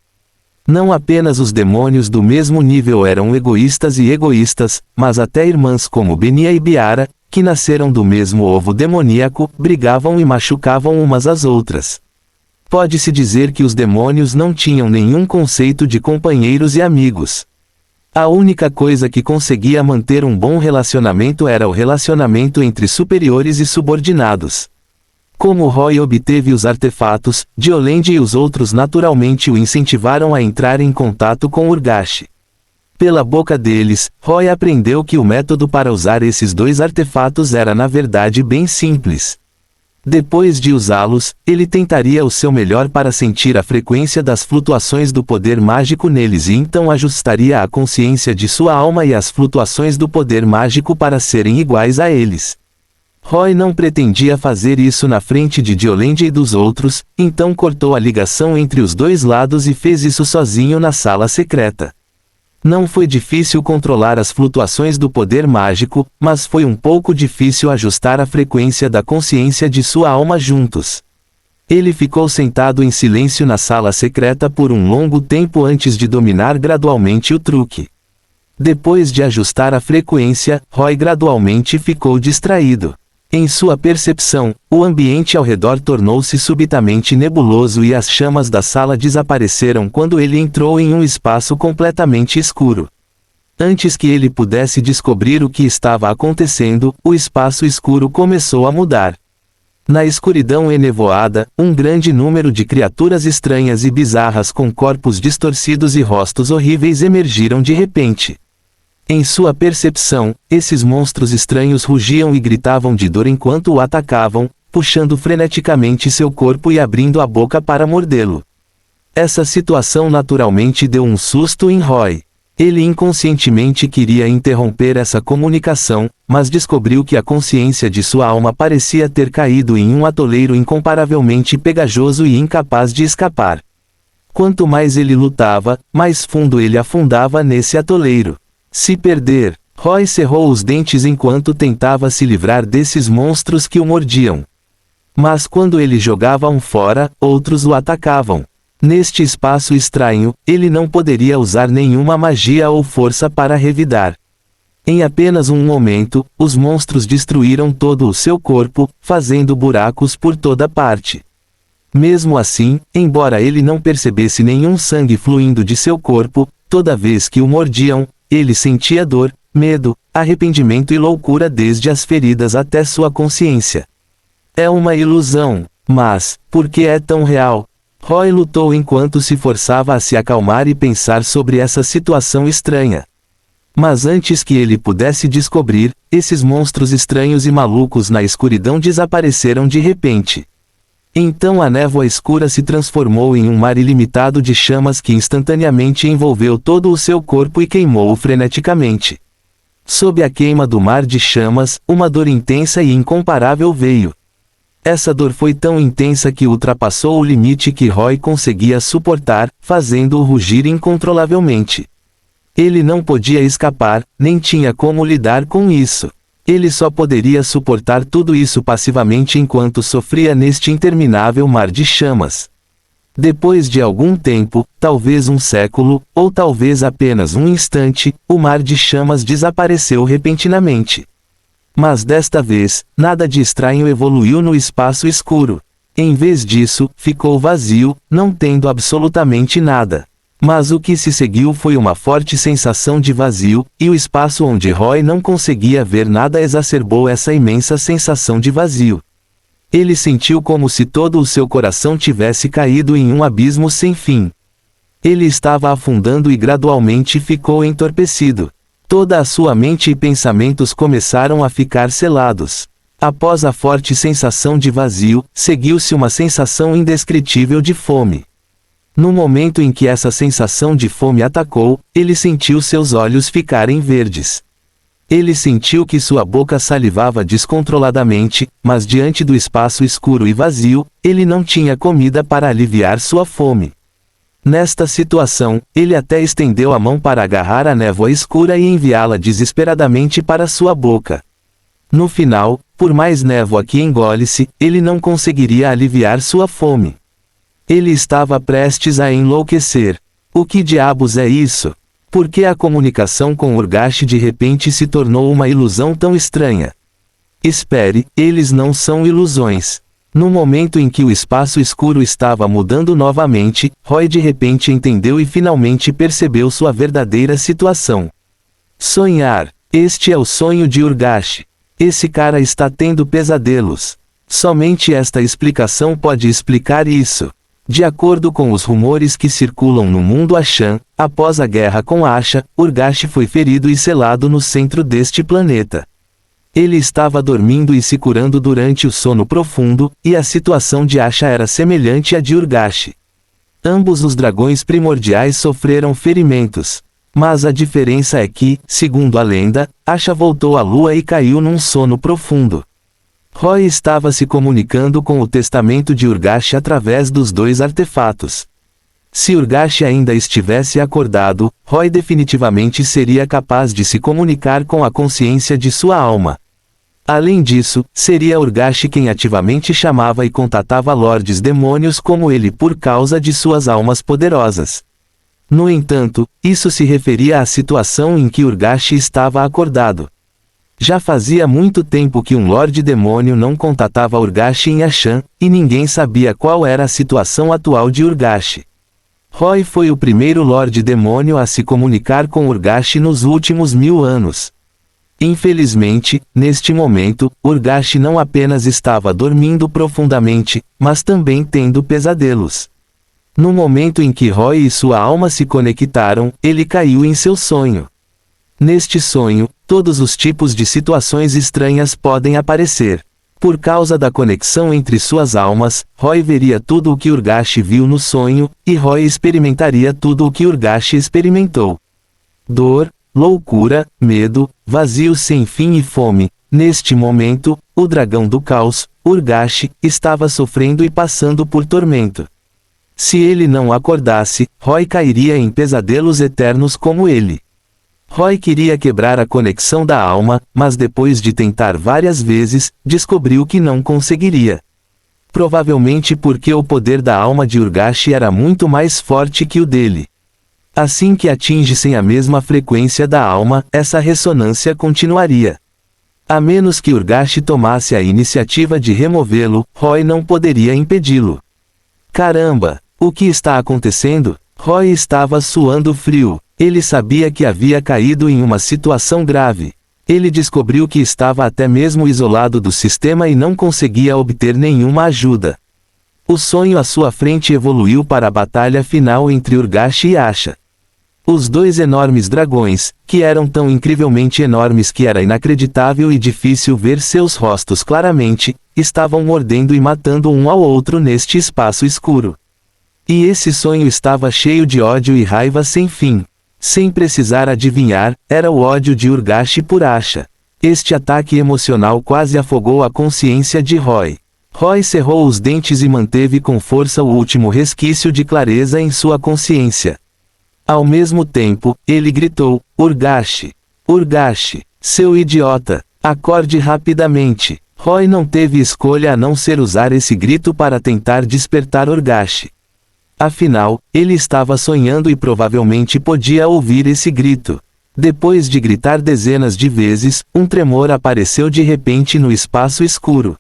Não apenas os demônios do mesmo nível eram egoístas e egoístas, mas até irmãs como Benia e Biara, que nasceram do mesmo ovo demoníaco, brigavam e machucavam umas às outras. Pode-se dizer que os demônios não tinham nenhum conceito de companheiros e amigos. A única coisa que conseguia manter um bom relacionamento era o relacionamento entre superiores e subordinados. Como Roy obteve os artefatos, Diolendy e os outros naturalmente o incentivaram a entrar em contato com Urgashi. Pela boca deles, Roy aprendeu que o método para usar esses dois artefatos era na verdade bem simples. Depois de usá-los, ele tentaria o seu melhor para sentir a frequência das flutuações do poder mágico neles e então ajustaria a consciência de sua alma e as flutuações do poder mágico para serem iguais a eles. Roy não pretendia fazer isso na frente de Diolendy e dos outros, então cortou a ligação entre os dois lados e fez isso sozinho na sala secreta. Não foi difícil controlar as flutuações do poder mágico, mas foi um pouco difícil ajustar a frequência da consciência de sua alma juntos. Ele ficou sentado em silêncio na sala secreta por um longo tempo antes de dominar gradualmente o truque. Depois de ajustar a frequência, Roy gradualmente ficou distraído. Em sua percepção, o ambiente ao redor tornou-se subitamente nebuloso e as chamas da sala desapareceram quando ele entrou em um espaço completamente escuro. Antes que ele pudesse descobrir o que estava acontecendo, o espaço escuro começou a mudar. Na escuridão enevoada, um grande número de criaturas estranhas e bizarras com corpos distorcidos e rostos horríveis emergiram de repente. Em sua percepção, esses monstros estranhos rugiam e gritavam de dor enquanto o atacavam, puxando freneticamente seu corpo e abrindo a boca para mordê-lo. Essa situação naturalmente deu um susto em Roy. Ele inconscientemente queria interromper essa comunicação, mas descobriu que a consciência de sua alma parecia ter caído em um atoleiro incomparavelmente pegajoso e incapaz de escapar. Quanto mais ele lutava, mais fundo ele afundava nesse atoleiro. Se perder, Roy cerrou os dentes enquanto tentava se livrar desses monstros que o mordiam. Mas quando ele jogava um fora, outros o atacavam. Neste espaço estranho, ele não poderia usar nenhuma magia ou força para revidar. Em apenas um momento, os monstros destruíram todo o seu corpo, fazendo buracos por toda parte. Mesmo assim, embora ele não percebesse nenhum sangue fluindo de seu corpo, toda vez que o mordiam, ele sentia dor, medo, arrependimento e loucura desde as feridas até sua consciência. É uma ilusão, mas, por que é tão real? Roy lutou enquanto se forçava a se acalmar e pensar sobre essa situação estranha. Mas antes que ele pudesse descobrir, esses monstros estranhos e malucos na escuridão desapareceram de repente. Então a névoa escura se transformou em um mar ilimitado de chamas que instantaneamente envolveu todo o seu corpo e queimou-o freneticamente. Sob a queima do mar de chamas, uma dor intensa e incomparável veio. Essa dor foi tão intensa que ultrapassou o limite que Roy conseguia suportar, fazendo-o rugir incontrolavelmente. Ele não podia escapar, nem tinha como lidar com isso. Ele só poderia suportar tudo isso passivamente enquanto sofria neste interminável mar de chamas. Depois de algum tempo, talvez um século, ou talvez apenas um instante, o mar de chamas desapareceu repentinamente. Mas desta vez, nada de estranho evoluiu no espaço escuro. Em vez disso, ficou vazio, não tendo absolutamente nada. Mas o que se seguiu foi uma forte sensação de vazio, e o espaço onde Roy não conseguia ver nada exacerbou essa imensa sensação de vazio. Ele sentiu como se todo o seu coração tivesse caído em um abismo sem fim. Ele estava afundando e gradualmente ficou entorpecido. Toda a sua mente e pensamentos começaram a ficar selados. Após a forte sensação de vazio, seguiu-se uma sensação indescritível de fome. No momento em que essa sensação de fome atacou, ele sentiu seus olhos ficarem verdes. Ele sentiu que sua boca salivava descontroladamente, mas diante do espaço escuro e vazio, ele não tinha comida para aliviar sua fome. Nesta situação, ele até estendeu a mão para agarrar a névoa escura e enviá-la desesperadamente para sua boca. No final, por mais névoa que engole-se, ele não conseguiria aliviar sua fome. Ele estava prestes a enlouquecer. O que diabos é isso? Por que a comunicação com Urgashi de repente se tornou uma ilusão tão estranha? Espere, eles não são ilusões. No momento em que o espaço escuro estava mudando novamente, Roy de repente entendeu e finalmente percebeu sua verdadeira situação. Sonhar. Este é o sonho de Urgashi. Esse cara está tendo pesadelos. Somente esta explicação pode explicar isso. De acordo com os rumores que circulam no mundo Ashan, após a guerra com Asha, Urgashi foi ferido e selado no centro deste planeta. Ele estava dormindo e se curando durante o sono profundo, e a situação de Asha era semelhante à de Urgashi. Ambos os dragões primordiais sofreram ferimentos. Mas a diferença é que, segundo a lenda, Asha voltou à lua e caiu num sono profundo. Roy estava se comunicando com o testamento de Urgashi através dos dois artefatos. Se Urgashi ainda estivesse acordado, Roy definitivamente seria capaz de se comunicar com a consciência de sua alma. Além disso, seria Urgashi quem ativamente chamava e contatava lordes demônios como ele por causa de suas almas poderosas. No entanto, isso se referia à situação em que Urgashi estava acordado. Já fazia muito tempo que um Lorde Demônio não contatava Urgashi em Ashan, e ninguém sabia qual era a situação atual de Urgashi. Roy foi o primeiro Lorde Demônio a se comunicar com Urgashi nos últimos 1000 anos. Infelizmente, neste momento, Urgashi não apenas estava dormindo profundamente, mas também tendo pesadelos. No momento em que Roy e sua alma se conectaram, ele caiu em seu sonho. Neste sonho, todos os tipos de situações estranhas podem aparecer. Por causa da conexão entre suas almas, Roy veria tudo o que Urgashi viu no sonho, e Roy experimentaria tudo o que Urgashi experimentou. Dor, loucura, medo, vazio sem fim e fome. Neste momento, o dragão do caos, Urgashi, estava sofrendo e passando por tormento. Se ele não acordasse, Roy cairia em pesadelos eternos como ele. Roy queria quebrar a conexão da alma, mas depois de tentar várias vezes, descobriu que não conseguiria. Provavelmente porque o poder da alma de Urgashi era muito mais forte que o dele. Assim que atingissem a mesma frequência da alma, essa ressonância continuaria. A menos que Urgashi tomasse a iniciativa de removê-lo, Roy não poderia impedi-lo. Caramba! O que está acontecendo? Roy estava suando frio. Ele sabia que havia caído em uma situação grave. Ele descobriu que estava até mesmo isolado do sistema e não conseguia obter nenhuma ajuda. O sonho à sua frente evoluiu para a batalha final entre Urgashi e Asha. Os dois enormes dragões, que eram tão incrivelmente enormes que era inacreditável e difícil ver seus rostos claramente, estavam mordendo e matando um ao outro neste espaço escuro. E esse sonho estava cheio de ódio e raiva sem fim. Sem precisar adivinhar, era o ódio de Urgashi por Asha. Este ataque emocional quase afogou a consciência de Roy. Roy cerrou os dentes e manteve com força o último resquício de clareza em sua consciência. Ao mesmo tempo, ele gritou: Urgashi! Urgashi! Seu idiota! Acorde rapidamente! Roy não teve escolha a não ser usar esse grito para tentar despertar Urgashi. Afinal, ele estava sonhando e provavelmente podia ouvir esse grito. Depois de gritar dezenas de vezes, um tremor apareceu de repente no espaço escuro.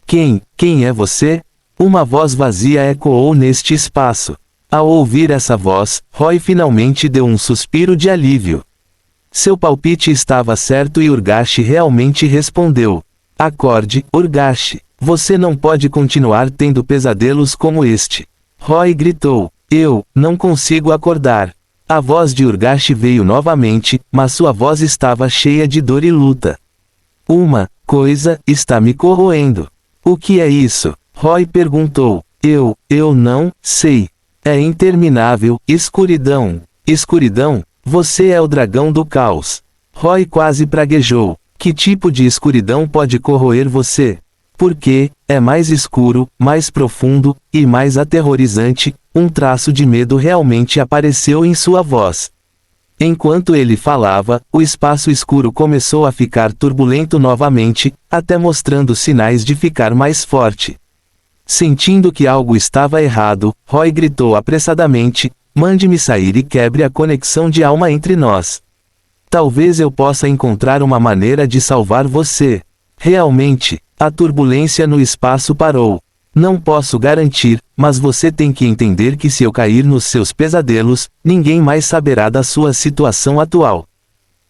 Quem é você? Uma voz vazia ecoou neste espaço. Ao ouvir essa voz, Roy finalmente deu um suspiro de alívio. Seu palpite estava certo e Urgashi realmente respondeu. Acorde, Urgashi. Você não pode continuar tendo pesadelos como este. Roy gritou. Eu não consigo acordar. A voz de Urgashi veio novamente, mas sua voz estava cheia de dor e luta. Uma coisa está me corroendo. O que é isso? Roy perguntou. Eu não sei. É interminável, escuridão. Escuridão? Você é o dragão do caos. Roy quase praguejou. Que tipo de escuridão pode corroer você? Porque é mais escuro, mais profundo, e mais aterrorizante. Um traço de medo realmente apareceu em sua voz. Enquanto ele falava, o espaço escuro começou a ficar turbulento novamente, até mostrando sinais de ficar mais forte. Sentindo que algo estava errado, Roy gritou apressadamente: mande-me sair e quebre a conexão de alma entre nós. Talvez eu possa encontrar uma maneira de salvar você. Realmente, a turbulência no espaço parou. Não posso garantir, mas você tem que entender que se eu cair nos seus pesadelos, ninguém mais saberá da sua situação atual.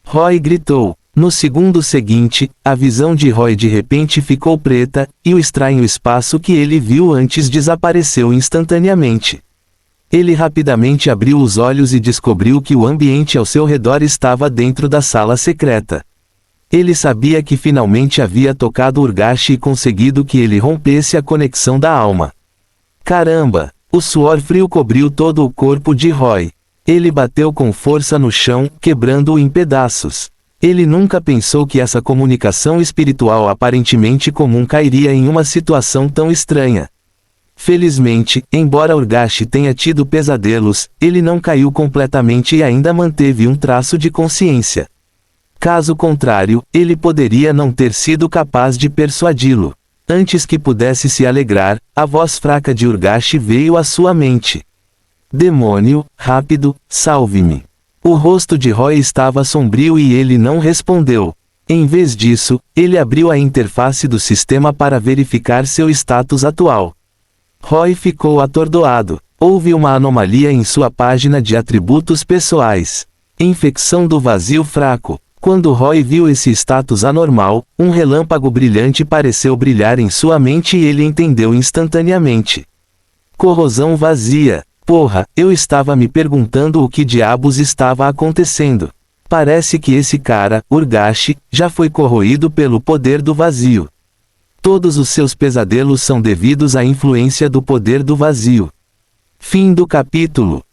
Roy gritou. No segundo seguinte, a visão de Roy de repente ficou preta, e o estranho espaço que ele viu antes desapareceu instantaneamente. Ele rapidamente abriu os olhos e descobriu que o ambiente ao seu redor estava dentro da sala secreta. Ele sabia que finalmente havia tocado Urgashi e conseguido que ele rompesse a conexão da alma. Caramba! O suor frio cobriu todo o corpo de Roy. Ele bateu com força no chão, quebrando-o em pedaços. Ele nunca pensou que essa comunicação espiritual aparentemente comum cairia em uma situação tão estranha. Felizmente, embora Urgashi tenha tido pesadelos, ele não caiu completamente e ainda manteve um traço de consciência. Caso contrário, ele poderia não ter sido capaz de persuadi-lo. Antes que pudesse se alegrar, a voz fraca de Urgashi veio à sua mente. Demônio, rápido, salve-me. O rosto de Roy estava sombrio e ele não respondeu. Em vez disso, ele abriu a interface do sistema para verificar seu status atual. Roy ficou atordoado. Houve uma anomalia em sua página de atributos pessoais. Infecção do vazio fraco. Quando Roy viu esse status anormal, um relâmpago brilhante pareceu brilhar em sua mente e ele entendeu instantaneamente. Corrosão vazia. Porra, eu estava me perguntando o que diabos estava acontecendo. Parece que esse cara, Urgashi, já foi corroído pelo poder do vazio. Todos os seus pesadelos são devidos à influência do poder do vazio. Fim do capítulo.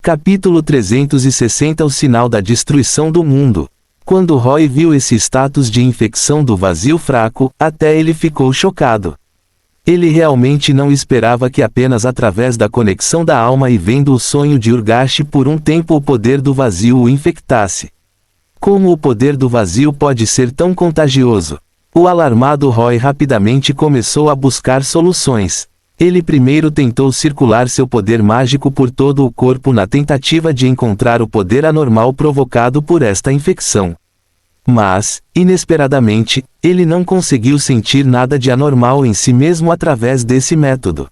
Capítulo 360. O sinal da destruição do mundo. Quando Roy viu esse status de infecção do vazio fraco, até ele ficou chocado. Ele realmente não esperava que apenas através da conexão da alma e vendo o sonho de Urgashi por um tempo o poder do vazio o infectasse. Como o poder do vazio pode ser tão contagioso? O alarmado Roy rapidamente começou a buscar soluções. Ele primeiro tentou circular seu poder mágico por todo o corpo na tentativa de encontrar o poder anormal provocado por esta infecção. Mas, inesperadamente, ele não conseguiu sentir nada de anormal em si mesmo através desse método.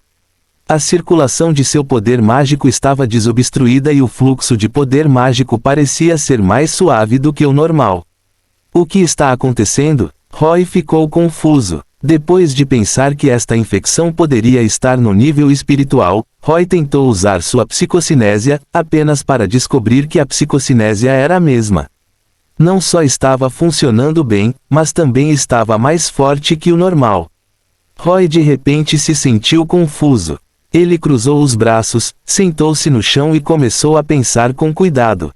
A circulação de seu poder mágico estava desobstruída e o fluxo de poder mágico parecia ser mais suave do que o normal. O que está acontecendo? Roy ficou confuso. Depois de pensar que esta infecção poderia estar no nível espiritual, Roy tentou usar sua psicocinésia, apenas para descobrir que a psicocinésia era a mesma. Não só estava funcionando bem, mas também estava mais forte que o normal. Roy de repente se sentiu confuso. Ele cruzou os braços, sentou-se no chão e começou a pensar com cuidado.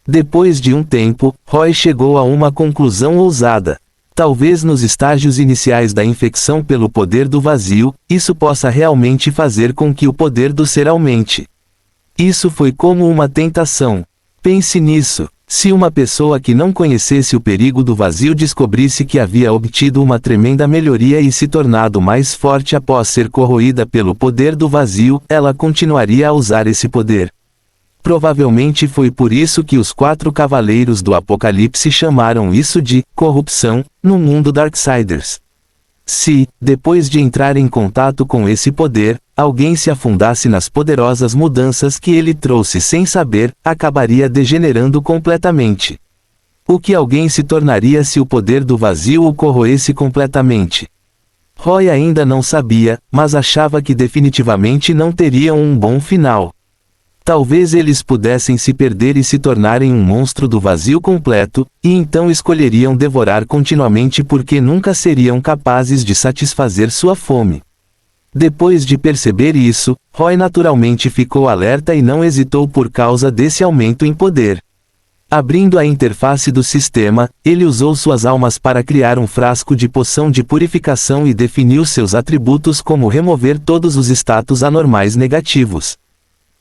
Depois de um tempo, Roy chegou a uma conclusão ousada. Talvez nos estágios iniciais da infecção pelo poder do vazio, isso possa realmente fazer com que o poder do ser aumente. Isso foi como uma tentação. Pense nisso. Se uma pessoa que não conhecesse o perigo do vazio descobrisse que havia obtido uma tremenda melhoria e se tornado mais forte após ser corroída pelo poder do vazio, ela continuaria a usar esse poder. Provavelmente foi por isso que os 4 cavaleiros do Apocalipse chamaram isso de corrupção no mundo Darksiders. Se, depois de entrar em contato com esse poder, alguém se afundasse nas poderosas mudanças que ele trouxe sem saber, acabaria degenerando completamente. O que alguém se tornaria se o poder do vazio o corroesse completamente? Roy ainda não sabia, mas achava que definitivamente não teriam um bom final. Talvez eles pudessem se perder e se tornarem um monstro do vazio completo, e então escolheriam devorar continuamente porque nunca seriam capazes de satisfazer sua fome. Depois de perceber isso, Roy naturalmente ficou alerta e não hesitou por causa desse aumento em poder. Abrindo a interface do sistema, ele usou suas almas para criar um frasco de poção de purificação e definiu seus atributos como remover todos os status anormais negativos.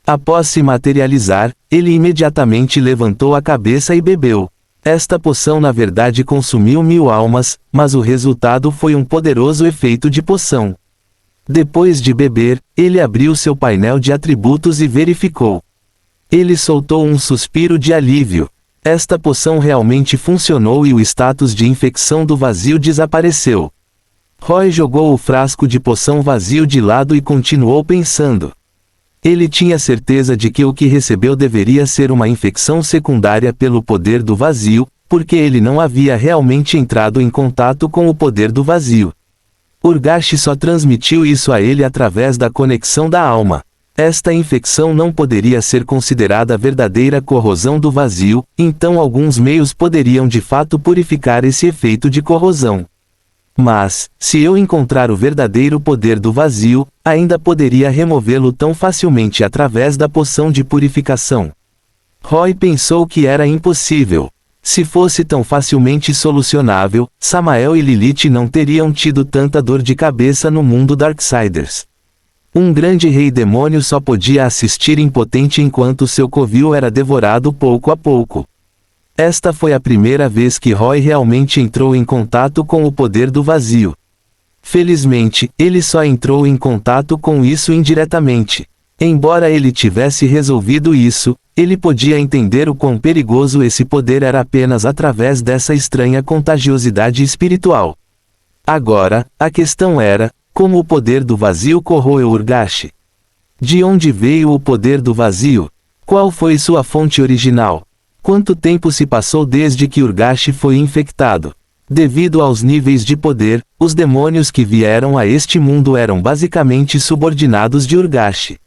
Após se materializar, ele imediatamente levantou a cabeça e bebeu. Esta poção na verdade consumiu 1000 almas, mas o resultado foi um poderoso efeito de poção. Depois de beber, ele abriu seu painel de atributos e verificou. Ele soltou um suspiro de alívio. Esta poção realmente funcionou e o status de infecção do vazio desapareceu. Roy jogou o frasco de poção vazio de lado e continuou pensando. Ele tinha certeza de que o que recebeu deveria ser uma infecção secundária pelo poder do vazio, porque ele não havia realmente entrado em contato com o poder do vazio. Urgashi só transmitiu isso a ele através da conexão da alma. Esta infecção não poderia ser considerada verdadeira corrosão do vazio, então alguns meios poderiam de fato purificar esse efeito de corrosão. Mas, se eu encontrar o verdadeiro poder do vazio, ainda poderia removê-lo tão facilmente através da poção de purificação. Roy pensou que era impossível. Se fosse tão facilmente solucionável, Samael e Lilith não teriam tido tanta dor de cabeça no mundo Darksiders. Um grande rei demônio só podia assistir impotente enquanto seu covil era devorado pouco a pouco. Esta foi a primeira vez que Roy realmente entrou em contato com o poder do vazio. Felizmente, ele só entrou em contato com isso indiretamente. Embora ele tivesse resolvido isso, ele podia entender o quão perigoso esse poder era apenas através dessa estranha contagiosidade espiritual. Agora, a questão era, como o poder do vazio corroeu Urgashi? De onde veio o poder do vazio? Qual foi sua fonte original? Quanto tempo se passou desde que Urgashi foi infectado? Devido aos níveis de poder, os demônios que vieram a este mundo eram basicamente subordinados de Urgashi.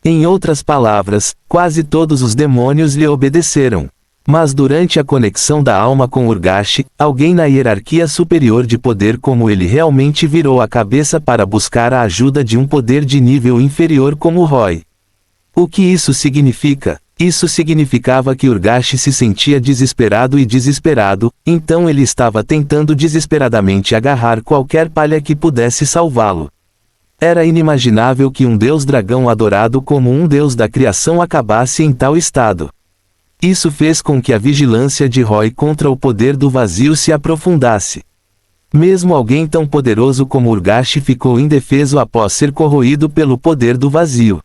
Em outras palavras, quase todos os demônios lhe obedeceram. Mas durante a conexão da alma com Urgashi, alguém na hierarquia superior de poder como ele realmente virou a cabeça para buscar a ajuda de um poder de nível inferior como Roy. O que isso significa? Isso significava que Urgashi se sentia desesperado e desesperado, então ele estava tentando desesperadamente agarrar qualquer palha que pudesse salvá-lo. Era inimaginável que um deus-dragão adorado como um deus da criação acabasse em tal estado. Isso fez com que a vigilância de Roy contra o poder do vazio se aprofundasse. Mesmo alguém tão poderoso como Urgashi ficou indefeso após ser corroído pelo poder do vazio.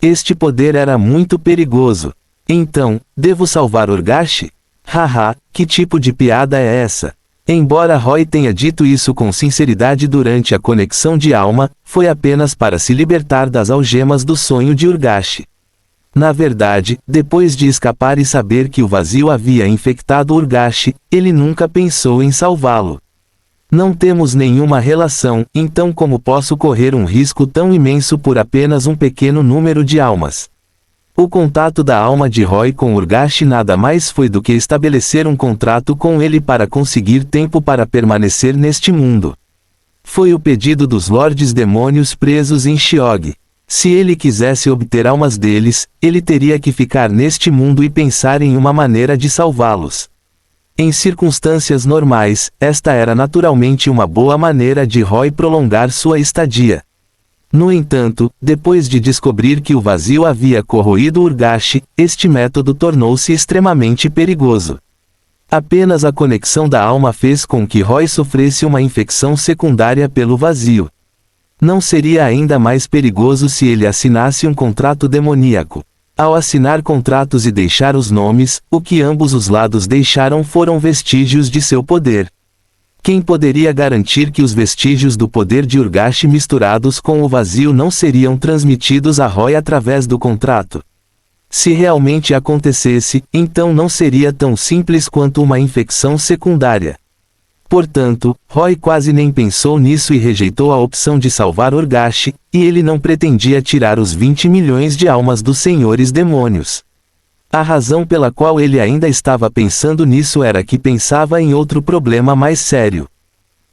Este poder era muito perigoso. Então, devo salvar Urgashi? Haha, que tipo de piada é essa? Embora Roy tenha dito isso com sinceridade durante a conexão de alma, foi apenas para se libertar das algemas do sonho de Urgashi. Na verdade, depois de escapar e saber que o vazio havia infectado Urgashi, ele nunca pensou em salvá-lo. Não temos nenhuma relação, então como posso correr um risco tão imenso por apenas um pequeno número de almas? O contato da alma de Roy com Urgashi nada mais foi do que estabelecer um contrato com ele para conseguir tempo para permanecer neste mundo. Foi o pedido dos Lordes Demônios presos em Shiog. Se ele quisesse obter almas deles, ele teria que ficar neste mundo e pensar em uma maneira de salvá-los. Em circunstâncias normais, esta era naturalmente uma boa maneira de Roy prolongar sua estadia. No entanto, depois de descobrir que o vazio havia corroído Urgashi, este método tornou-se extremamente perigoso. Apenas a conexão da alma fez com que Roy sofresse uma infecção secundária pelo vazio. Não seria ainda mais perigoso se ele assinasse um contrato demoníaco? Ao assinar contratos e deixar os nomes, o que ambos os lados deixaram foram vestígios de seu poder. Quem poderia garantir que os vestígios do poder de Urgashi misturados com o vazio não seriam transmitidos a Roy através do contrato? Se realmente acontecesse, então não seria tão simples quanto uma infecção secundária. Portanto, Roy quase nem pensou nisso e rejeitou a opção de salvar Urgashi, e ele não pretendia tirar os 20 milhões de almas dos senhores demônios. A razão pela qual ele ainda estava pensando nisso era que pensava em outro problema mais sério.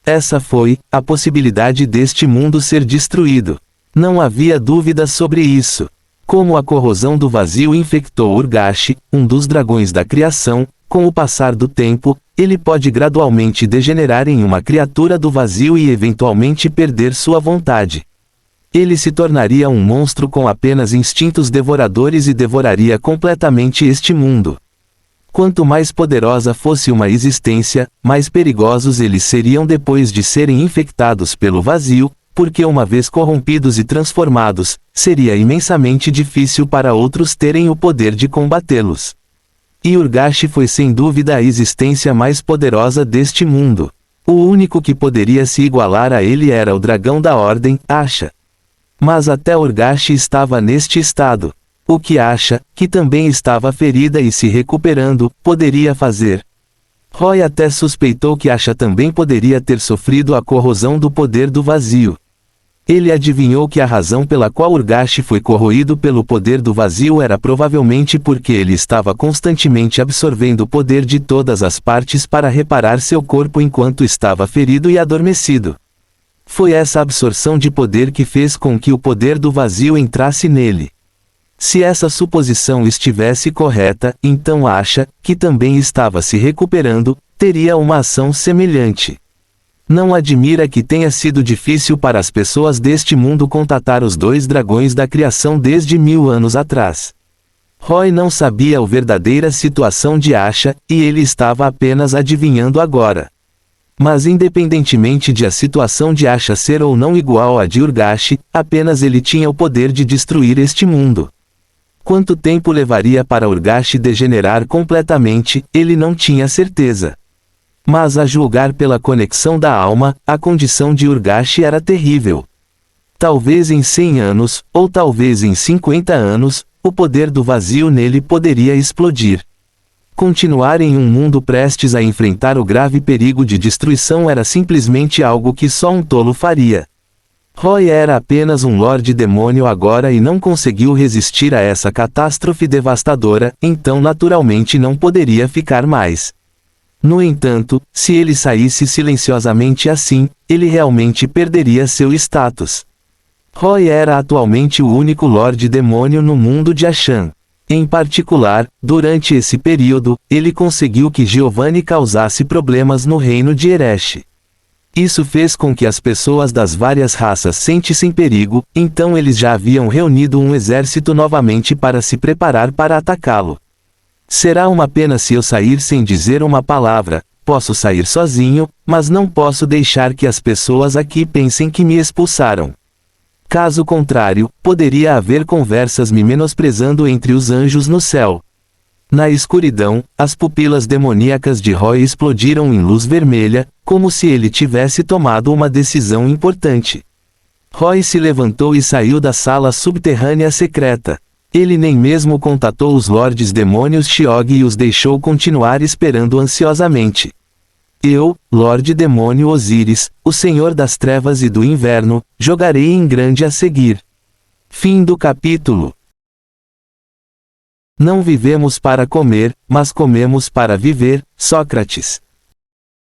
Essa foi a possibilidade deste mundo ser destruído. Não havia dúvida sobre isso. Como a corrosão do vazio infectou Urgashi, um dos dragões da criação, com o passar do tempo, ele pode gradualmente degenerar em uma criatura do vazio e eventualmente perder sua vontade. Ele se tornaria um monstro com apenas instintos devoradores e devoraria completamente este mundo. Quanto mais poderosa fosse uma existência, mais perigosos eles seriam depois de serem infectados pelo vazio, porque uma vez corrompidos e transformados, seria imensamente difícil para outros terem o poder de combatê-los. E Urgashi foi sem dúvida a existência mais poderosa deste mundo. O único que poderia se igualar a ele era o dragão da Ordem, Asha. Mas até Urgashi estava neste estado. O que Asha, que também estava ferida e se recuperando, poderia fazer? Roy até suspeitou que Asha também poderia ter sofrido a corrosão do poder do vazio. Ele adivinhou que a razão pela qual Urgashi foi corroído pelo poder do vazio era provavelmente porque ele estava constantemente absorvendo o poder de todas as partes para reparar seu corpo enquanto estava ferido e adormecido. Foi essa absorção de poder que fez com que o poder do vazio entrasse nele. Se essa suposição estivesse correta, então Asha, que também estava se recuperando, teria uma ação semelhante. Não admira que tenha sido difícil para as pessoas deste mundo contatar os dois dragões da criação desde 1000 anos atrás. Roy não sabia a verdadeira situação de Asha, e ele estava apenas adivinhando agora. Mas independentemente de a situação de Asha ser ou não igual à de Urgashi, apenas ele tinha o poder de destruir este mundo. Quanto tempo levaria para Urgashi degenerar completamente, ele não tinha certeza. Mas a julgar pela conexão da alma, a condição de Urgashi era terrível. Talvez em 100 anos, ou talvez em 50 anos, o poder do vazio nele poderia explodir. Continuar em um mundo prestes a enfrentar o grave perigo de destruição era simplesmente algo que só um tolo faria. Roy era apenas um Lorde Demônio agora e não conseguiu resistir a essa catástrofe devastadora, então naturalmente não poderia ficar mais. No entanto, se ele saísse silenciosamente assim, ele realmente perderia seu status. Roy era atualmente o único Lorde Demônio no mundo de Ashan. Em particular, durante esse período, ele conseguiu que Giovanni causasse problemas no reino de Eresh. Isso fez com que as pessoas das várias raças sentissem perigo, então eles já haviam reunido um exército novamente para se preparar para atacá-lo. Será uma pena se eu sair sem dizer uma palavra. Posso sair sozinho, mas não posso deixar que as pessoas aqui pensem que me expulsaram. Caso contrário, poderia haver conversas me menosprezando entre os anjos no céu. Na escuridão, as pupilas demoníacas de Roy explodiram em luz vermelha, como se ele tivesse tomado uma decisão importante. Roy se levantou e saiu da sala subterrânea secreta. Ele nem mesmo contatou os Lordes Demônios Shiog e os deixou continuar esperando ansiosamente. Eu, Lorde Demônio Osíris, o Senhor das Trevas e do Inverno, jogarei em grande a seguir. Fim do capítulo. Não vivemos para comer, mas comemos para viver. Sócrates.